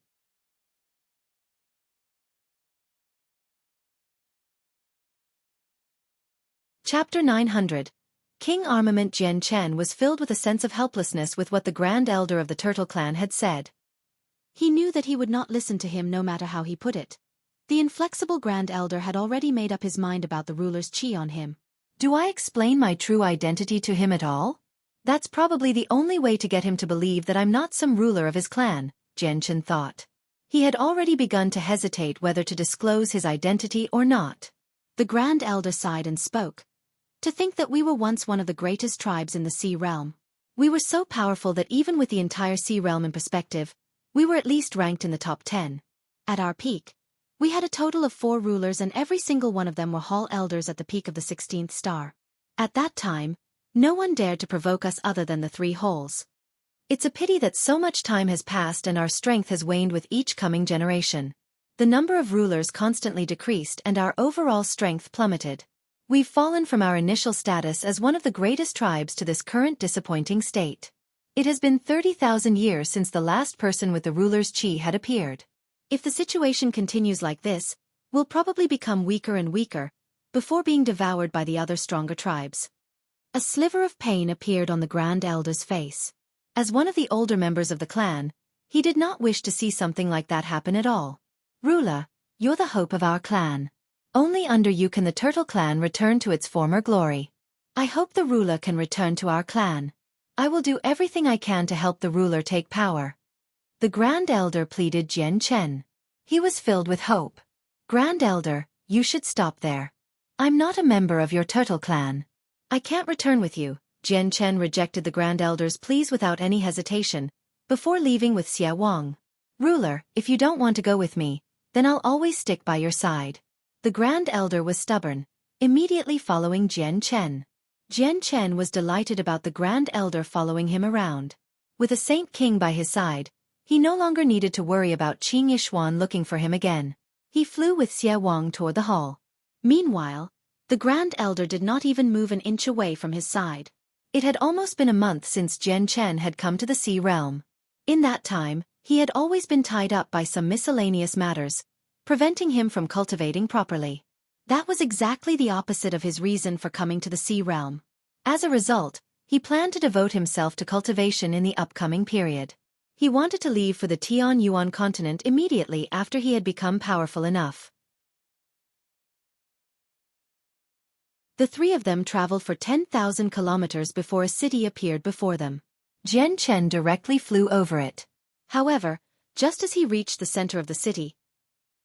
Chapter 900. King Armament. Jian Chen was filled with a sense of helplessness with what the Grand Elder of the Turtle Clan had said. He knew that he would not listen to him no matter how he put it. The inflexible Grand Elder had already made up his mind about the ruler's chi on him. Do I explain my true identity to him at all? That's probably the only way to get him to believe that I'm not some ruler of his clan, Jian Chen thought. He had already begun to hesitate whether to disclose his identity or not. The Grand Elder sighed and spoke. To think that we were once one of the greatest tribes in the Sea Realm. We were so powerful that even with the entire Sea Realm in perspective, we were at least ranked in the top 10. At our peak, we had a total of 4 rulers and every single one of them were Hall Elders at the peak of the 16th star. At that time, no one dared to provoke us other than the 3 Halls. It's a pity that so much time has passed and our strength has waned with each coming generation. The number of rulers constantly decreased and our overall strength plummeted. We've fallen from our initial status as one of the greatest tribes to this current disappointing state. It has been 30,000 years since the last person with the ruler's chi had appeared. If the situation continues like this, we'll probably become weaker and weaker, before being devoured by the other stronger tribes. A sliver of pain appeared on the Grand Elder's face. As one of the older members of the clan, he did not wish to see something like that happen at all. Ruler, you're the hope of our clan. Only under you can the Turtle Clan return to its former glory. I hope the ruler can return to our clan. I will do everything I can to help the ruler take power. The Grand Elder pleaded Jian Chen. He was filled with hope. Grand Elder, you should stop there. I'm not a member of your Turtle Clan. I can't return with you. Jian Chen rejected the Grand Elder's pleas without any hesitation, before leaving with Xie Wang. Ruler, if you don't want to go with me, then I'll always stick by your side. The Grand Elder was stubborn, immediately following Jian Chen. Jian Chen was delighted about the Grand Elder following him around. With a Saint King by his side, he no longer needed to worry about Qing Yishuan looking for him again. He flew with Xie Wang toward the hall. Meanwhile, the Grand Elder did not even move an inch away from his side. It had almost been a month since Jian Chen had come to the Sea Realm. In that time, he had always been tied up by some miscellaneous matters, preventing him from cultivating properly. That was exactly the opposite of his reason for coming to the Sea Realm. As a result, he planned to devote himself to cultivation in the upcoming period. He wanted to leave for the Tian Yuan continent immediately after he had become powerful enough. The 3 of them traveled for 10,000 kilometers before a city appeared before them. Jian Chen directly flew over it. However, just as he reached the center of the city,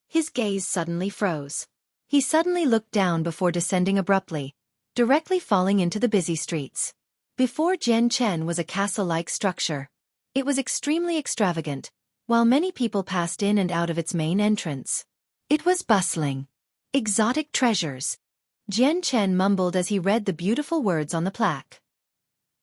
his gaze suddenly froze. He suddenly looked down before descending abruptly, directly falling into the busy streets. Before Jian Chen was a castle-like structure. It was extremely extravagant, while many people passed in and out of its main entrance. It was bustling. Exotic treasures. Jian Chen mumbled as he read the beautiful words on the plaque.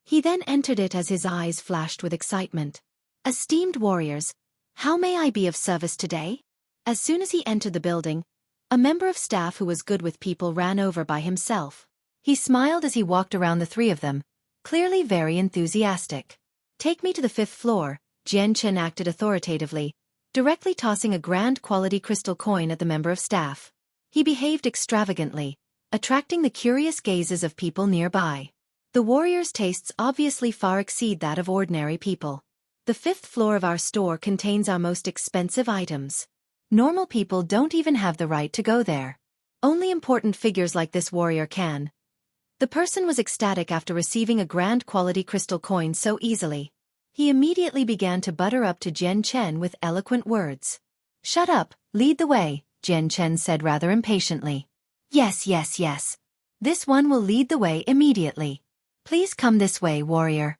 He then entered it as his eyes flashed with excitement. Esteemed warriors, how may I be of service today? As soon as he entered the building, a member of staff who was good with people ran over by himself. He smiled as he walked around the 3 of them, clearly very enthusiastic. Take me to the 5th floor, Jian Chen acted authoritatively, directly tossing a grand quality crystal coin at the member of staff. He behaved extravagantly, attracting the curious gazes of people nearby. The warriors' tastes obviously far exceed that of ordinary people. The 5th floor of our store contains our most expensive items. Normal people don't even have the right to go there. Only important figures like this warrior can. The person was ecstatic after receiving a grand quality crystal coin so easily. He immediately began to butter up to Jian Chen with eloquent words. Shut up, lead the way, Jian Chen said rather impatiently. Yes, yes, yes. This one will lead the way immediately. Please come this way, warrior.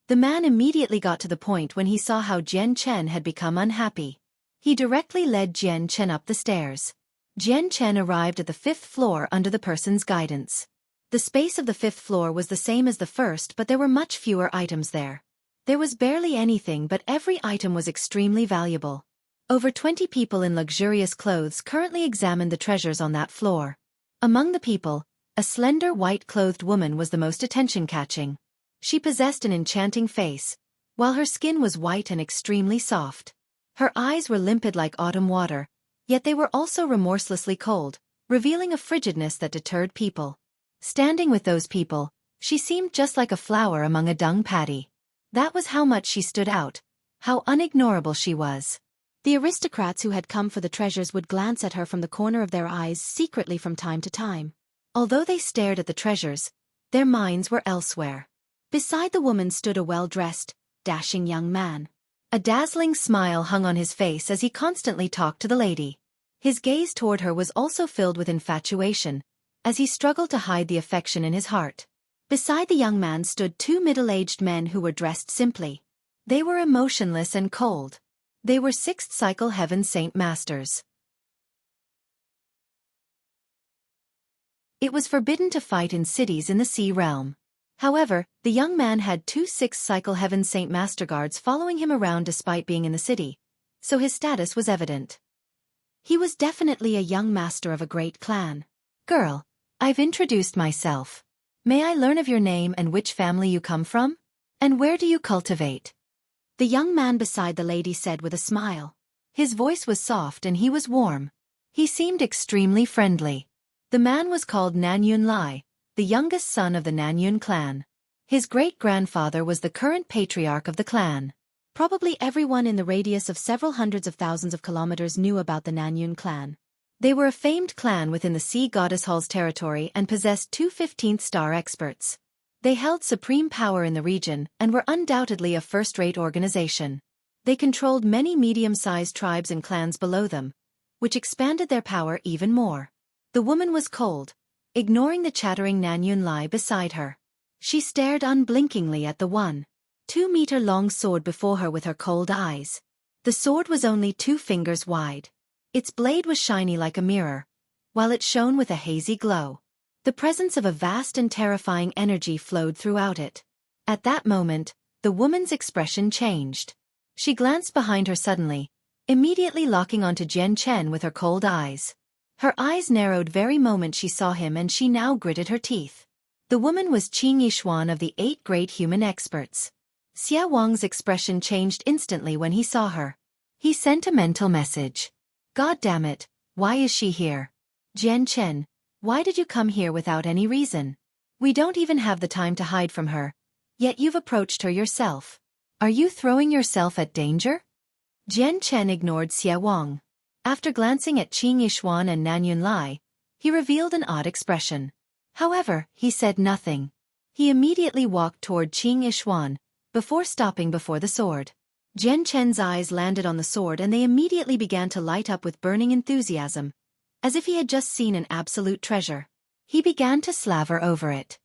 The man immediately got to the point when he saw how Jian Chen had become unhappy. He directly led Jian Chen up the stairs. Jian Chen arrived at the 5th floor under the person's guidance. The space of the 5th floor was the same as the first, but there were much fewer items there. There was barely anything, but every item was extremely valuable. Over 20 people in luxurious clothes currently examined the treasures on that floor. Among the people, a slender white-clothed woman was the most attention-catching. She possessed an enchanting face, while her skin was white and extremely soft. Her eyes were limpid like autumn water, yet they were also remorselessly cold, revealing a frigidness that deterred people. Standing with those people, she seemed just like a flower among a dung paddy. That was how much she stood out, how unignorable she was. The aristocrats who had come for the treasures would glance at her from the corner of their eyes secretly from time to time. Although they stared at the treasures, their minds were elsewhere. Beside the woman stood a well-dressed, dashing young man. A dazzling smile hung on his face as he constantly talked to the lady. His gaze toward her was also filled with infatuation, as he struggled to hide the affection in his heart. Beside the young man stood two middle-aged men who were dressed simply. They were emotionless and cold. They were sixth cycle Heaven Saint Masters. It was forbidden to fight in cities in the Sea Realm. However, the young man had two sixth cycle Heaven Saint Master guards following him around despite being in the city, so his status was evident. He was definitely a young master of a great clan. Girl, I've introduced myself. May I learn of your name and which family you come from? And where do you cultivate? The young man beside the lady said with a smile. His voice was soft and he was warm. He seemed extremely friendly. The man was called Nanyun Lai, the youngest son of the Nanyun clan. His great-grandfather was the current patriarch of the clan. Probably everyone in the radius of several hundreds of thousands of kilometers knew about the Nanyun clan. They were a famed clan within the Sea Goddess Hall's territory and possessed two 15th-star experts. They held supreme power in the region and were undoubtedly a first-rate organization. They controlled many medium-sized tribes and clans below them, which expanded their power even more. The woman was cold, ignoring the chattering Nanyun Lai beside her. She stared unblinkingly at the 1-2-meter-long sword before her with her cold eyes. The sword was only 2 fingers wide. Its blade was shiny like a mirror, while it shone with a hazy glow. The presence of a vast and terrifying energy flowed throughout it. At that moment, the woman's expression changed. She glanced behind her suddenly, immediately locking onto Jian Chen with her cold eyes. Her eyes narrowed very moment she saw him and she now gritted her teeth. The woman was Qing Yishuan of the 8 great human experts. Xia Wang's expression changed instantly when he saw her. He sent a mental message. God damn it, why is she here? Jian Chen, why did you come here without any reason? We don't even have the time to hide from her, yet you've approached her yourself. Are you throwing yourself at danger? Jian Chen ignored Xia Wang. After glancing at Qing Yishuan and Nanyun Lai, he revealed an odd expression. However, he said nothing. He immediately walked toward Qing Yishuan, before stopping before the sword. Jian Chen's eyes landed on the sword and they immediately began to light up with burning enthusiasm, as if he had just seen an absolute treasure. He began to slaver over it.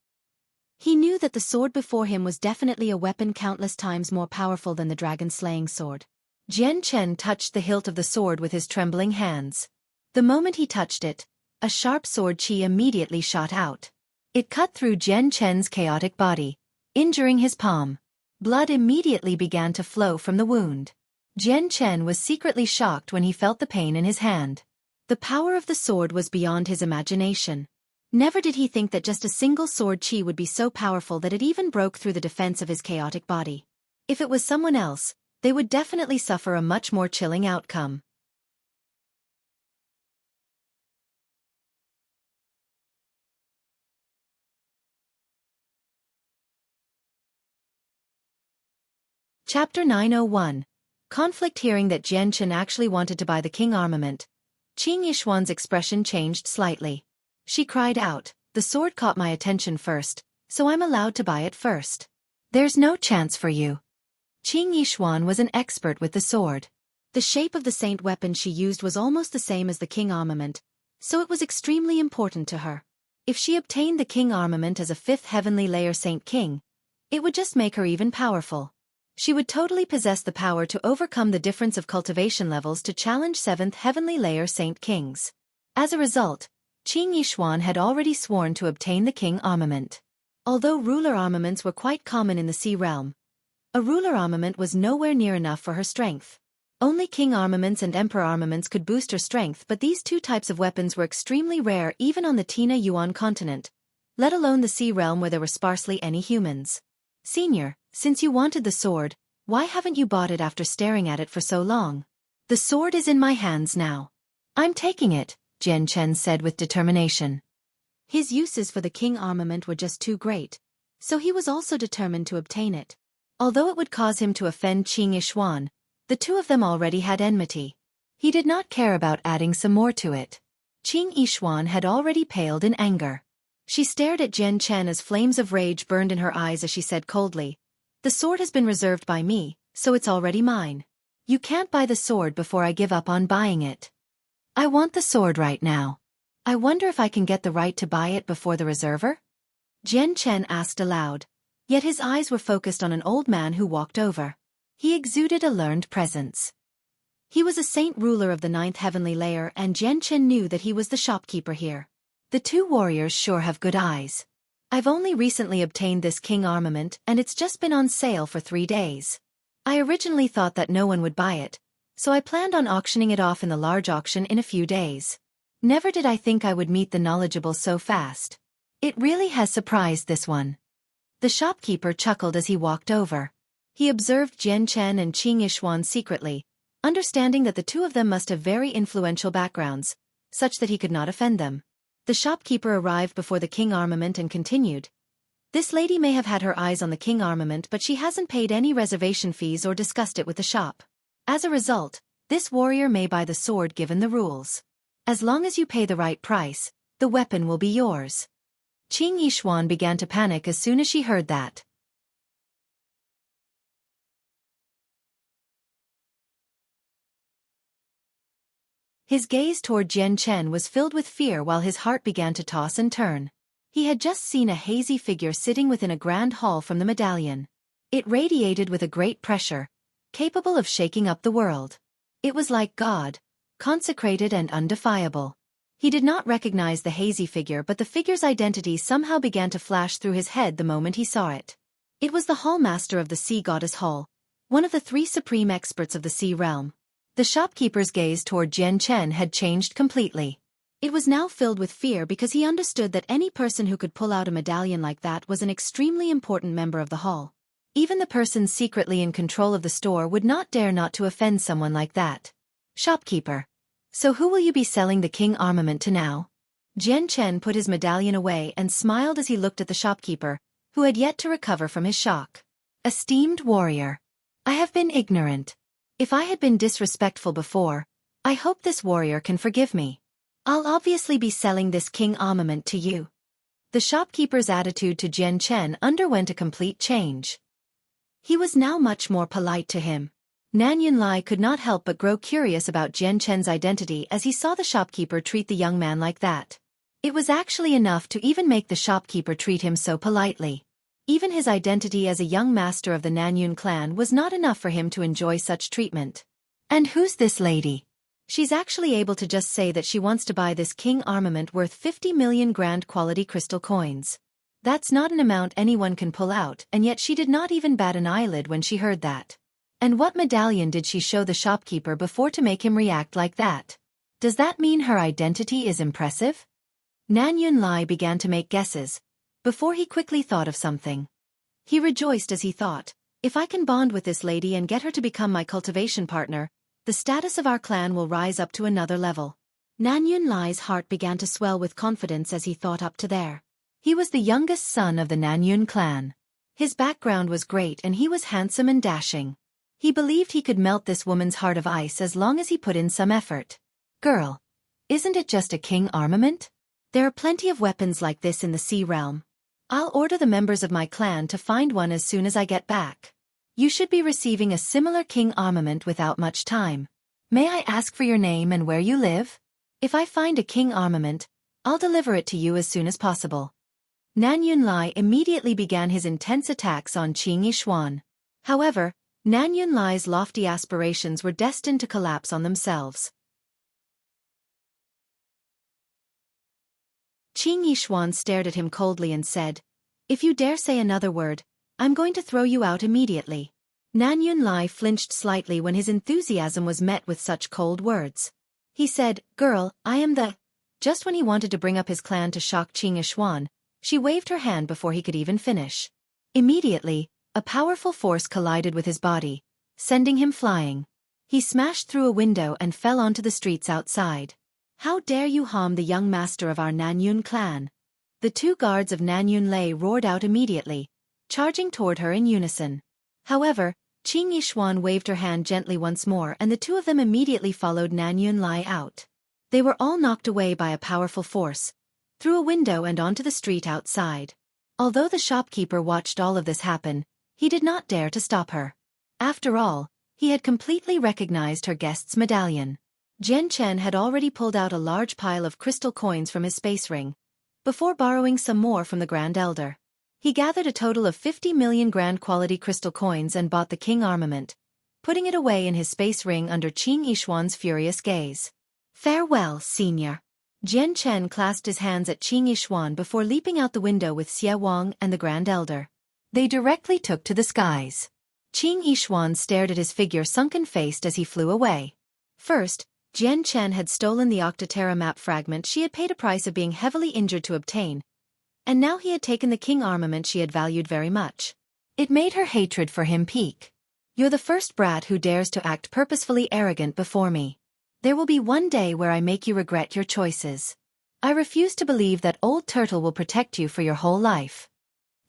He knew that the sword before him was definitely a weapon countless times more powerful than the dragon-slaying sword. Jian Chen touched the hilt of the sword with his trembling hands. The moment he touched it, a sharp sword chi immediately shot out. It cut through Jian Chen's chaotic body, injuring his palm. Blood immediately began to flow from the wound. Jian Chen was secretly shocked when he felt the pain in his hand. The power of the sword was beyond his imagination. Never did he think that just a single sword chi would be so powerful that it even broke through the defense of his chaotic body. If it was someone else, they would definitely suffer a much more chilling outcome. Chapter 901. Conflict. Hearing that Jian Chen actually wanted to buy the king armament, Qing Yishuan's expression changed slightly. She cried out, "The sword caught my attention first, so I'm allowed to buy it first." "There's no chance for you." Qing Yishuan was an expert with the sword. The shape of the saint weapon she used was almost the same as the king armament, so it was extremely important to her. If she obtained the king armament as a 5th heavenly layer saint king, it would just make her even powerful. She would totally possess the power to overcome the difference of cultivation levels to challenge 7th heavenly layer saint kings. As a result, Qing Yishuan had already sworn to obtain the king armament. Although ruler armaments were quite common in the Sea Realm, a ruler armament was nowhere near enough for her strength. Only king armaments and emperor armaments could boost her strength, but these two types of weapons were extremely rare even on the Tina Yuan continent, let alone the Sea Realm where there were sparsely any humans. "Senior, since you wanted the sword, why haven't you bought it after staring at it for so long?" "The sword is in my hands now. I'm taking it," Jian Chen said with determination. His uses for the king armament were just too great, so he was also determined to obtain it. Although it would cause him to offend Qing Yishuan, the two of them already had enmity. He did not care about adding some more to it. Qing Yishuan had already paled in anger. She stared at Jian Chen as flames of rage burned in her eyes as she said coldly, "The sword has been reserved by me, so it's already mine. You can't buy the sword before I give up on buying it. I want the sword right now. I wonder if I can get the right to buy it before the reserver? Jian Chen asked aloud, yet his eyes were focused on an old man who walked over. He exuded a learned presence. He was a saint ruler of the 9th heavenly layer, and Jian Chen knew that he was the shopkeeper here. The two warriors sure have good eyes. I've only recently obtained this king armament and it's just been on sale for 3 days. I originally thought that no one would buy it, so I planned on auctioning it off in the large auction in a few days. Never did I think I would meet the knowledgeable so fast. It really has surprised this one. The shopkeeper chuckled as he walked over. He observed Jian Chen and Qing Yishuan secretly, understanding that the two of them must have very influential backgrounds, such that he could not offend them. The shopkeeper arrived before the king armament and continued. This lady may have had her eyes on the king armament, but she hasn't paid any reservation fees or discussed it with the shop. As a result, this warrior may buy the sword given the rules. As long as you pay the right price, the weapon will be yours. Qing Yishuan began to panic as soon as she heard that. His gaze toward Jian Chen was filled with fear while his heart began to toss and turn. He had just seen a hazy figure sitting within a grand hall from the medallion. It radiated with a great pressure, capable of shaking up the world. It was like God, consecrated and undefiable. He did not recognize the hazy figure, but the figure's identity somehow began to flash through his head the moment he saw it. It was the hall master of the sea goddess hall, one of the 3 supreme experts of the sea realm. The shopkeeper's gaze toward Jian Chen had changed completely. It was now filled with fear because he understood that any person who could pull out a medallion like that was an extremely important member of the hall. Even the person secretly in control of the store would not dare not to offend someone like that. Shopkeeper. So who will you be selling the king armament to now? Jian Chen put his medallion away and smiled as he looked at the shopkeeper, who had yet to recover from his shock. Esteemed warrior. I have been ignorant. If I had been disrespectful before, I hope this warrior can forgive me. I'll obviously be selling this king armament to you. The shopkeeper's attitude to Jian Chen underwent a complete change. He was now much more polite to him. Nan Yunlai could not help but grow curious about Jian Chen's identity as he saw the shopkeeper treat the young man like that. It was actually enough to even make the shopkeeper treat him so politely. Even his identity as a young master of the Nanyun clan was not enough for him to enjoy such treatment. And who's this lady? She's actually able to just say that she wants to buy this king armament worth 50 million grand quality crystal coins. That's not an amount anyone can pull out, and yet she did not even bat an eyelid when she heard that. And what medallion did she show the shopkeeper before to make him react like that? Does that mean her identity is impressive? Nan Yunlai began to make guesses, before he quickly thought of something. He rejoiced as he thought, if I can bond with this lady and get her to become my cultivation partner, the status of our clan will rise up to another level. Nan Yunlai's heart began to swell with confidence as he thought up to there. He was the youngest son of the Nanyun clan. His background was great and he was handsome and dashing. He believed he could melt this woman's heart of ice as long as he put in some effort. Girl, isn't it just a king armament? There are plenty of weapons like this in the sea realm. I'll order the members of my clan to find one as soon as I get back. You should be receiving a similar king armament without much time. May I ask for your name and where you live? If I find a king armament, I'll deliver it to you as soon as possible. Nan Yunlai immediately began his intense attacks on Qing Yishuan. However, Nan Yunlai's lofty aspirations were destined to collapse on themselves. Qing Yishuan stared at him coldly and said, "If you dare say another word, I'm going to throw you out immediately." Nan Yunlai flinched slightly when his enthusiasm was met with such cold words. He said, "Girl, I am the—" Just when he wanted to bring up his clan to shock Qing Yishuan, she waved her hand before he could even finish. Immediately, a powerful force collided with his body, sending him flying. He smashed through a window and fell onto the streets outside. "How dare you harm the young master of our Nanyun clan?" The 2 guards of Nanyun Lei roared out immediately, charging toward her in unison. However, Qing Yishuan waved her hand gently once more and the 2 of them immediately followed Nanyun Lai out. They were all knocked away by a powerful force, through a window and onto the street outside. Although the shopkeeper watched all of this happen, he did not dare to stop her. After all, he had completely recognized her guest's medallion. Jian Chen had already pulled out a large pile of crystal coins from his space ring, before borrowing some more from the Grand Elder. He gathered a total of 50 million grand-quality crystal coins and bought the king armament, putting it away in his space ring under Qing Yishuan's furious gaze. "Farewell, senior." Jian Chen clasped his hands at Qing Yishuan before leaping out the window with Xie Wang and the Grand Elder. They directly took to the skies. Qing Yishuan stared at his figure sunken-faced as he flew away. First, Jian Chen had stolen the Octaterra map fragment she had paid a price of being heavily injured to obtain, and now he had taken the king armament she had valued very much. It made her hatred for him peak. "You're the first brat who dares to act purposefully arrogant before me. There will be one day where I make you regret your choices. I refuse to believe that old turtle will protect you for your whole life."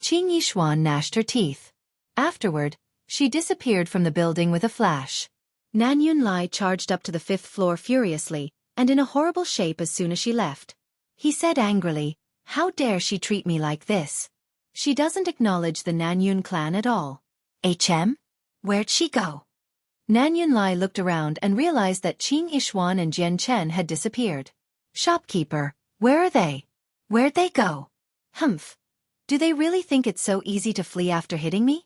Qing Yishuan gnashed her teeth. Afterward, she disappeared from the building with a flash. Nan Yunlai charged up to the 5th floor furiously, and in a horrible shape as soon as she left. He said angrily, "How dare she treat me like this? She doesn't acknowledge the Nan Yun clan at all." Where'd she go?" Nan Yunlai looked around and realized that Qing Yishuan and Jian Chen had disappeared. "Shopkeeper, where are they? Where'd they go?" "Humph. Do they really think it's so easy to flee after hitting me?"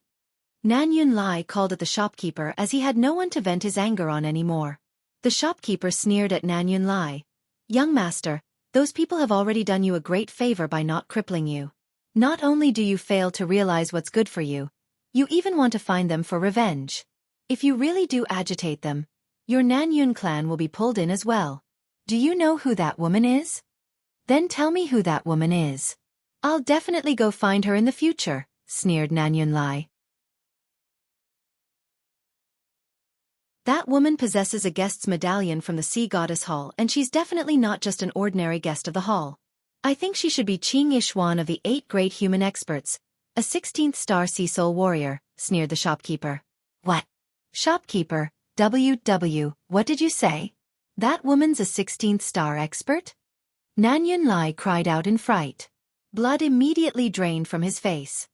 Nan Yunlai called at the shopkeeper as he had no one to vent his anger on anymore. The shopkeeper sneered at Nan Yunlai. "Young master, those people have already done you a great favor by not crippling you. Not only do you fail to realize what's good for you, you even want to find them for revenge. If you really do agitate them, your Nan Yun clan will be pulled in as well. Do you know who that woman is? Then tell me who that woman is. I'll definitely go find her in the future," sneered Nan Yunlai. "That woman possesses a guest's medallion from the Sea Goddess Hall, and she's definitely not just an ordinary guest of the hall. I think she should be Qing Yishuan of the 8 great human experts, a 16th star sea soul warrior," sneered the shopkeeper. "What? Shopkeeper, what did you say? That woman's a 16th star expert?" Nan Yunlai cried out in fright. Blood immediately drained from his face.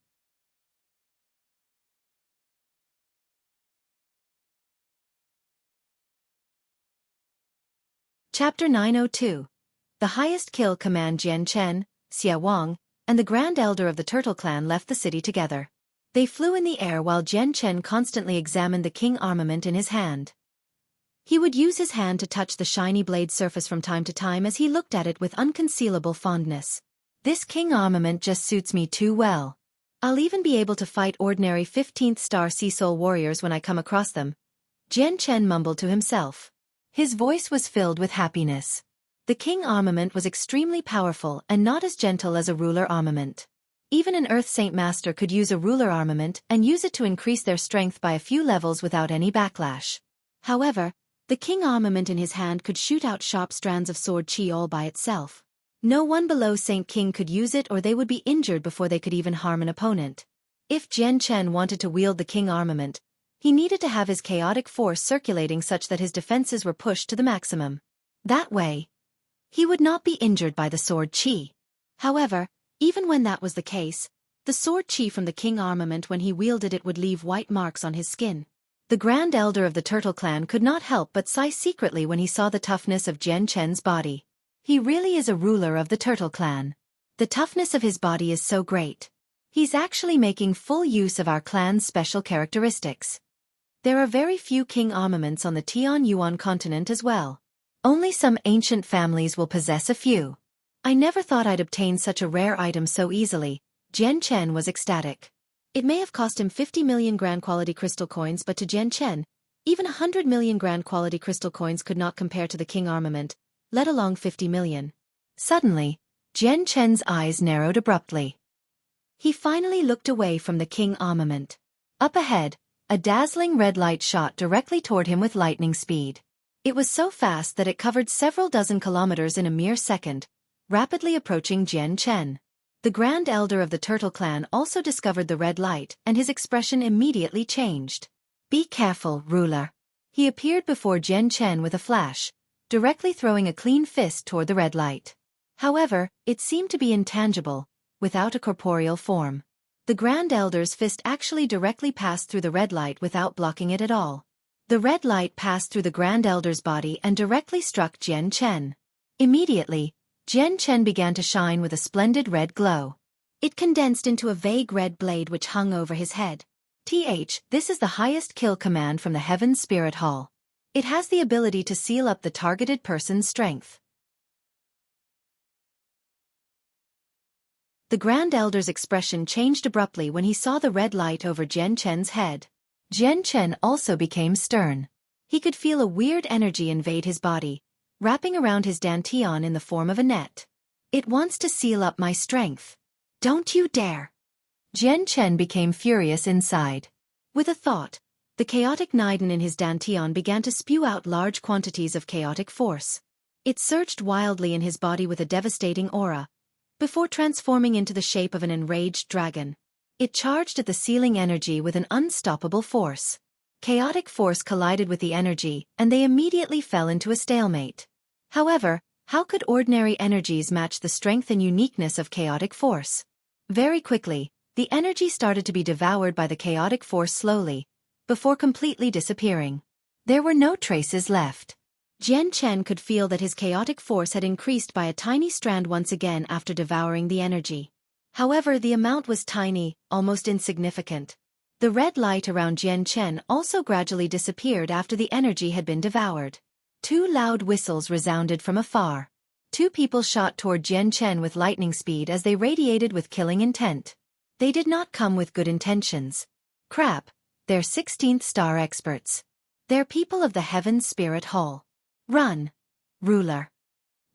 Chapter 902. The highest kill command Jian Chen, Xie Wang, and the Grand Elder of the Turtle Clan left the city together. They flew in the air while Jian Chen constantly examined the king armament in his hand. He would use his hand to touch the shiny blade surface from time to time as he looked at it with unconcealable fondness. "This king armament just suits me too well. I'll even be able to fight ordinary 15th star sea soul warriors when I come across them," Jian Chen mumbled to himself. His voice was filled with happiness. The king armament was extremely powerful and not as gentle as a ruler armament. Even an Earth Saint Master could use a ruler armament and use it to increase their strength by a few levels without any backlash. However, the king armament in his hand could shoot out sharp strands of sword chi all by itself. No one below Saint King could use it or they would be injured before they could even harm an opponent. If Jian Chen wanted to wield the king armament, he needed to have his chaotic force circulating such that his defenses were pushed to the maximum. That way, he would not be injured by the sword chi. However, even when that was the case, the sword chi from the king armament when he wielded it would leave white marks on his skin. The Grand Elder of the Turtle Clan could not help but sigh secretly when he saw the toughness of Jian Chen's body. He really is a ruler of the Turtle Clan. The toughness of his body is so great. He's actually making full use of our clan's special characteristics. There are very few king armaments on the Tian Yuan continent as well. Only some ancient families will possess a few. I never thought I'd obtain such a rare item so easily. Jian Chen was ecstatic. It may have cost him 50 million grand quality crystal coins, but to Jian Chen, even 100 million grand quality crystal coins could not compare to the king armament, let alone 50 million. Suddenly, Jian Chen's eyes narrowed abruptly. He finally looked away from the king armament. Up ahead, a dazzling red light shot directly toward him with lightning speed. It was so fast that it covered several dozen kilometers in a mere second, rapidly approaching Jian Chen. The Grand Elder of the Turtle Clan also discovered the red light, and his expression immediately changed. "Be careful, ruler." He appeared before Jian Chen with a flash, directly throwing a clean fist toward the red light. However, it seemed to be intangible, without a corporeal form. The Grand Elder's fist actually directly passed through the red light without blocking it at all. The red light passed through the Grand Elder's body and directly struck Jian Chen. Immediately, Jian Chen began to shine with a splendid red glow. It condensed into a vague red blade which hung over his head. This is the highest kill command from the Heaven's Spirit Hall. It has the ability to seal up the targeted person's strength. The Grand Elder's expression changed abruptly when he saw the red light over Jian Chen's head. Jian Chen also became stern. He could feel a weird energy invade his body, wrapping around his dantian in the form of a net. It wants to seal up my strength. Don't you dare! Jian Chen became furious inside. With a thought, the chaotic Niden in his dantian began to spew out large quantities of chaotic force. It surged wildly in his body with a devastating aura, before transforming into the shape of an enraged dragon. It charged at the sealing energy with an unstoppable force. Chaotic force collided with the energy, and they immediately fell into a stalemate. However, how could ordinary energies match the strength and uniqueness of chaotic force? Very quickly, the energy started to be devoured by the chaotic force slowly, before completely disappearing. There were no traces left. Jian Chen could feel that his chaotic force had increased by a tiny strand once again after devouring the energy. However, the amount was tiny, almost insignificant. The red light around Jian Chen also gradually disappeared after the energy had been devoured. Two loud whistles resounded from afar. Two people shot toward Jian Chen with lightning speed as they radiated with killing intent. They did not come with good intentions. Crap, they're 16th star experts. They're people of the Heaven's Spirit Hall. Run, ruler.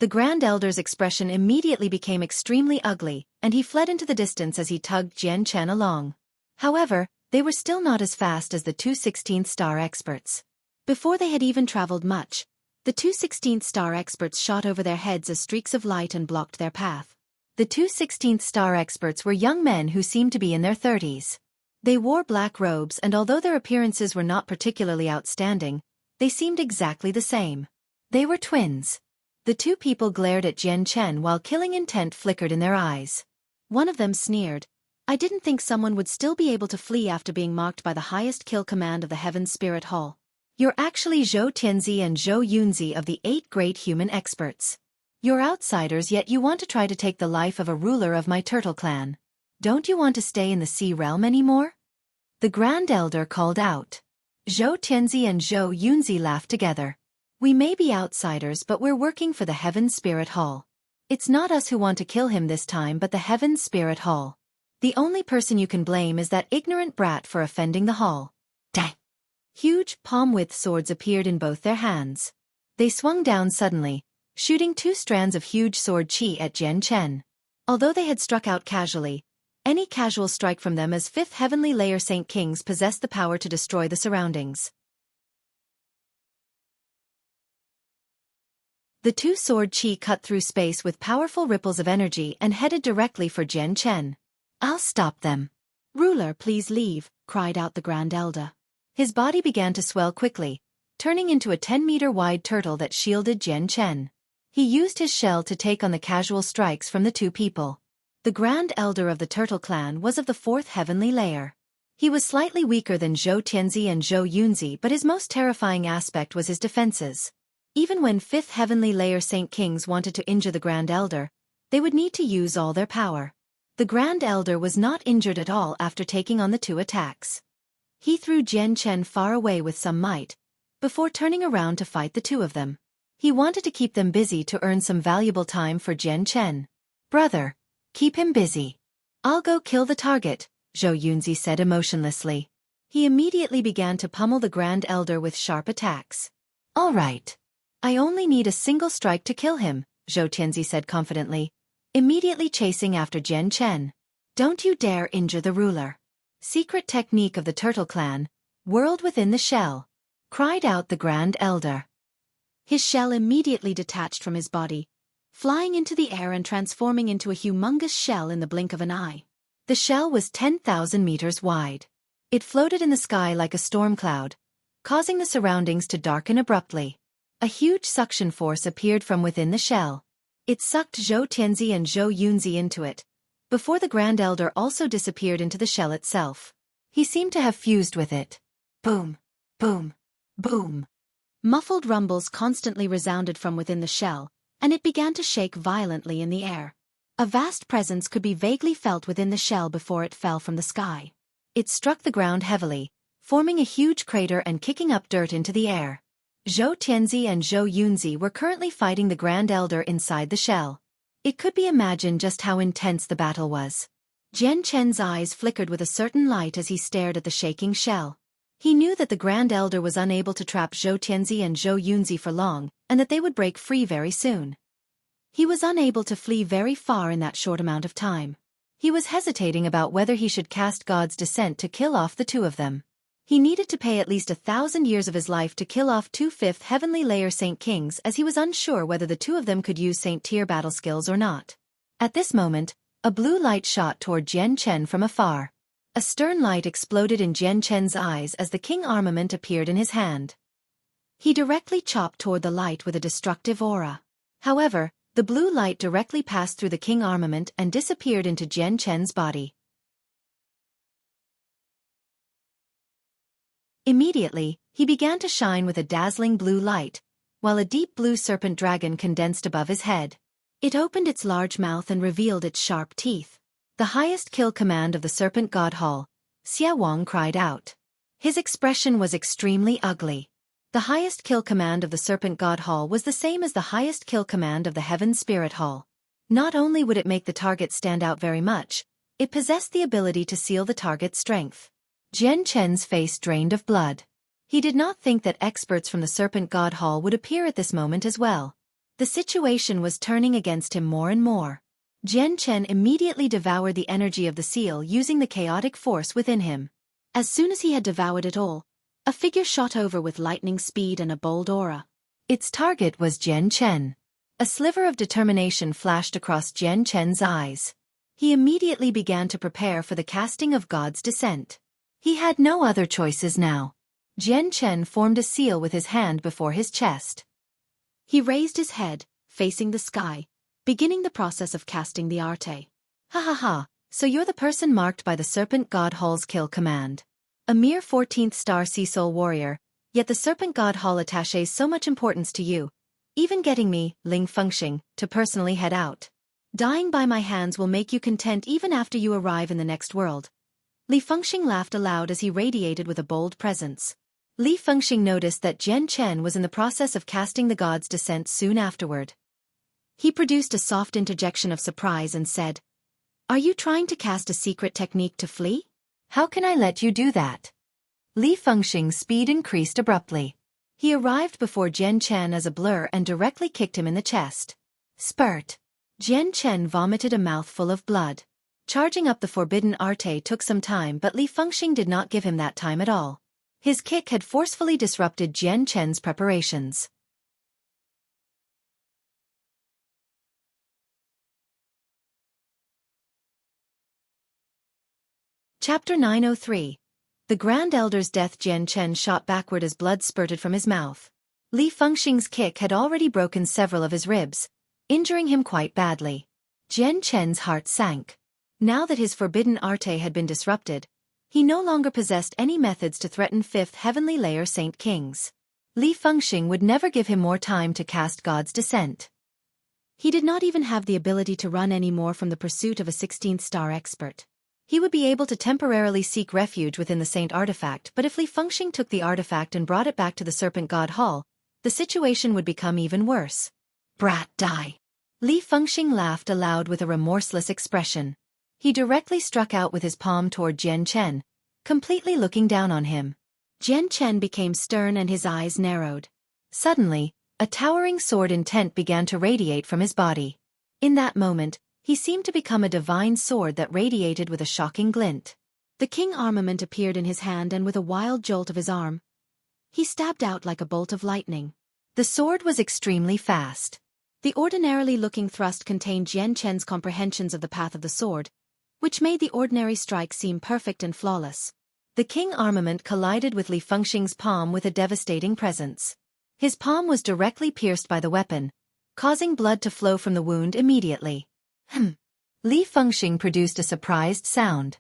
The Grand Elder's expression immediately became extremely ugly, and he fled into the distance as he tugged Jian Chen along. However, they were still not as fast as the two 16th star experts. Before they had even traveled much, the two 16th star experts shot over their heads as streaks of light and blocked their path. The two 16th star experts were young men who seemed to be in their 30s. They wore black robes, and although their appearances were not particularly outstanding, they seemed exactly the same. They were twins. The two people glared at Jian Chen while killing intent flickered in their eyes. One of them sneered, "I didn't think someone would still be able to flee after being marked by the highest kill command of the Heaven's Spirit Hall. You're actually Zhou Tianzi and Zhou Yunzi of the 8 great human experts. You're outsiders, yet you want to try to take the life of a ruler of my turtle clan. Don't you want to stay in the sea realm anymore?" The Grand Elder called out. Zhou Tianzi and Zhou Yunzi laughed together. "We may be outsiders, but we're working for the Heaven's Spirit Hall. It's not us who want to kill him this time but the Heaven's Spirit Hall. The only person you can blame is that ignorant brat for offending the hall." Dang! Huge, palm-width swords appeared in both their hands. They swung down suddenly, shooting 2 strands of huge sword chi at Jian Chen. Although they had struck out casually, any casual strike from them as 5th Heavenly Layer Saint Kings possessed the power to destroy the surroundings. The 2 sword chi cut through space with powerful ripples of energy and headed directly for Jian Chen. "I'll stop them." "Ruler, please leave," cried out the Grand Elder. His body began to swell quickly, turning into a 10-meter-wide turtle that shielded Jian Chen. He used his shell to take on the casual strikes from the 2 people. The Grand Elder of the Turtle Clan was of the 4th Heavenly Layer. He was slightly weaker than Zhou Tianzi and Zhou Yunzi, but his most terrifying aspect was his defenses. Even when 5th Heavenly Layer Saint Kings wanted to injure the Grand Elder, they would need to use all their power. The Grand Elder was not injured at all after taking on the 2 attacks. He threw Jian Chen far away with some might, before turning around to fight the 2 of them. He wanted to keep them busy to earn some valuable time for Jian Chen. "Brother, keep him busy. I'll go kill the target," Zhou Yunzi said emotionlessly. He immediately began to pummel the Grand Elder with sharp attacks. "All right. I only need a single strike to kill him," Zhou Tianzi said confidently, immediately chasing after Jian Chen. "Don't you dare injure the ruler." "Secret technique of the Turtle Clan, world within the shell," cried out the Grand Elder. His shell immediately detached from his body, flying into the air and transforming into a humongous shell in the blink of an eye. The shell was 10,000 meters wide. It floated in the sky like a storm cloud, causing the surroundings to darken abruptly. A huge suction force appeared from within the shell. It sucked Zhou Tianzi and Zhou Yunzi into it, before the Grand Elder also disappeared into the shell itself. He seemed to have fused with it. Boom, boom, boom. Muffled rumbles constantly resounded from within the shell, and it began to shake violently in the air. A vast presence could be vaguely felt within the shell before it fell from the sky. It struck the ground heavily, forming a huge crater and kicking up dirt into the air. Zhou Tianzi and Zhou Yunzi were currently fighting the Grand Elder inside the shell. It could be imagined just how intense the battle was. Jian Chen's eyes flickered with a certain light as he stared at the shaking shell. He knew that the Grand Elder was unable to trap Zhou Tianzi and Zhou Yunzi for long, and that they would break free very soon. He was unable to flee very far in that short amount of time. He was hesitating about whether he should cast God's Descent to kill off the two of them. He needed to pay at least 1,000 years of his life to kill off 2/5 heavenly layer Saint Kings, as he was unsure whether the two of them could use Saint tier battle skills or not. At this moment, a blue light shot toward Jian Chen from afar. A stern light exploded in Jian Chen's eyes as the king armament appeared in his hand. He directly chopped toward the light with a destructive aura. However, the blue light directly passed through the king armament and disappeared into Jian Chen's body. Immediately, he began to shine with a dazzling blue light, while a deep blue serpent dragon condensed above his head. It opened its large mouth and revealed its sharp teeth. The highest kill command of the Serpent God Hall, Xia Wang cried out. His expression was extremely ugly. The highest kill command of the Serpent God Hall was the same as the highest kill command of the Heaven Spirit Hall. Not only would it make the target stand out very much, it possessed the ability to seal the target's strength. Jian Chen's face drained of blood. He did not think that experts from the Serpent God Hall would appear at this moment as well. The situation was turning against him more and more. Jian Chen immediately devoured the energy of the seal using the chaotic force within him. As soon as he had devoured it all, a figure shot over with lightning speed and a bold aura. Its target was Jian Chen. A sliver of determination flashed across Jian Chen's eyes. He immediately began to prepare for the casting of God's Descent. He had no other choices now. Jian Chen formed a seal with his hand before his chest. He raised his head, facing the sky, beginning the process of casting the arte. Ha ha ha, so you're the person marked by the Serpent God Hall's kill command. A mere 14th star Sea Soul warrior, yet the Serpent God Hall attaches so much importance to you, even getting me, Ling Fengxing, to personally head out. Dying by my hands will make you content even after you arrive in the next world. Li Fengxing laughed aloud as he radiated with a bold presence. Li Fengxing noticed that Jian Chen was in the process of casting the God's Descent soon afterward. He produced a soft interjection of surprise and said, "Are you trying to cast a secret technique to flee? How can I let you do that?" Li Fengxing's speed increased abruptly. He arrived before Jian Chen as a blur and directly kicked him in the chest. Spurt. Jian Chen vomited a mouthful of blood. Charging up the forbidden arte took some time, but Li Fengxing did not give him that time at all. His kick had forcefully disrupted Jian Chen's preparations. Chapter 903. The Grand Elder's death. Jian Chen shot backward as blood spurted from his mouth. Li Fengxing's kick had already broken several of his ribs, injuring him quite badly. Jian Chen's heart sank. Now that his forbidden arte had been disrupted, he no longer possessed any methods to threaten 5th heavenly layer Saint Kings. Li Fengxing would never give him more time to cast God's Descent. He did not even have the ability to run any more from the pursuit of a 16th star expert. He would be able to temporarily seek refuge within the Saint artifact, but if Li Fengxing took the artifact and brought it back to the Serpent God Hall, the situation would become even worse. Brat, die. Li Fengxing laughed aloud with a remorseless expression. He directly struck out with his palm toward Jian Chen, completely looking down on him. Jian Chen became stern and his eyes narrowed. Suddenly, a towering sword intent began to radiate from his body. In that moment, he seemed to become a divine sword that radiated with a shocking glint. The king armament appeared in his hand, and with a wild jolt of his arm, he stabbed out like a bolt of lightning. The sword was extremely fast. The ordinarily looking thrust contained Jian Chen's comprehensions of the path of the sword, which made the ordinary strike seem perfect and flawless. The king armament collided with Li Fengxing's palm with a devastating presence. His palm was directly pierced by the weapon, causing blood to flow from the wound immediately. Li Fengxing produced a surprised sound.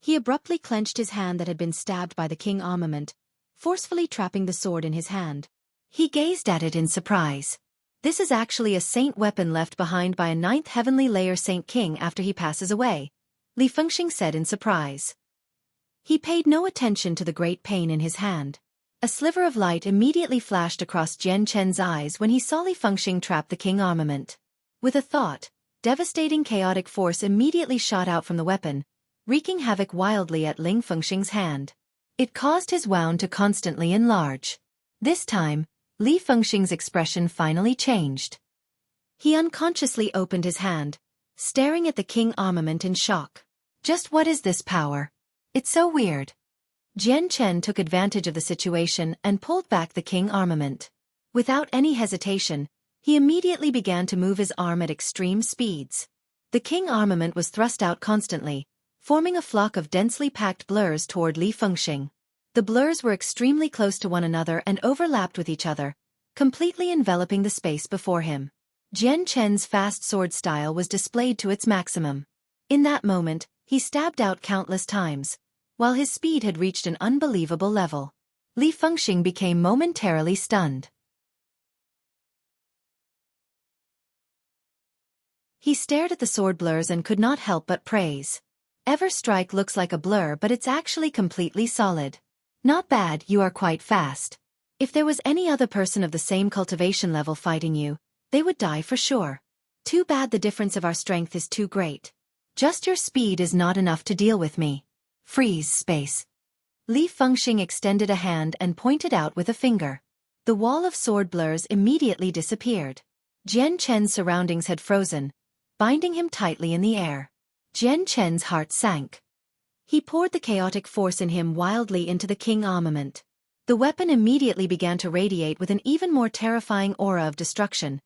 He abruptly clenched his hand that had been stabbed by the king armament, forcefully trapping the sword in his hand. He gazed at it in surprise. This is actually a saint weapon left behind by a 9th heavenly layer Saint King after he passes away, Li Fengxing said in surprise. He paid no attention to the great pain in his hand. A sliver of light immediately flashed across Jian Chen's eyes when he saw Li Fengxing trap the king armament. With a thought, devastating chaotic force immediately shot out from the weapon, wreaking havoc wildly at Li Fengxing's hand. It caused his wound to constantly enlarge. This time, Li Fengxing's expression finally changed. He unconsciously opened his hand, staring at the king armament in shock. Just what is this power? It's so weird. Jian Chen took advantage of the situation and pulled back the king armament. Without any hesitation, he immediately began to move his arm at extreme speeds. The king armament was thrust out constantly, forming a flock of densely packed blurs toward Li Fengxing. The blurs were extremely close to one another and overlapped with each other, completely enveloping the space before him. Jian Chen's fast sword style was displayed to its maximum. In that moment, he stabbed out countless times, while his speed had reached an unbelievable level. Li Fengxing became momentarily stunned. He stared at the sword blurs and could not help but praise. Everstrike looks like a blur, but it's actually completely solid. Not bad, you are quite fast. If there was any other person of the same cultivation level fighting you, they would die for sure. Too bad the difference of our strength is too great. Just your speed is not enough to deal with me. Freeze space. Li Fengxing extended a hand and pointed out with a finger. The wall of sword blurs immediately disappeared. Jian Chen's surroundings had frozen, binding him tightly in the air. Jian Chen's heart sank. He poured the chaotic force in him wildly into the king armament. The weapon immediately began to radiate with an even more terrifying aura of destruction,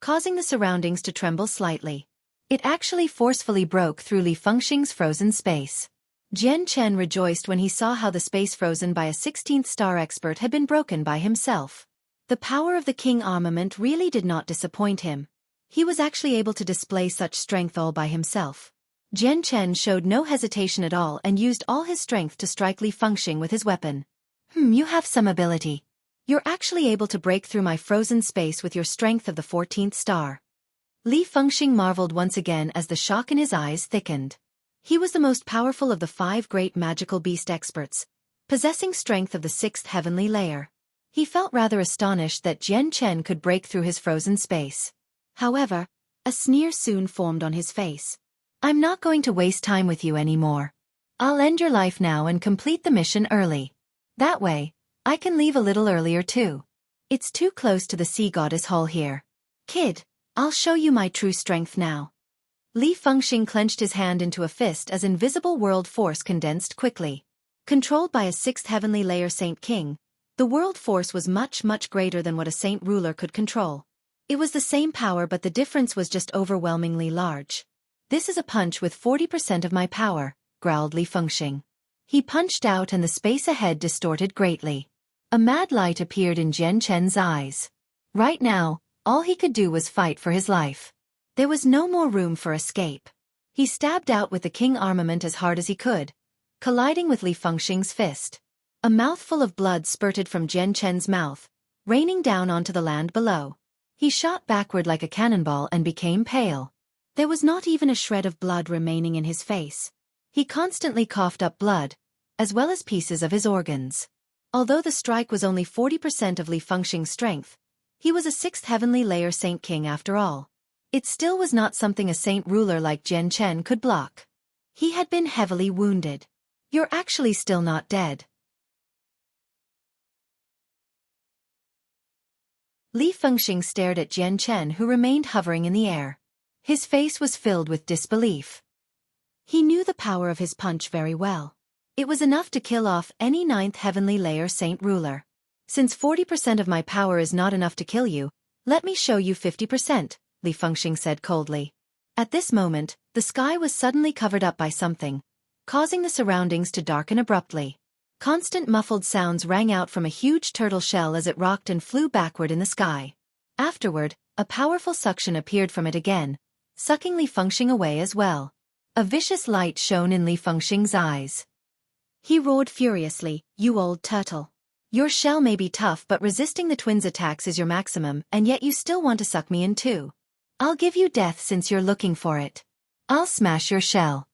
causing the surroundings to tremble slightly. It actually forcefully broke through Li Fengxing's frozen space. Jian Chen rejoiced when he saw how the space frozen by a 16th star expert had been broken by himself. The power of the king armament really did not disappoint him. He was actually able to display such strength all by himself. Jian Chen showed no hesitation at all and used all his strength to strike Li Fengxing with his weapon. You have some ability. You're actually able to break through my frozen space with your strength of the 14th star. Li Fengxing marveled once again as the shock in his eyes thickened. He was the most powerful of the 5 great magical beast experts, possessing strength of the 6th heavenly layer. He felt rather astonished that Jian Chen could break through his frozen space. However, a sneer soon formed on his face. I'm not going to waste time with you anymore. I'll end your life now and complete the mission early. That way, I can leave a little earlier too. It's too close to the sea goddess hall here. Kid, I'll show you my true strength now. Li Fengxing clenched his hand into a fist as invisible world force condensed quickly. Controlled by a 6th heavenly layer Saint King, the world force was much greater than what a saint ruler could control. It was the same power, but the difference was just overwhelmingly large. This is a punch with 40% of my power, growled Li Fengxing. He punched out and the space ahead distorted greatly. A mad light appeared in Jian Chen's eyes. Right now, all he could do was fight for his life. There was no more room for escape. He stabbed out with the king armament as hard as he could, colliding with Li Fengxing's fist. A mouthful of blood spurted from Jian Chen's mouth, raining down onto the land below. He shot backward like a cannonball and became pale. There was not even a shred of blood remaining in his face. He constantly coughed up blood, as well as pieces of his organs. Although the strike was only 40% of Li Fengxing's strength, he was a 6th heavenly layer Saint King after all. It still was not something a saint ruler like Jian Chen could block. He had been heavily wounded. You're actually still not dead. Li Fengxing stared at Jian Chen, who remained hovering in the air. His face was filled with disbelief. He knew the power of his punch very well. It was enough to kill off any 9th heavenly layer saint ruler. Since 40% of my power is not enough to kill you, let me show you 50%, Li Fengxing said coldly. At this moment, the sky was suddenly covered up by something, causing the surroundings to darken abruptly. Constant muffled sounds rang out from a huge turtle shell as it rocked and flew backward in the sky. Afterward, a powerful suction appeared from it again, sucking Li Fengxing away as well. A vicious light shone in Li Fengxing's eyes. He roared furiously, "You old turtle. Your shell may be tough, but resisting the twins' attacks is your maximum, and yet you still want to suck me in too. I'll give you death since you're looking for it. I'll smash your shell."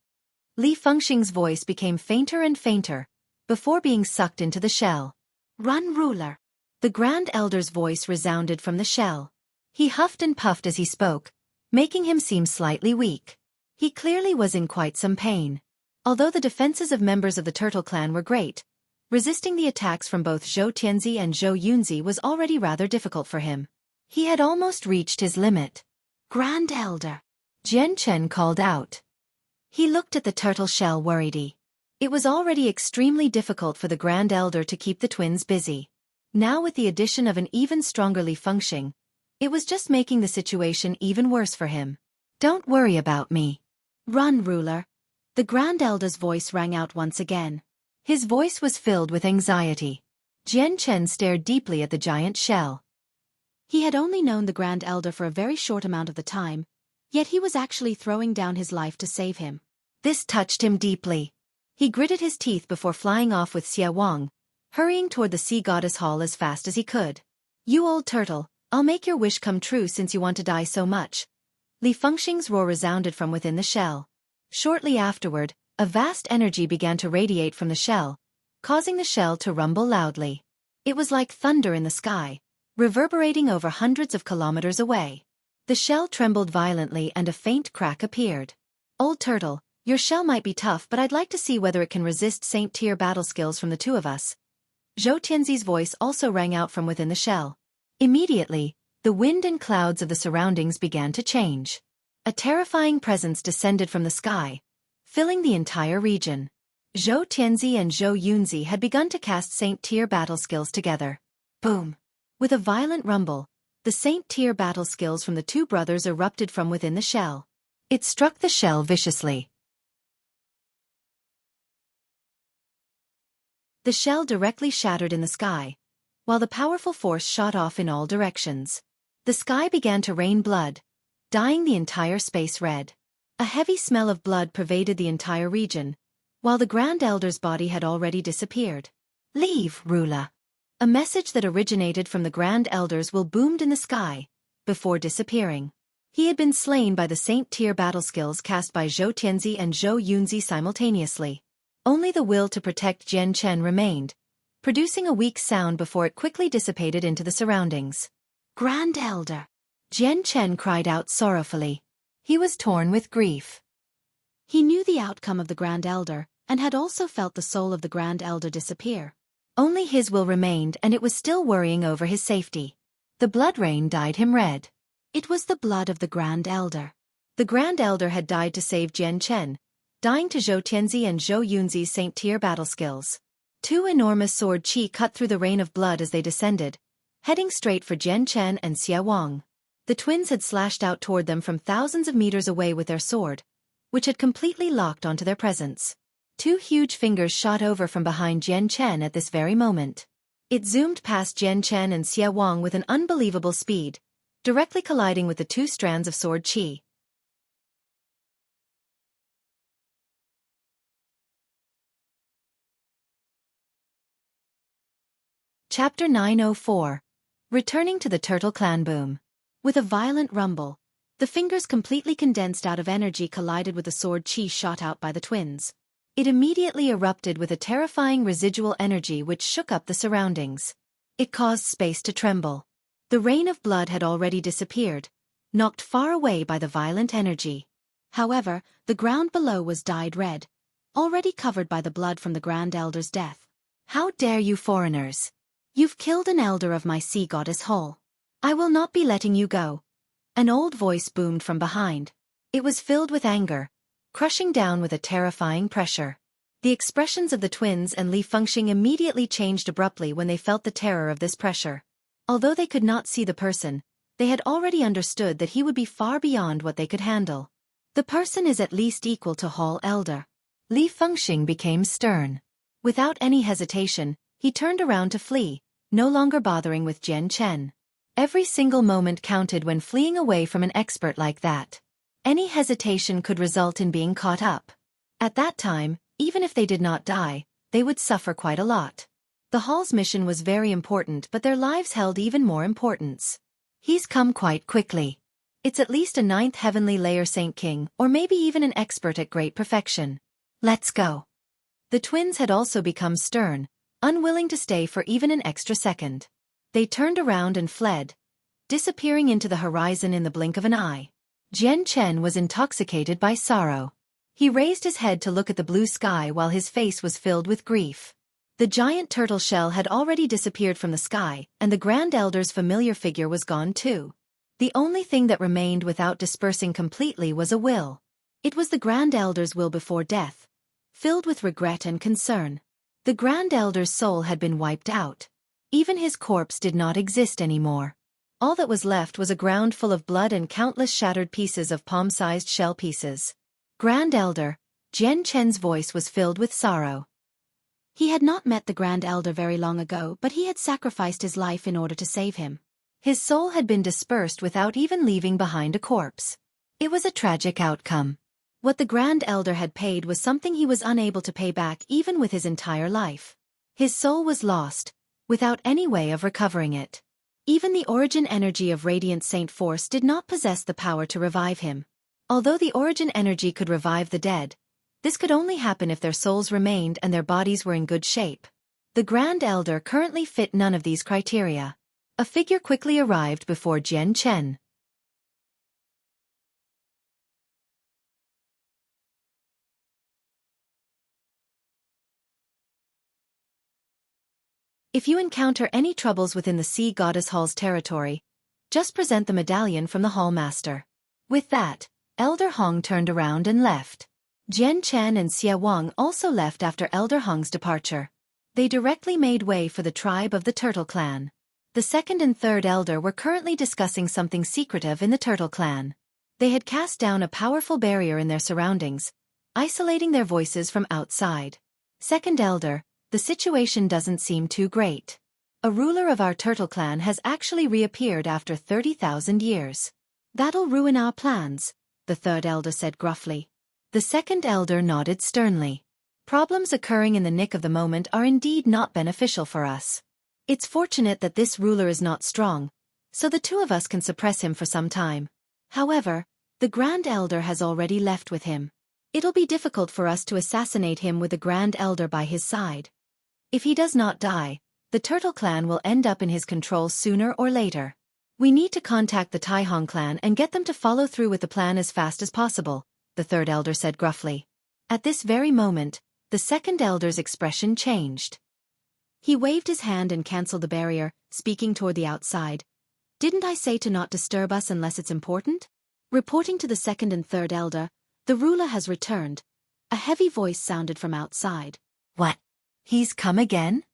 Li Fengxing's voice became fainter and fainter, before being sucked into the shell. "Run, ruler." The Grand Elder's voice resounded from the shell. He huffed and puffed as he spoke, making him seem slightly weak. He clearly was in quite some pain. Although the defenses of members of the Turtle Clan were great, resisting the attacks from both Zhou Tianzi and Zhou Yunzi was already rather difficult for him. He had almost reached his limit. "Grand Elder," Jian Chen called out. He looked at the turtle shell worriedly. It was already extremely difficult for the Grand Elder to keep the twins busy. Now with the addition of an even stronger Li Fengxing, it was just making the situation even worse for him. "Don't worry about me. "Run, ruler." The Grand Elder's voice rang out once again. His voice was filled with anxiety. Jian Chen stared deeply at the giant shell. He had only known the Grand Elder for a very short amount of the time, yet he was actually throwing down his life to save him. This touched him deeply. He gritted his teeth before flying off with Xia Wang, hurrying toward the Sea Goddess Hall as fast as he could. "You old turtle, I'll make your wish come true since you want to die so much." Li Fengxing's roar resounded from within the shell. Shortly afterward, a vast energy began to radiate from the shell, causing the shell to rumble loudly. It was like thunder in the sky, reverberating over hundreds of kilometers away. The shell trembled violently and a faint crack appeared. "Old turtle, your shell might be tough, but I'd like to see whether it can resist Saint-tier battle skills from the two of us." Zhou Tianzi's voice also rang out from within the shell. Immediately, the wind and clouds of the surroundings began to change. A terrifying presence descended from the sky, filling the entire region. Zhou Tianzi and Zhou Yunzi had begun to cast Saint-tier battle skills together. Boom! With a violent rumble, the Saint-tier battle skills from the two brothers erupted from within the shell. It struck the shell viciously. The shell directly shattered in the sky, while the powerful force shot off in all directions. The sky began to rain blood, dyeing the entire space red. A heavy smell of blood pervaded the entire region, while the Grand Elder's body had already disappeared. "Leave, ruler." A message that originated from the Grand Elder's will boomed in the sky, before disappearing. He had been slain by the Saint-tier battle skills cast by Zhou Tianzi and Zhou Yunzi simultaneously. Only the will to protect Jian Chen remained, producing a weak sound before it quickly dissipated into the surroundings. "Grand Elder." Jian Chen cried out sorrowfully. He was torn with grief. He knew the outcome of the Grand Elder, and had also felt the soul of the Grand Elder disappear. Only his will remained, and it was still worrying over his safety. The blood rain dyed him red. It was the blood of the Grand Elder. The Grand Elder had died to save Jian Chen, dying to Zhou Tianzi and Zhou Yunzi's Saint-tier battle skills. Two enormous sword qi cut through the rain of blood as they descended, heading straight for Jian Chen and Xia Wang. The twins had slashed out toward them from thousands of meters away with their sword, which had completely locked onto their presence. Two huge fingers shot over from behind Jian Chen at this very moment. It zoomed past Jian Chen and Xia Wang with an unbelievable speed, directly colliding with the two strands of sword qi. Chapter 904. Returning to the Turtle Clan Boom. With a violent rumble, the fingers completely condensed out of energy collided with the sword qi shot out by the twins. It immediately erupted with a terrifying residual energy which shook up the surroundings. It caused space to tremble. The rain of blood had already disappeared, knocked far away by the violent energy. However, the ground below was dyed red, already covered by the blood from the Grand Elder's death. "How dare you foreigners! You've killed an elder of my Sea Goddess Hall. I will not be letting you go." An old voice boomed from behind. It was filled with anger, crushing down with a terrifying pressure. The expressions of the twins and Li Fengxing immediately changed abruptly when they felt the terror of this pressure. Although they could not see the person, they had already understood that he would be far beyond what they could handle. "The person is at least equal to Hall Elder." Li Fengxing became stern. Without any hesitation, he turned around to flee, no longer bothering with Jian Chen. Every single moment counted when fleeing away from an expert like that. Any hesitation could result in being caught up. At that time, even if they did not die, they would suffer quite a lot. The Hall's mission was very important, but their lives held even more importance. He's come quite quickly. It's at least a 9th heavenly layer Saint King, or maybe even an expert at great perfection. Let's go. The twins had also become stern, unwilling to stay for even an extra second. They turned around and fled, disappearing into the horizon in the blink of an eye. Jian Chen was intoxicated by sorrow. He raised his head to look at the blue sky while his face was filled with grief. The giant turtle shell had already disappeared from the sky, and the Grand Elder's familiar figure was gone too. The only thing that remained without dispersing completely was a will. It was the Grand Elder's will before death, filled with regret and concern. The Grand Elder's soul had been wiped out. Even his corpse did not exist anymore. All that was left was a ground full of blood and countless shattered pieces of palm-sized shell pieces. Grand Elder, Jian Chen's voice was filled with sorrow. He had not met the Grand Elder very long ago, but he had sacrificed his life in order to save him. His soul had been dispersed without even leaving behind a corpse. It was a tragic outcome. What the Grand Elder had paid was something he was unable to pay back even with his entire life. His soul was lost, without any way of recovering it. Even the origin energy of Radiant Saint Force did not possess the power to revive him. Although the origin energy could revive the dead, this could only happen if their souls remained and their bodies were in good shape. The Grand Elder currently fit none of these criteria. A figure quickly arrived before Jian Chen. If you encounter any troubles within the Sea Goddess Hall's territory, just present the medallion from the Hall Master. With that, Elder Hong turned around and left. Jian Chen and Xie Wang also left after Elder Hong's departure. They directly made way for the tribe of the Turtle Clan. The second and third elder were currently discussing something secretive in the Turtle Clan. They had cast down a powerful barrier in their surroundings, isolating their voices from outside. Second elder, the situation doesn't seem too great. A ruler of our Turtle Clan has actually reappeared after 30,000 years. That'll ruin our plans, the third elder said gruffly. The second elder nodded sternly. Problems occurring in the nick of the moment are indeed not beneficial for us. It's fortunate that this ruler is not strong, so the two of us can suppress him for some time. However, the Grand Elder has already left with him. It'll be difficult for us to assassinate him with the Grand Elder by his side. If he does not die, the Turtle Clan will end up in his control sooner or later. We need to contact the Taihong clan and get them to follow through with the plan as fast as possible, the third elder said gruffly. At this very moment, the second elder's expression changed. He waved his hand and cancelled the barrier, speaking toward the outside. Didn't I say to not disturb us unless it's important? Reporting to the second and third elder, the ruler has returned. A heavy voice sounded from outside. What? He's come again?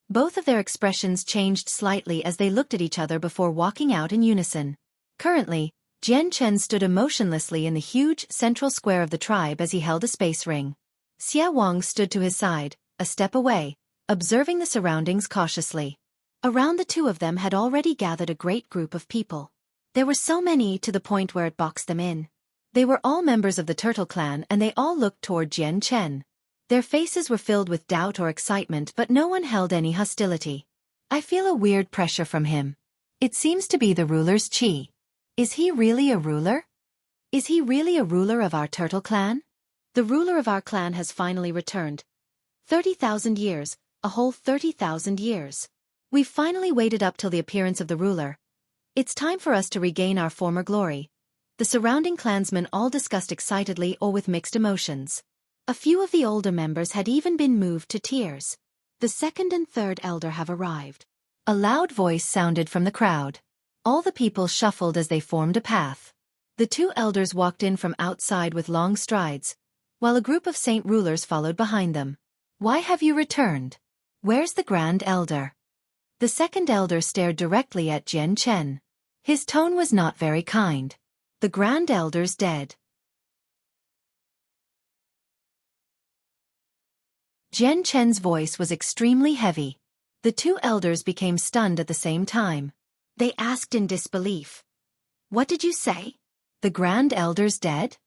Both of their expressions changed slightly as they looked at each other before walking out in unison. Currently, Jian Chen stood emotionlessly in the huge central square of the tribe as he held a space ring. Xie Wang stood to his side, a step away, observing the surroundings cautiously. Around the two of them had already gathered a great group of people. There were so many to the point where it boxed them in. They were all members of the Turtle Clan and they all looked toward Jian Chen. Their faces were filled with doubt or excitement, but no one held any hostility. I feel a weird pressure from him. It seems to be the ruler's chi. Is he really a ruler? Is he really a ruler of our Turtle Clan? The ruler of our clan has finally returned. 30,000 years, a whole 30,000 years. We've finally waited up till the appearance of the ruler. It's time for us to regain our former glory. The surrounding clansmen all discussed excitedly or with mixed emotions. A few of the older members had even been moved to tears. The second and third elder have arrived. A loud voice sounded from the crowd. All the people shuffled as they formed a path. The two elders walked in from outside with long strides, while a group of saint rulers followed behind them. Why have you returned? Where's the Grand Elder? The second elder stared directly at Jian Chen. His tone was not very kind. The Grand Elder's dead. Jian Chen's voice was extremely heavy. The two elders became stunned at the same time. They asked in disbelief. What did you say? The Grand Elder's dead?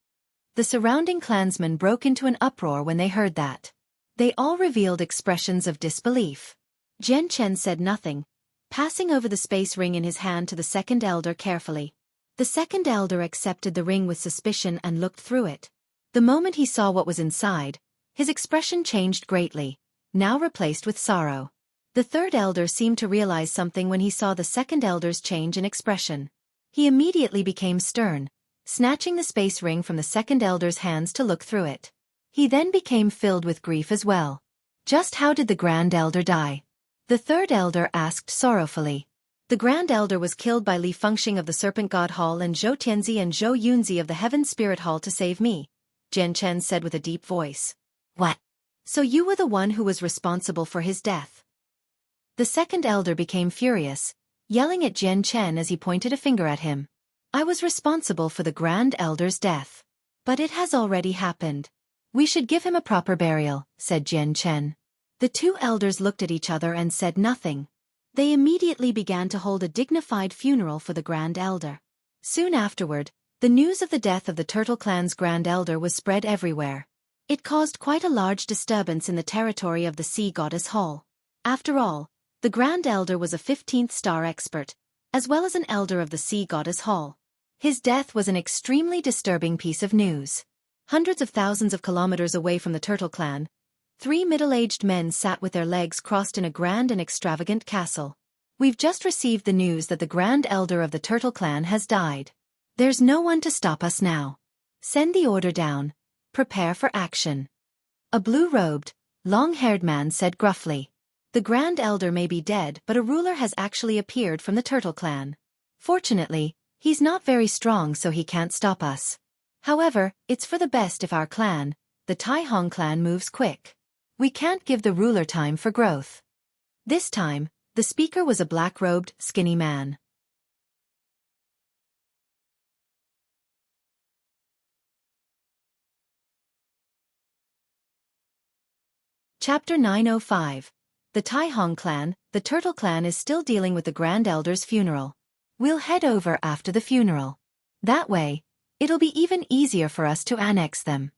The surrounding clansmen broke into an uproar when they heard that. They all revealed expressions of disbelief. Jian Chen said nothing, passing over the space ring in his hand to the second elder carefully. The second elder accepted the ring with suspicion and looked through it. The moment he saw what was inside, his expression changed greatly, now replaced with sorrow. The third elder seemed to realize something when he saw the second elder's change in expression. He immediately became stern, snatching the space ring from the second elder's hands to look through it. He then became filled with grief as well. Just how did the Grand Elder die? The third elder asked sorrowfully. The Grand Elder was killed by Li Fengxing of the Serpent God Hall and Zhou Tianzi and Zhou Yunzi of the Heaven Spirit Hall to save me, Jian Chen said with a deep voice. What? So you were the one who was responsible for his death? The second elder became furious, yelling at Jian Chen as he pointed a finger at him. I was responsible for the Grand Elder's death. But it has already happened. We should give him a proper burial, said Jian Chen. The two elders looked at each other and said nothing. They immediately began to hold a dignified funeral for the Grand Elder. Soon afterward, the news of the death of the Turtle Clan's Grand Elder was spread everywhere. It caused quite a large disturbance in the territory of the Sea Goddess Hall. After all, the Grand Elder was a 15th star expert, as well as an elder of the Sea Goddess Hall. His death was an extremely disturbing piece of news. Hundreds of thousands of kilometers away from the Turtle Clan, 3 middle-aged men sat with their legs crossed in a grand and extravagant castle. We've just received the news that the Grand Elder of the Turtle Clan has died. There's no one to stop us now. Send the order down. Prepare for action. A blue-robed, long-haired man said gruffly. The Grand Elder may be dead, but a ruler has actually appeared from the Turtle Clan. Fortunately, he's not very strong, so he can't stop us. However, it's for the best if our clan, the Tai Hong clan, moves quick. We can't give the ruler time for growth. This time, the speaker was a black-robed, skinny man. Chapter 905. The Tai Hong clan, the Turtle Clan is still dealing with the Grand Elder's funeral. We'll head over after the funeral. That way, it'll be even easier for us to annex them.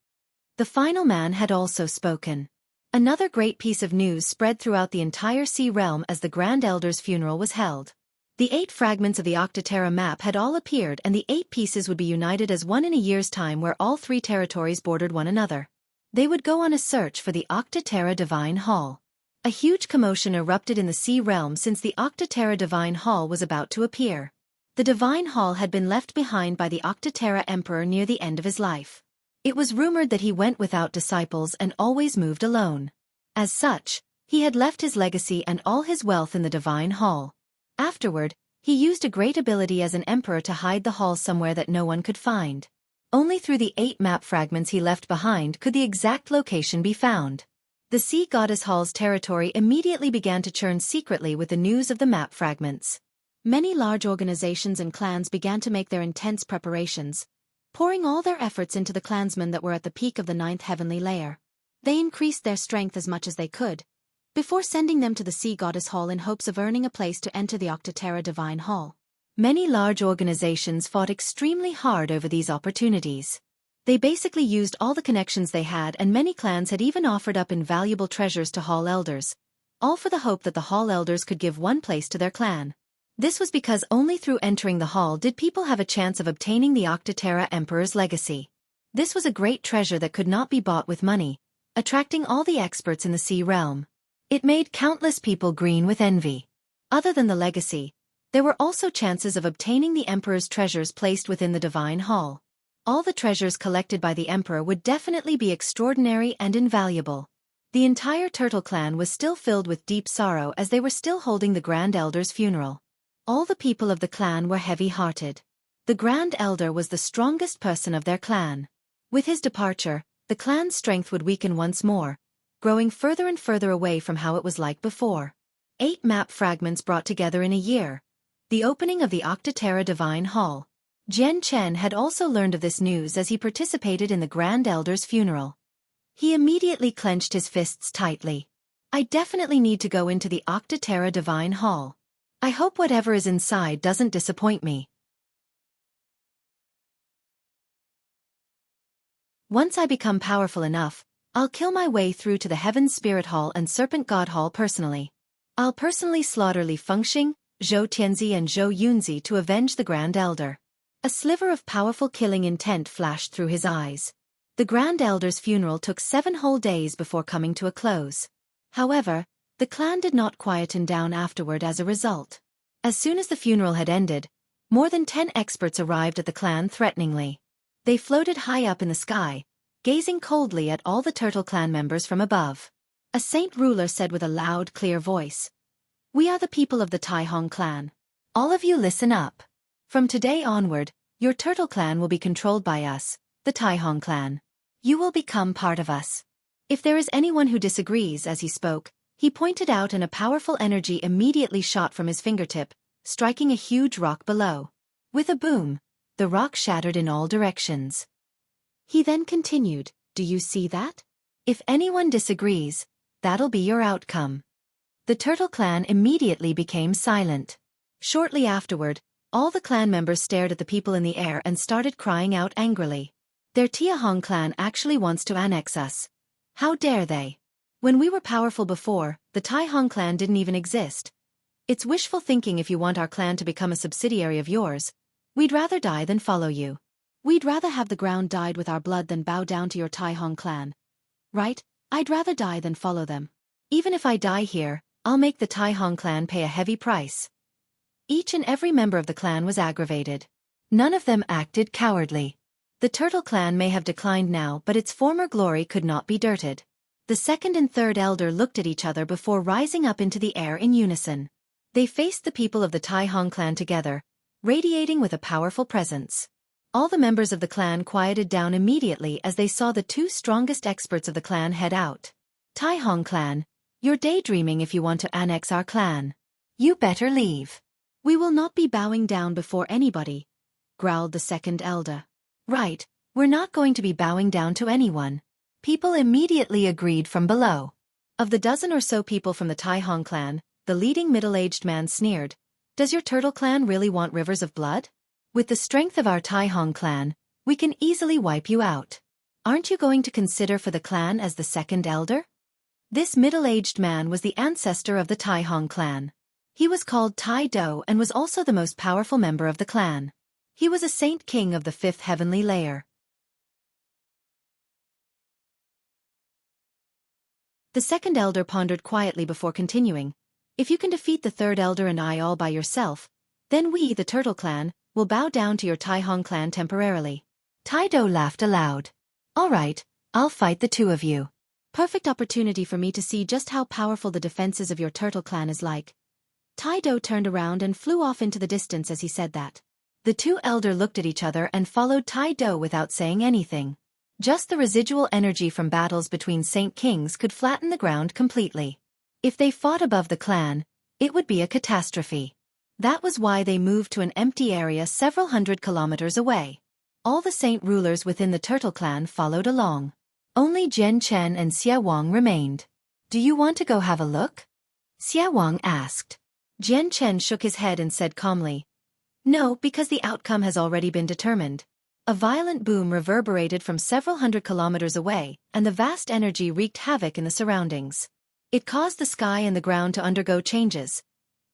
The final man had also spoken. Another great piece of news spread throughout the entire Sea Realm as the Grand Elder's funeral was held. The 8 fragments of the Octaterra map had all appeared, and the 8 pieces would be united as one in a year's time where all 3 territories bordered one another. They would go on a search for the Octaterra Divine Hall. A huge commotion erupted in the Sea Realm since the Octaterra Divine Hall was about to appear. The Divine Hall had been left behind by the Octaterra Emperor near the end of his life. It was rumored that he went without disciples and always moved alone. As such, he had left his legacy and all his wealth in the Divine Hall. Afterward, he used a great ability as an emperor to hide the hall somewhere that no one could find. Only through the 8 map fragments he left behind could the exact location be found. The Sea Goddess Hall's territory immediately began to churn secretly with the news of the map fragments. Many large organizations and clans began to make their intense preparations, pouring all their efforts into the clansmen that were at the peak of the 9th heavenly layer. They increased their strength as much as they could, before sending them to the Sea Goddess Hall in hopes of earning a place to enter the Octaterra Divine Hall. Many large organizations fought extremely hard over these opportunities. They basically used all the connections they had, and many clans had even offered up invaluable treasures to Hall Elders, all for the hope that the Hall Elders could give one place to their clan. This was because only through entering the hall did people have a chance of obtaining the Octaterra Emperor's legacy. This was a great treasure that could not be bought with money, attracting all the experts in the Sea Realm. It made countless people green with envy. Other than the legacy, there were also chances of obtaining the Emperor's treasures placed within the Divine Hall. All the treasures collected by the Emperor would definitely be extraordinary and invaluable. The entire Turtle Clan was still filled with deep sorrow as they were still holding the Grand Elder's funeral. All the people of the clan were heavy-hearted. The Grand Elder was the strongest person of their clan. With his departure, the clan's strength would weaken once more, growing further and further away from how it was like before. 8 map fragments brought together in a year. The opening of the Octaterra Divine Hall. Jian Chen had also learned of this news as he participated in the Grand Elder's funeral. He immediately clenched his fists tightly. I definitely need to go into the Octaterra Divine Hall. I hope whatever is inside doesn't disappoint me. Once I become powerful enough, I'll kill my way through to the Heaven's Spirit Hall and Serpent God Hall personally. I'll personally slaughter Li Fengxing, Zhou Tianzi and Zhou Yunzi to avenge the Grand Elder. A sliver of powerful killing intent flashed through his eyes. The Grand Elder's funeral took 7 whole days before coming to a close. However, the clan did not quieten down afterward as a result. As soon as the funeral had ended, more than 10 experts arrived at the clan threateningly. They floated high up in the sky, gazing coldly at all the Turtle Clan members from above. A saint ruler said with a loud, clear voice, "We are the people of the Tai Hong clan. All of you listen up. From today onward, your Turtle Clan will be controlled by us, the Tai Hong clan. You will become part of us." If there is anyone who disagrees, as he spoke, he pointed out and a powerful energy immediately shot from his fingertip, striking a huge rock below. With a boom, the rock shattered in all directions. He then continued, "Do you see that? If anyone disagrees, that'll be your outcome." The Turtle Clan immediately became silent. Shortly afterward, all the clan members stared at the people in the air and started crying out angrily. "Their Tia Hong clan actually wants to annex us. How dare they? When we were powerful before, the Tai Hong clan didn't even exist. It's wishful thinking if you want our clan to become a subsidiary of yours. We'd rather die than follow you. We'd rather have the ground dyed with our blood than bow down to your Tai Hong clan. Right? I'd rather die than follow them. Even if I die here, I'll make the Tai Hong clan pay a heavy price." Each and every member of the clan was aggravated. None of them acted cowardly. The Turtle Clan may have declined now, but its former glory could not be dirted. The second and third elder looked at each other before rising up into the air in unison. They faced the people of the Tai Hong clan together, radiating with a powerful presence. All the members of the clan quieted down immediately as they saw the 2 strongest experts of the clan head out. "Tai Hong clan, you're daydreaming if you want to annex our clan. You better leave." "We will not be bowing down before anybody," growled the second elder. "Right, we're not going to be bowing down to anyone." People immediately agreed from below. Of the dozen or so people from the Tai Hong clan, the leading middle-aged man sneered, "Does your Turtle Clan really want rivers of blood? With the strength of our Tai Hong clan, we can easily wipe you out. Aren't you going to consider for the clan as the second elder?" This middle-aged man was the ancestor of the Tai Hong clan. He was called Tai Do and was also the most powerful member of the clan. He was a saint king of the 5th heavenly layer. The second elder pondered quietly before continuing, "If you can defeat the third elder and I all by yourself, then we, the Turtle Clan, will bow down to your Tai Hong clan temporarily." Tai Do laughed aloud. "All right, I'll fight the 2 of you. Perfect opportunity for me to see just how powerful the defenses of your Turtle Clan is like." Tai Do turned around and flew off into the distance as he said that. The 2 elder looked at each other and followed Tai Do without saying anything. Just the residual energy from battles between Saint Kings could flatten the ground completely. If they fought above the clan, it would be a catastrophe. That was why they moved to an empty area several hundred kilometers away. All the saint rulers within the Turtle Clan followed along. Only Jian Chen and Xia Wang remained. "Do you want to go have a look?" Xia Wang asked. Jian Chen shook his head and said calmly, "No, because the outcome has already been determined." A violent boom reverberated from several hundred kilometers away, and the vast energy wreaked havoc in the surroundings. It caused the sky and the ground to undergo changes.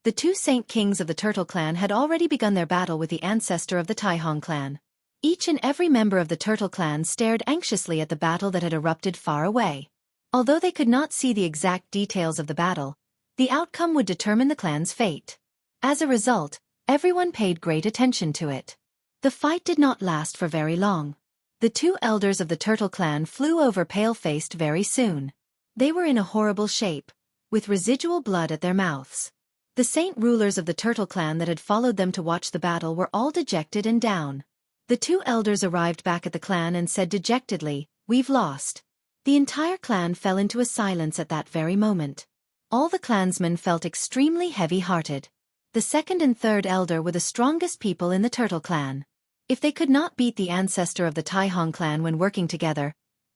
The 2 Saint Kings of the Turtle Clan had already begun their battle with the ancestor of the Tai Hong clan. Each and every member of the Turtle Clan stared anxiously at the battle that had erupted far away. Although they could not see the exact details of the battle, the outcome would determine the clan's fate. As a result, everyone paid great attention to it. The fight did not last for very long. The 2 elders of the Turtle Clan flew over pale-faced very soon. They were in a horrible shape, with residual blood at their mouths. The saint rulers of the Turtle Clan that had followed them to watch the battle were all dejected and down. The 2 elders arrived back at the clan and said dejectedly, "We've lost." The entire clan fell into a silence at that very moment. All the clansmen felt extremely heavy-hearted. The second and third elder were the strongest people in the Turtle Clan. If they could not beat the ancestor of the Tai Hong clan when working together,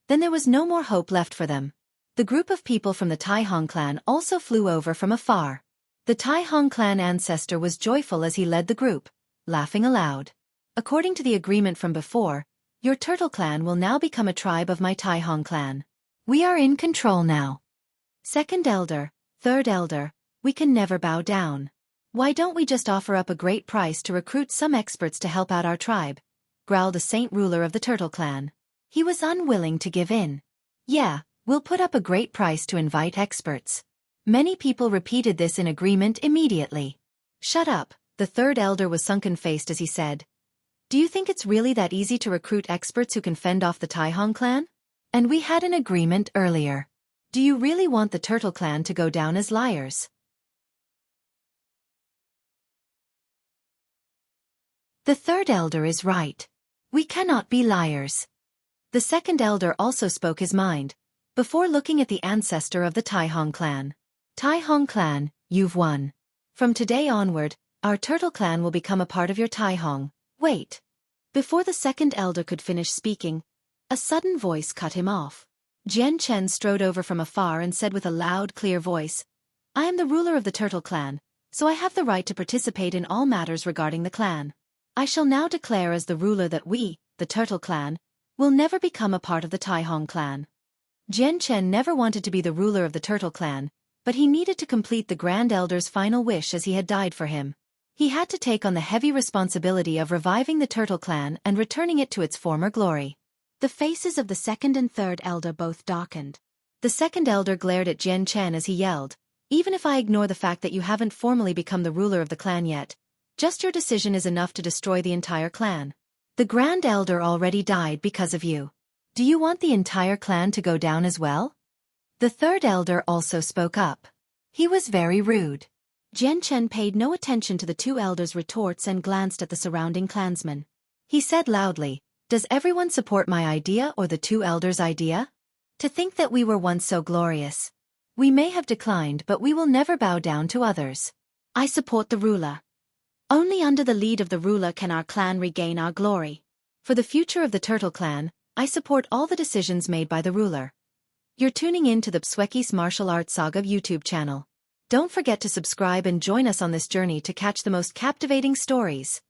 then there was no more hope left for them. The group of people from the Tai Hong clan also flew over from afar. The Tai Hong clan ancestor was joyful as he led the group, laughing aloud. According to the agreement from before, Your turtle clan will now become a tribe of my Taihong clan. We are in control now. Second elder, third elder, we can never bow down. Why don't we just offer up a great price to recruit some experts to help out our tribe? Growled a saint ruler of the turtle clan. He was unwilling to give in. Yeah, we'll put up a great price to invite experts. Many people repeated this in agreement immediately. Shut up, the third elder was sunken-faced as he said. Do you think it's really that easy to recruit experts who can fend off the Taihong clan? And we had an agreement earlier. Do you really want the turtle clan to go down as liars? The third elder is right. We cannot be liars. The second elder also spoke his mind, before looking at the ancestor of the Taihong clan. Taihong clan, you've won. From today onward, our turtle clan will become a part of your Taihong. Wait. Before the second elder could finish speaking, a sudden voice cut him off. Jian Chen strode over from afar and said with a loud, clear voice, I am the ruler of the turtle clan, so I have the right to participate in all matters regarding the clan. I shall now declare as the ruler that we, the turtle clan, will never become a part of the Taihong clan. Jian Chen never wanted to be the ruler of the turtle clan, but he needed to complete the Grand Elder's final wish as he had died for him. He had to take on the heavy responsibility of reviving the turtle clan and returning it to its former glory. The faces of the second and third elder both darkened. The second elder glared at Jian Chen as he yelled, Even if I ignore the fact that you haven't formally become the ruler of the clan yet, just your decision is enough to destroy the entire clan. The Grand Elder already died because of you. Do you want the entire clan to go down as well? The third elder also spoke up. He was very rude. Jian Chen paid no attention to the two elders' retorts and glanced at the surrounding clansmen. He said loudly, Does everyone support my idea or the two elders' idea? To think that we were once so glorious. We may have declined, but we will never bow down to others. I support the ruler. Only under the lead of the ruler can our clan regain our glory. For the future of the turtle clan, I support all the decisions made by the ruler. You're tuning in to the Xueqi's Martial Arts Saga YouTube channel. Don't forget to subscribe and join us on this journey to catch the most captivating stories.